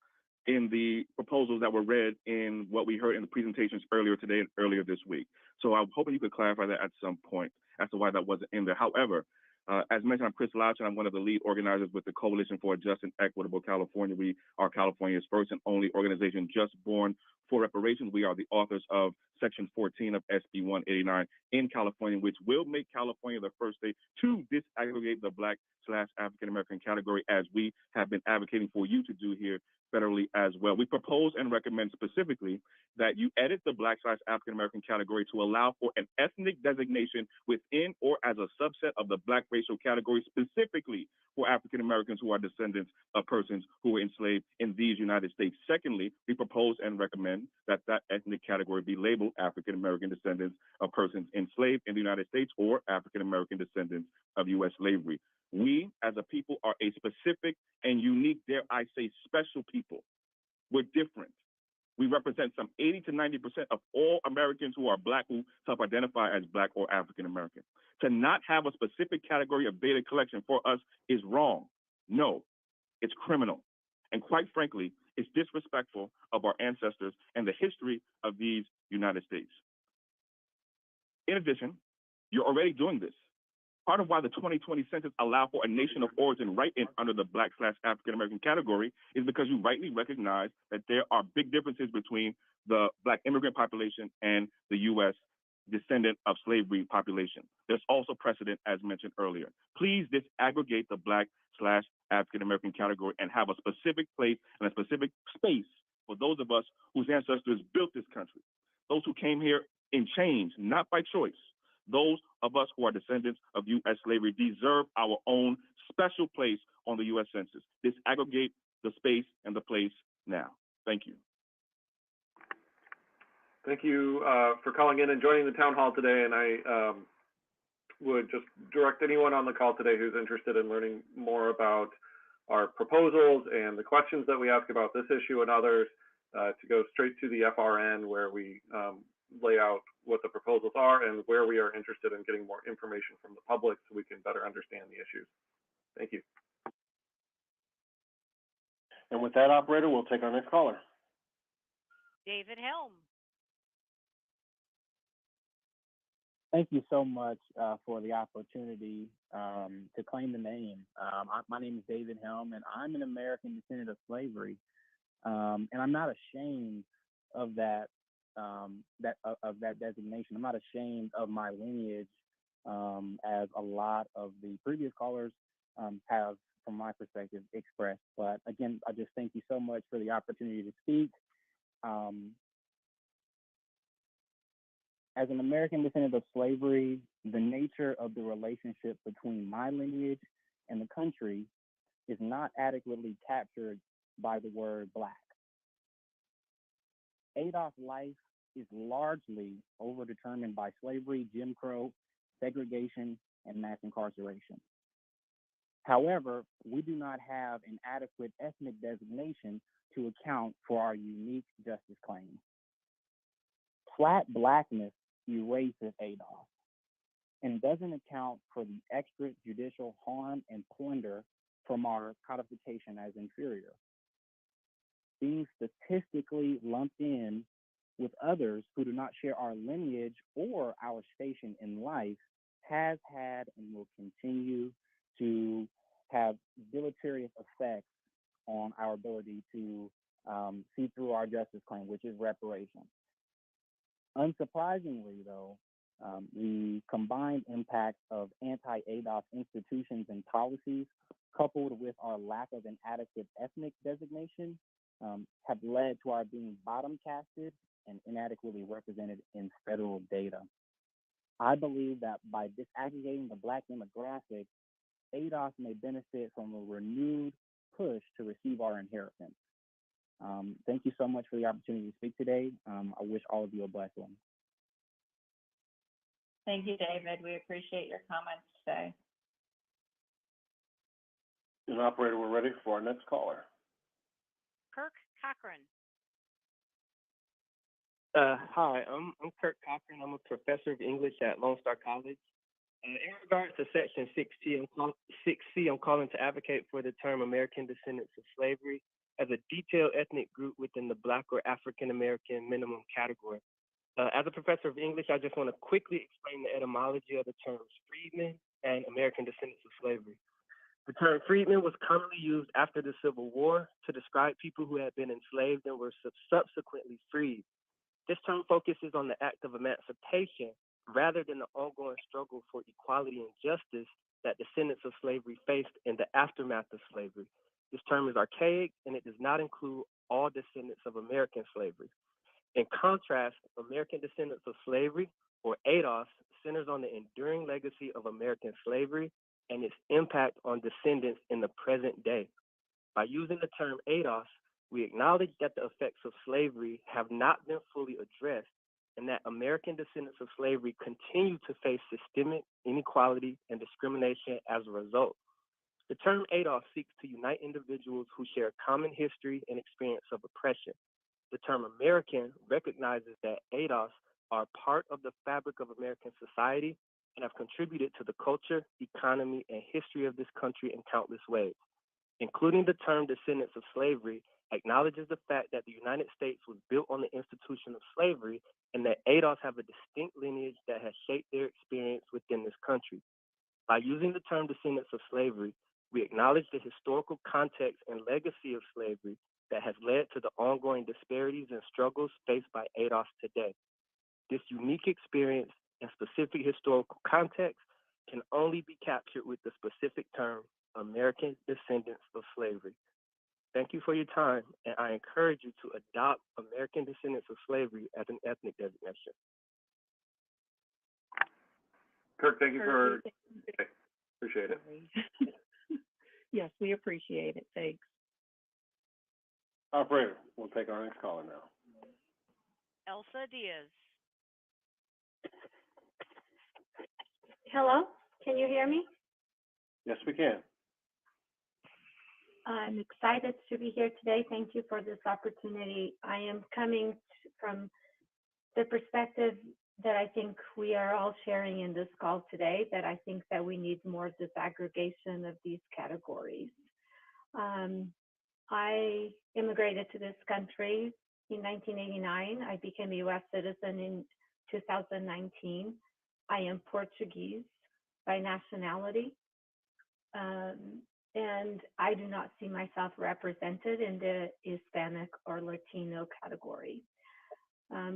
in the proposals that were read in what we heard in the presentations earlier today and earlier this week. So I'm hoping you could clarify that at some point as to why that wasn't in there. However, as mentioned, I'm Chris Lawson. I'm one of the lead organizers with the Coalition for a Just and Equitable California. We are California's first and only organization just born for reparations. We are the authors of Section 14 of SB 189 in California, which will make California the first state to disaggregate the Black/African American category, as we have been advocating for you to do here federally as well. We propose and recommend specifically that you edit the Black/African American category to allow for an ethnic designation within or as a subset of the Black racial category, specifically for African Americans who are descendants of persons who were enslaved in these United States. Secondly, we propose and recommend that that ethnic category be labeled African American descendants of persons enslaved in the United States or African American descendants of U.S. slavery. We, as a people, are a specific and unique, dare I say, special people. We're different. We represent some 80 to 90% of all Americans who are Black who self-identify as Black or African American. To not have a specific category of data collection for us is wrong. No, it's criminal. And quite frankly, it's disrespectful of our ancestors and the history of these United States. In addition, you're already doing this. Part of why the 2020 census allow for a nation of origin right in under the Black/African American category is because you rightly recognize that there are big differences between the Black immigrant population and the U.S. descendant of slavery population. There's also precedent, as mentioned earlier. Please disaggregate the Black/African American category and have a specific place and a specific space for those of us whose ancestors built this country, those who came here in chains, not by choice. Those of us who are descendants of U.S. slavery deserve our own special place on the U.S. Census. Disaggregate the space and the place now. Thank you. Thank you for calling in and joining the town hall today. And I would just direct anyone on the call today who's interested in learning more about our proposals and the questions that we ask about this issue and others to go straight to the FRN, where we lay out what the proposals are and where we are interested in getting more information from the public so we can better understand the issues. Thank you. And with that, operator, we'll take our next caller. David Helm. Thank you so much for the opportunity to claim the name. My name is David Helm, and I'm an American descendant of slavery, and I'm not ashamed of that designation. I'm not ashamed of my lineage, as a lot of the previous callers have, from my perspective, expressed. But again, I just thank you so much for the opportunity to speak. As an American descendant of slavery, the nature of the relationship between my lineage and the country is not adequately captured by the word Black. Adolph's life is largely overdetermined by slavery, Jim Crow, segregation, and mass incarceration. However, we do not have an adequate ethnic designation to account for our unique justice claim. Flat Blackness erases Adolph and doesn't account for the extrajudicial harm and plunder from our codification as inferior. Being statistically lumped in with others who do not share our lineage or our station in life has had and will continue to have deleterious effects on our ability to see through our justice claim, which is reparations. Unsurprisingly, though, the combined impact of anti-ADOS institutions and policies, coupled with our lack of an adequate ethnic designation, have led to our being bottom-casted and inadequately represented in federal data. I believe that by disaggregating the Black demographic, ADOS may benefit from a renewed push to receive our inheritance. Thank you so much for the opportunity to speak today. I wish all of you a blessed one. Thank you, David. We appreciate your comments today. And operator, we're ready for our next caller. Kirk Cochran. Hi, I'm Kirk Cochran. I'm a professor of English at Lone Star College. In regards to Section 6C, I'm calling to advocate for the term American descendants of slavery as a detailed ethnic group within the Black or African American minimum category. As a professor of English, I just want to quickly explain the etymology of the terms freedmen and American descendants of slavery. The term freedmen was commonly used after the Civil War to describe people who had been enslaved and were subsequently freed. This term focuses on the act of emancipation rather than the ongoing struggle for equality and justice that descendants of slavery faced in the aftermath of slavery. This term is archaic and it does not include all descendants of American slavery. In contrast, American descendants of slavery, or ADOS, centers on the enduring legacy of American slavery and its impact on descendants in the present day. By using the term ADOS, we acknowledge that the effects of slavery have not been fully addressed and that American descendants of slavery continue to face systemic inequality and discrimination as a result. The term ADOS seeks to unite individuals who share common history and experience of oppression. The term American recognizes that ADOS are part of the fabric of American society and have contributed to the culture, economy, and history of this country in countless ways. Including the term descendants of slavery acknowledges the fact that the United States was built on the institution of slavery and that ADOS have a distinct lineage that has shaped their experience within this country. By using the term descendants of slavery, we acknowledge the historical context and legacy of slavery that has led to the ongoing disparities and struggles faced by ADOS today. This unique experience and specific historical context can only be captured with the specific term American descendants of slavery. Thank you for your time, and I encourage you to adopt American descendants of slavery as an ethnic designation. Kirk, thank you for, appreciate it. Yes, we appreciate it. Thanks. Operator, we'll take our next caller now. Elsa Diaz. Hello, can you hear me? Yes, we can. I'm excited to be here today. Thank you for this opportunity. I am coming from the perspective that I think we are all sharing in this call today, that I think that we need more disaggregation of these categories. I immigrated to this country in 1989. I became a US citizen in 2019. I am Portuguese by nationality. And I do not see myself represented in the Hispanic or Latino category.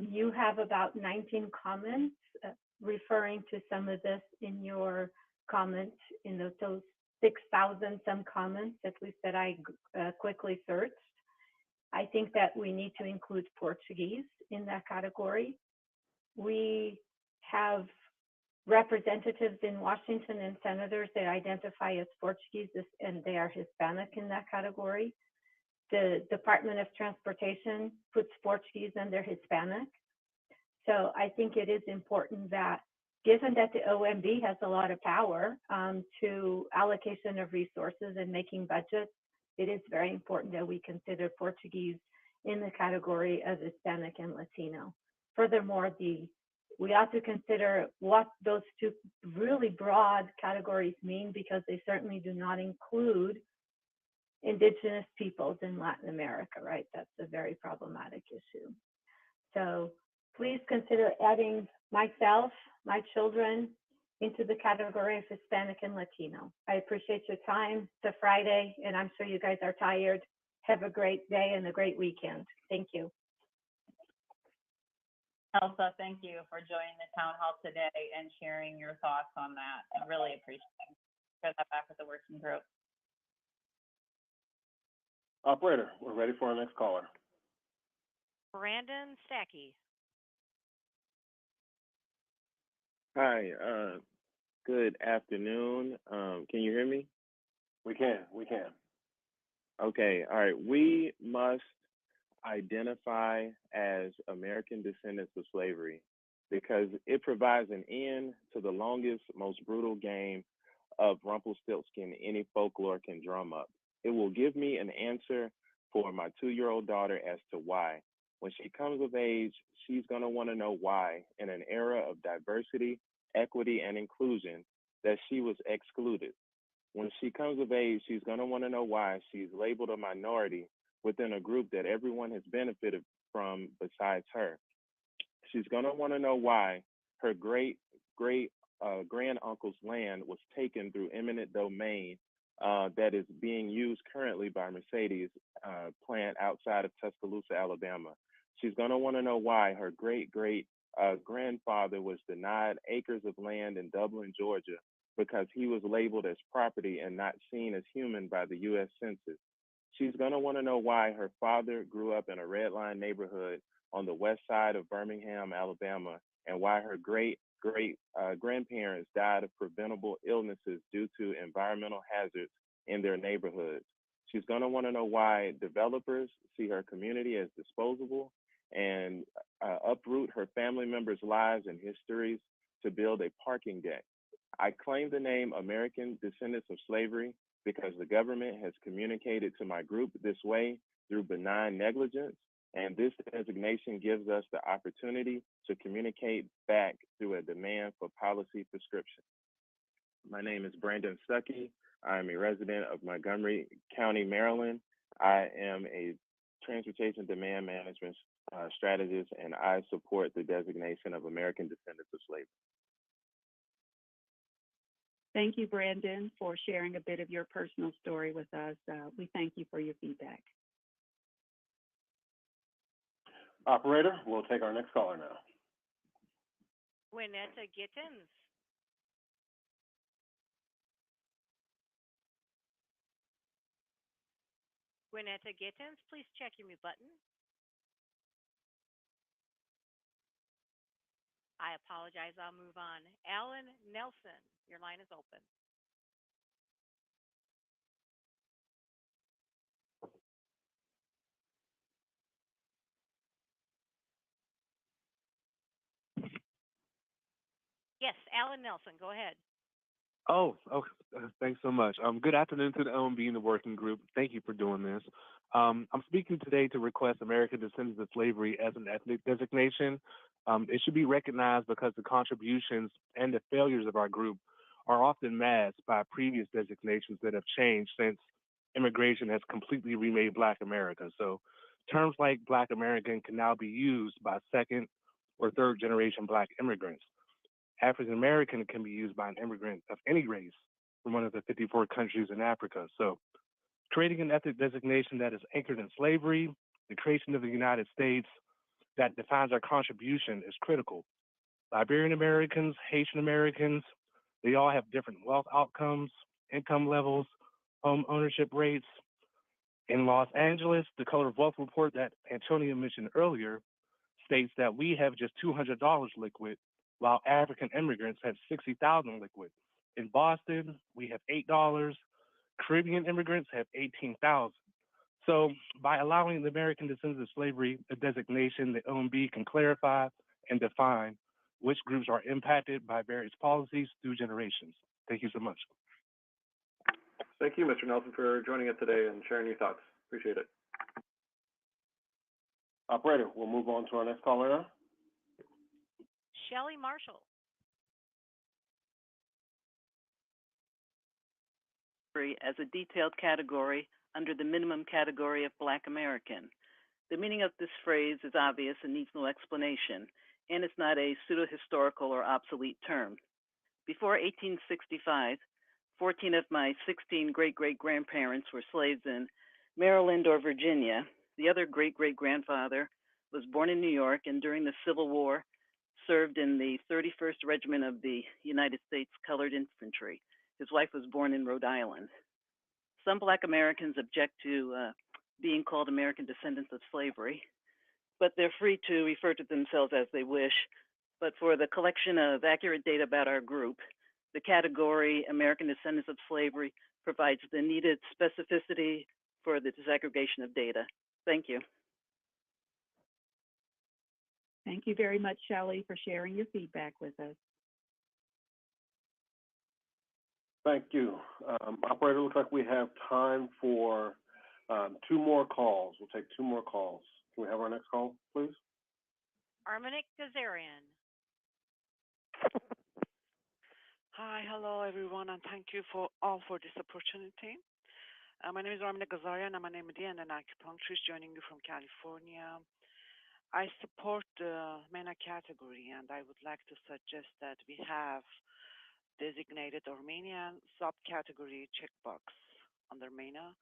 You have about 19 comments referring to some of this in your comments, in those 6,000 some comments, at least that I quickly searched. I think that we need to include Portuguese in that category. We have representatives in Washington and senators that identify as Portuguese and they are Hispanic in that category. The Department of Transportation puts Portuguese under Hispanic. So I think it is important that, given that the OMB has a lot of power to allocation of resources and making budgets, it is very important that we consider Portuguese in the category of Hispanic and Latino. Furthermore, we ought to consider what those two really broad categories mean, because they certainly do not include indigenous peoples in Latin America, right? That's a very problematic issue. So please consider adding myself, my children, into the category of Hispanic and Latino. I appreciate your time. It's a Friday, and I'm sure you guys are tired. Have a great day and a great weekend. Thank you. Elsa, thank you for joining the town hall today and sharing your thoughts on that. I really appreciate it. Share that back with the working group. Operator, we're ready for our next caller. Brandon Stackey. Hi, good afternoon. Can you hear me? We can. Okay, all right. We must identify as American descendants of slavery because it provides an end to the longest, most brutal game of Rumpelstiltskin any folklore can drum up. It will give me an answer for my 2-year-old daughter as to why. When she comes of age, she's going to want to know why, in an era of diversity, equity, and inclusion, that she was excluded. When she comes of age, she's going to want to know why she's labeled a minority within a group that everyone has benefited from besides her. She's going to want to know why her great-great-granduncle's land was taken through eminent domain that is being used currently by Mercedes plant outside of Tuscaloosa, Alabama. She's going to want to know why her great grandfather was denied acres of land in Dublin, Georgia, because he was labeled as property and not seen as human by the US Census. She's going to want to know why her father grew up in a red line neighborhood on the west side of Birmingham, Alabama, and why her great grandparents died of preventable illnesses due to environmental hazards in their neighborhoods. She's going to want to know why developers see her community as disposable and uproot her family members' lives and histories to build a parking deck. I claim the name American Descendants of Slavery because the government has communicated to my group this way through benign negligence, and this designation gives us the opportunity to communicate back through a demand for policy prescription. My name is Brandon Stuckey. I am a resident of Montgomery County, Maryland. I am a transportation demand management strategist, and I support the designation of American Descendants of Slavery. Thank you, Brandon, for sharing a bit of your personal story with us. We thank you for your feedback. Operator, we'll take our next caller now. Winetta Gittens. Winetta Gittens, please check your mute button. I apologize, I'll move on. Alan Nelson, your line is open. Yes, Alan Nelson, go ahead. Oh, okay. Thanks so much. Good afternoon to the OMB and the working group. Thank you for doing this. I'm speaking today to request American Descendants of Slavery as an ethnic designation. It should be recognized because the contributions and the failures of our group are often masked by previous designations that have changed since immigration has completely remade Black America. So terms like Black American can now be used by second or third generation Black immigrants. African American can be used by an immigrant of any race from one of the 54 countries in Africa. So creating an ethnic designation that is anchored in slavery, the creation of the United States, that defines our contribution is critical. Liberian Americans, Haitian Americans, they all have different wealth outcomes, income levels, home ownership rates. In Los Angeles, the Color of Wealth report that Antonio mentioned earlier states that we have just $200 liquid, while African immigrants have $60,000 liquid. In Boston, we have $8. Caribbean immigrants have $18,000. So by allowing the American Descendants of Slavery a designation, the OMB can clarify and define which groups are impacted by various policies through generations. Thank you so much. Thank you, Mr. Nelson, for joining us today and sharing your thoughts. Appreciate it. Operator, we'll move on to our next caller now. Shelley Marshall. As a detailed category under the minimum category of Black American. The meaning of this phrase is obvious and needs no explanation, and it's not a pseudo-historical or obsolete term. Before 1865, 14 of my 16 great-great-grandparents were slaves in Maryland or Virginia. The other great-great-grandfather was born in New York and during the Civil War served in the 31st Regiment of the United States Colored Infantry. His wife was born in Rhode Island. Some Black Americans object to being called American Descendants of Slavery, but they're free to refer to themselves as they wish. But for the collection of accurate data about our group, the category American Descendants of Slavery provides the needed specificity for the disaggregation of data. Thank you. Thank you very much, Shelley, for sharing your feedback with us. Thank you. Operator, looks like we have time for 2 more calls. We'll take 2 more calls. Can we have our next call, please? Armenic Gazarian. Hi, hello everyone, and thank you for this opportunity. My name is Armenic Gazarian. I'm an MD and an acupuncturist joining you from California. I support the MENA category, and I would like to suggest that we have designated Armenian subcategory checkbox under MENA.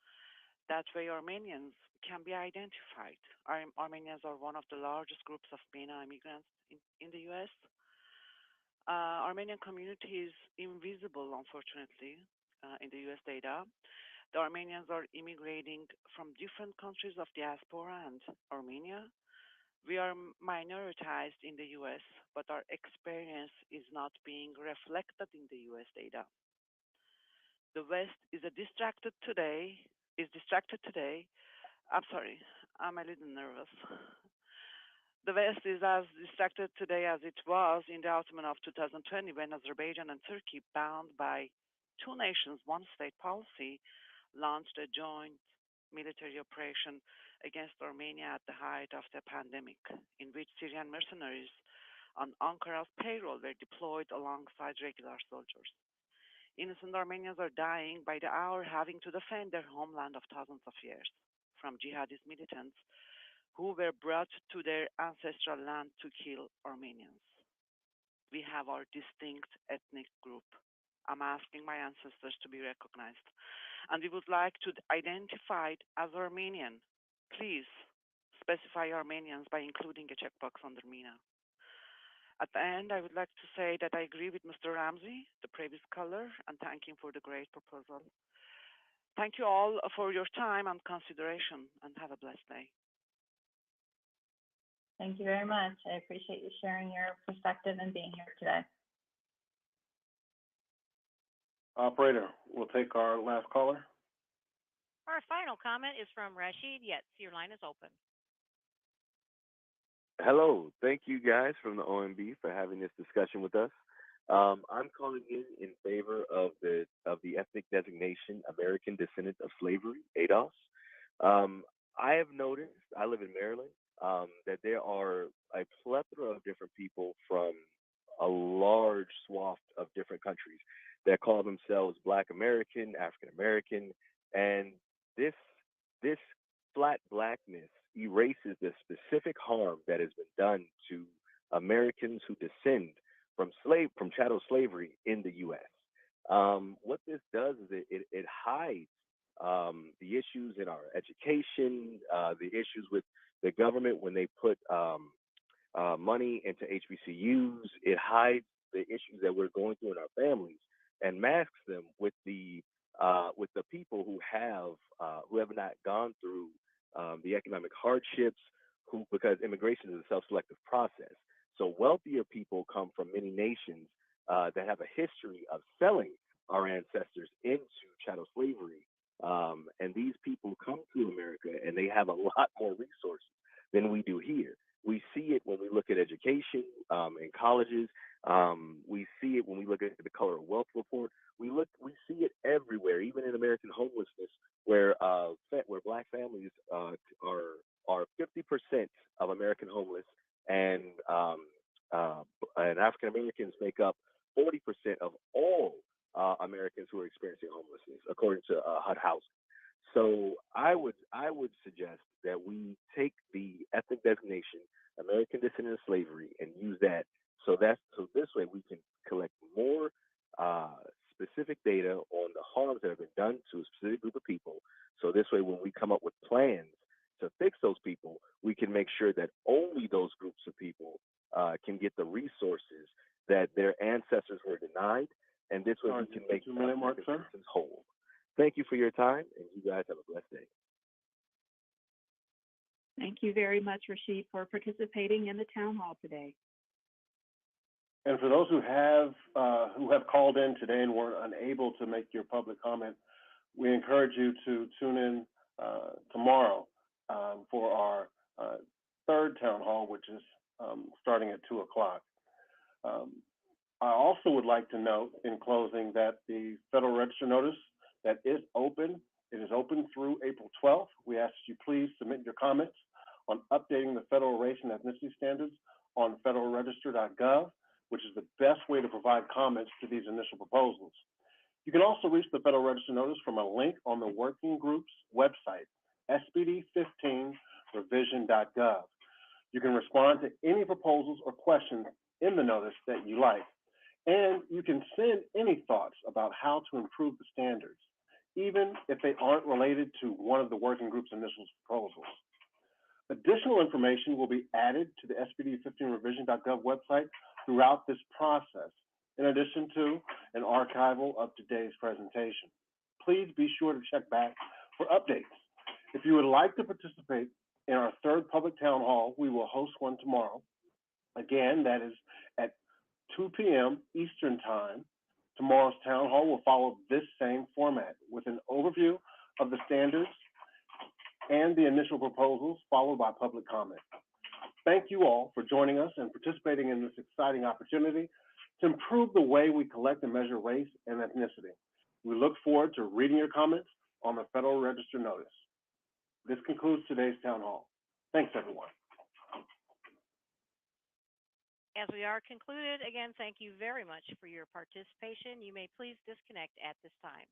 That way, Armenians can be identified. Armenians are one of the largest groups of MENA immigrants in the U.S. Armenian community is invisible, unfortunately, in the U.S. data. The Armenians are immigrating from different countries of diaspora and Armenia. We are minoritized in the U.S., but our experience is not being reflected in the U.S. data. The West is distracted today. I'm sorry, I'm a little nervous. The West is as distracted today as it was in the autumn of 2020 when Azerbaijan and Turkey, bound by two nations, one state policy, launched a joint military operation against Armenia at the height of the pandemic, in which Syrian mercenaries on Ankara's payroll were deployed alongside regular soldiers. Innocent Armenians are dying by the hour, having to defend their homeland of thousands of years from jihadist militants who were brought to their ancestral land to kill Armenians. We have our distinct ethnic group. I'm asking my ancestors to be recognized, and we would like to identify as Armenian. Please specify Armenians by including a checkbox under MENA. At the end, I would like to say that I agree with Mr. Ramsey, the previous caller, and thank him for the great proposal. Thank you all for your time and consideration, and have a blessed day. Thank you very much. I appreciate you sharing your perspective and being here today. Operator, we'll take our last caller. Our final comment is from Rashid. Yes, your line is open. Hello, thank you guys from the OMB for having this discussion with us. I'm calling in favor of the ethnic designation American Descendant of Slavery, ADOS. I have noticed, I live in Maryland, that there are a plethora of different people from a large swath of different countries that call themselves Black American, African American, and this flat blackness erases the specific harm that has been done to Americans who descend from chattel slavery in the U.S. What this does is it hides the issues in our education, the issues with the government when they put money into HBCUs. It hides the issues that we're going through in our families and masks them with the people who have not gone through the economic hardships, because immigration is a self-selective process. So wealthier people come from many nations that have a history of selling our ancestors into chattel slavery. And these people come to America and they have a lot more resources than we do here. We see it when we look at education in colleges. We see it when we look at the Color of Wealth report. We see it everywhere, even in American homelessness, where Black families are 50% of American homeless, and African Americans make up 40% of all Americans who are experiencing homelessness, according to HUD Housing. So I would suggest that we take the ethnic designation American Descendant of Slavery and use that. So this way we can collect more specific data on the harms that have been done to a specific group of people. So this way, when we come up with plans to fix those people, we can make sure that only those groups of people can get the resources that their ancestors were denied, and this way we can make citizens whole. Thank you for your time, and you guys have a blessed day. Thank you very much, Rashid, for participating in the town hall today. And for those who have called in today and were unable to make your public comment, we encourage you to tune in tomorrow for our third town hall, which is starting at 2 o'clock. I also would like to note in closing that the Federal Register notice that is open, it is open through April 12th. We ask you please submit your comments on updating the federal race and ethnicity standards on federalregister.gov, which is the best way to provide comments to these initial proposals. You can also reach the Federal Register notice from a link on the working group's website, spd15revision.gov. You can respond to any proposals or questions in the notice that you like, and you can send any thoughts about how to improve the standards. even if they aren't related to one of the working group's initial proposals. Additional information will be added to the SPD15revision.gov website throughout this process, in addition to an archival of today's presentation. Please be sure to check back for updates. If you would like to participate in our third public town hall, we will host one tomorrow. Again, that is at 2 p.m. Eastern Time. Tomorrow's town hall will follow this same format with an overview of the standards and the initial proposals, followed by public comment. Thank you all for joining us and participating in this exciting opportunity to improve the way we collect and measure race and ethnicity. We look forward to reading your comments on the Federal Register notice. This concludes today's town hall. Thanks, everyone. As we are concluded, again, thank you very much for your participation. You may please disconnect at this time.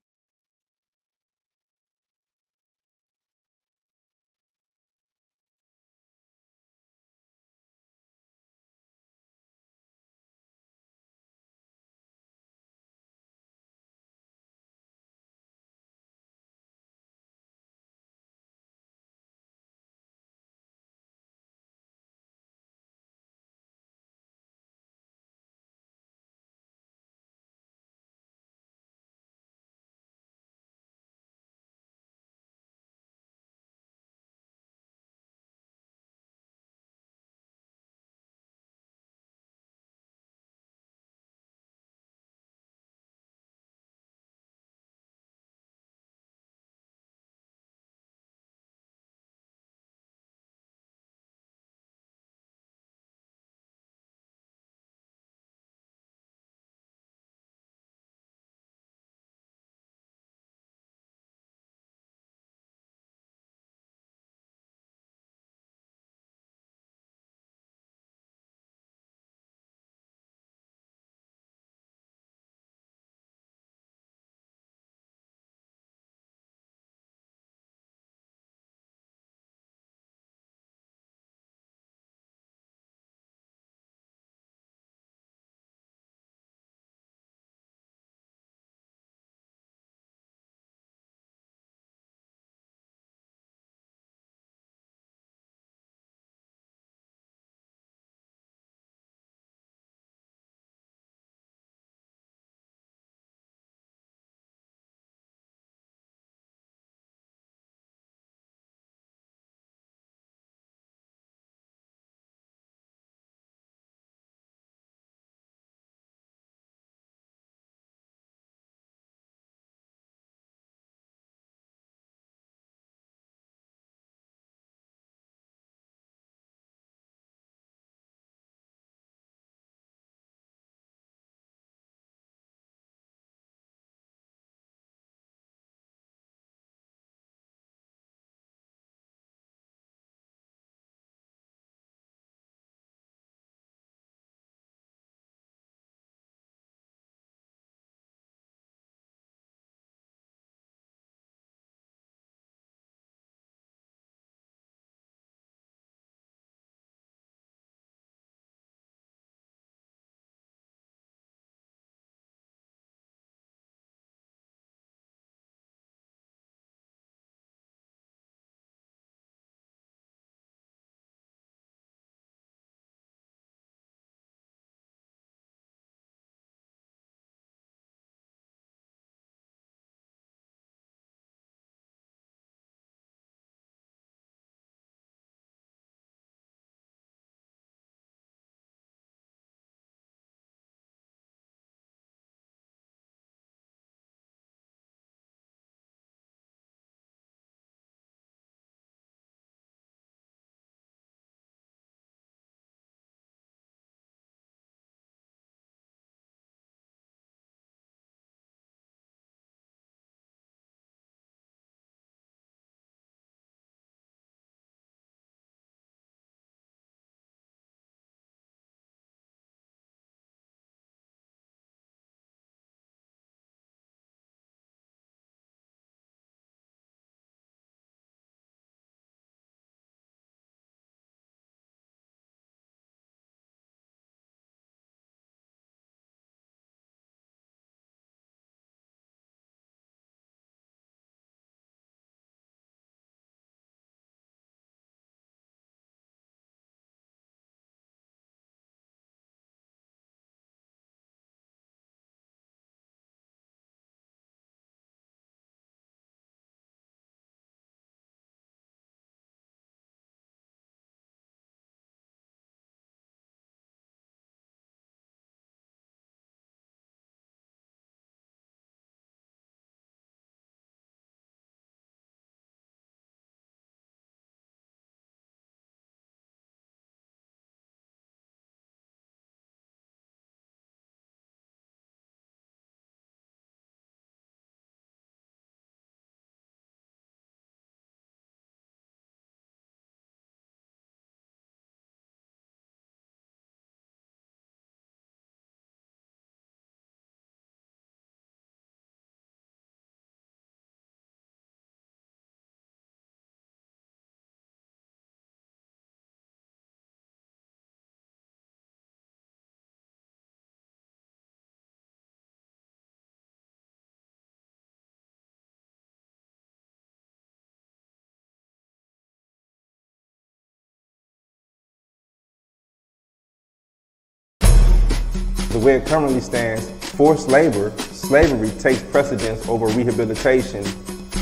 The way it currently stands, forced labor, slavery takes precedence over rehabilitation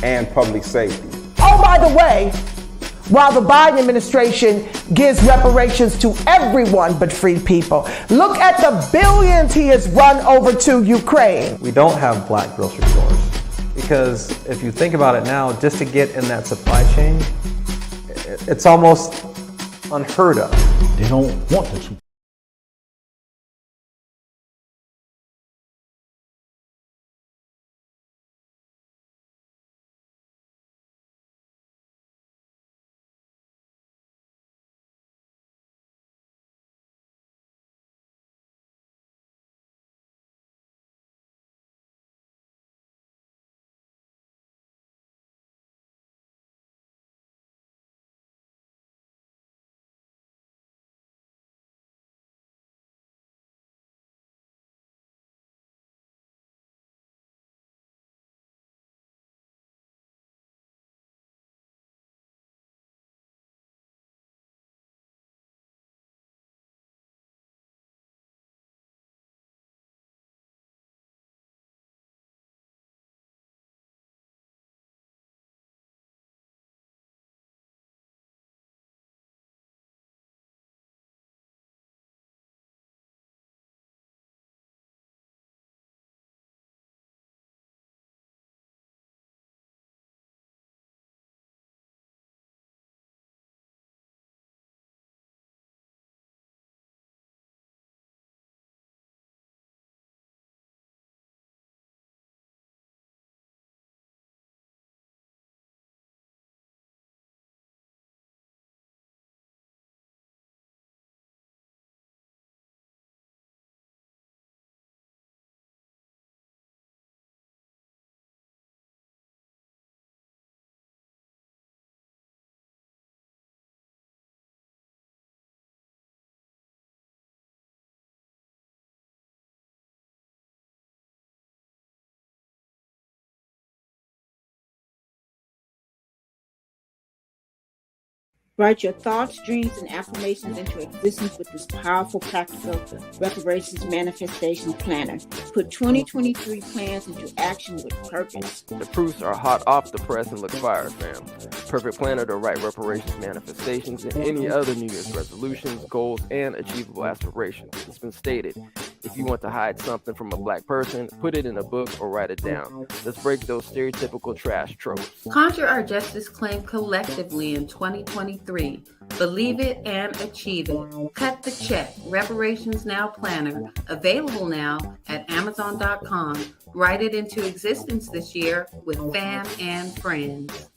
and public safety. Oh, by the way, while the Biden administration gives reparations to everyone but free people, look at the billions he has run over to Ukraine. We don't have black grocery stores because if you think about it now, just to get in that supply chain, it's almost unheard of. They don't want to. Write your thoughts, dreams, and affirmations into existence with this powerful, practical reparations manifestation planner. Put 2023 plans into action with purpose. The proofs are hot off the press and look fire, fam. Perfect planner to write reparations manifestations and any other New Year's resolutions, goals, and achievable aspirations. It's been stated, if you want to hide something from a black person, put it in a book or write it down. Let's break those stereotypical trash tropes. Conjure our justice claim collectively in 2023. Believe it and achieve it. Cut the check. Reparations Now Planner. Available now at Amazon.com. Write it into existence this year with fam and friends.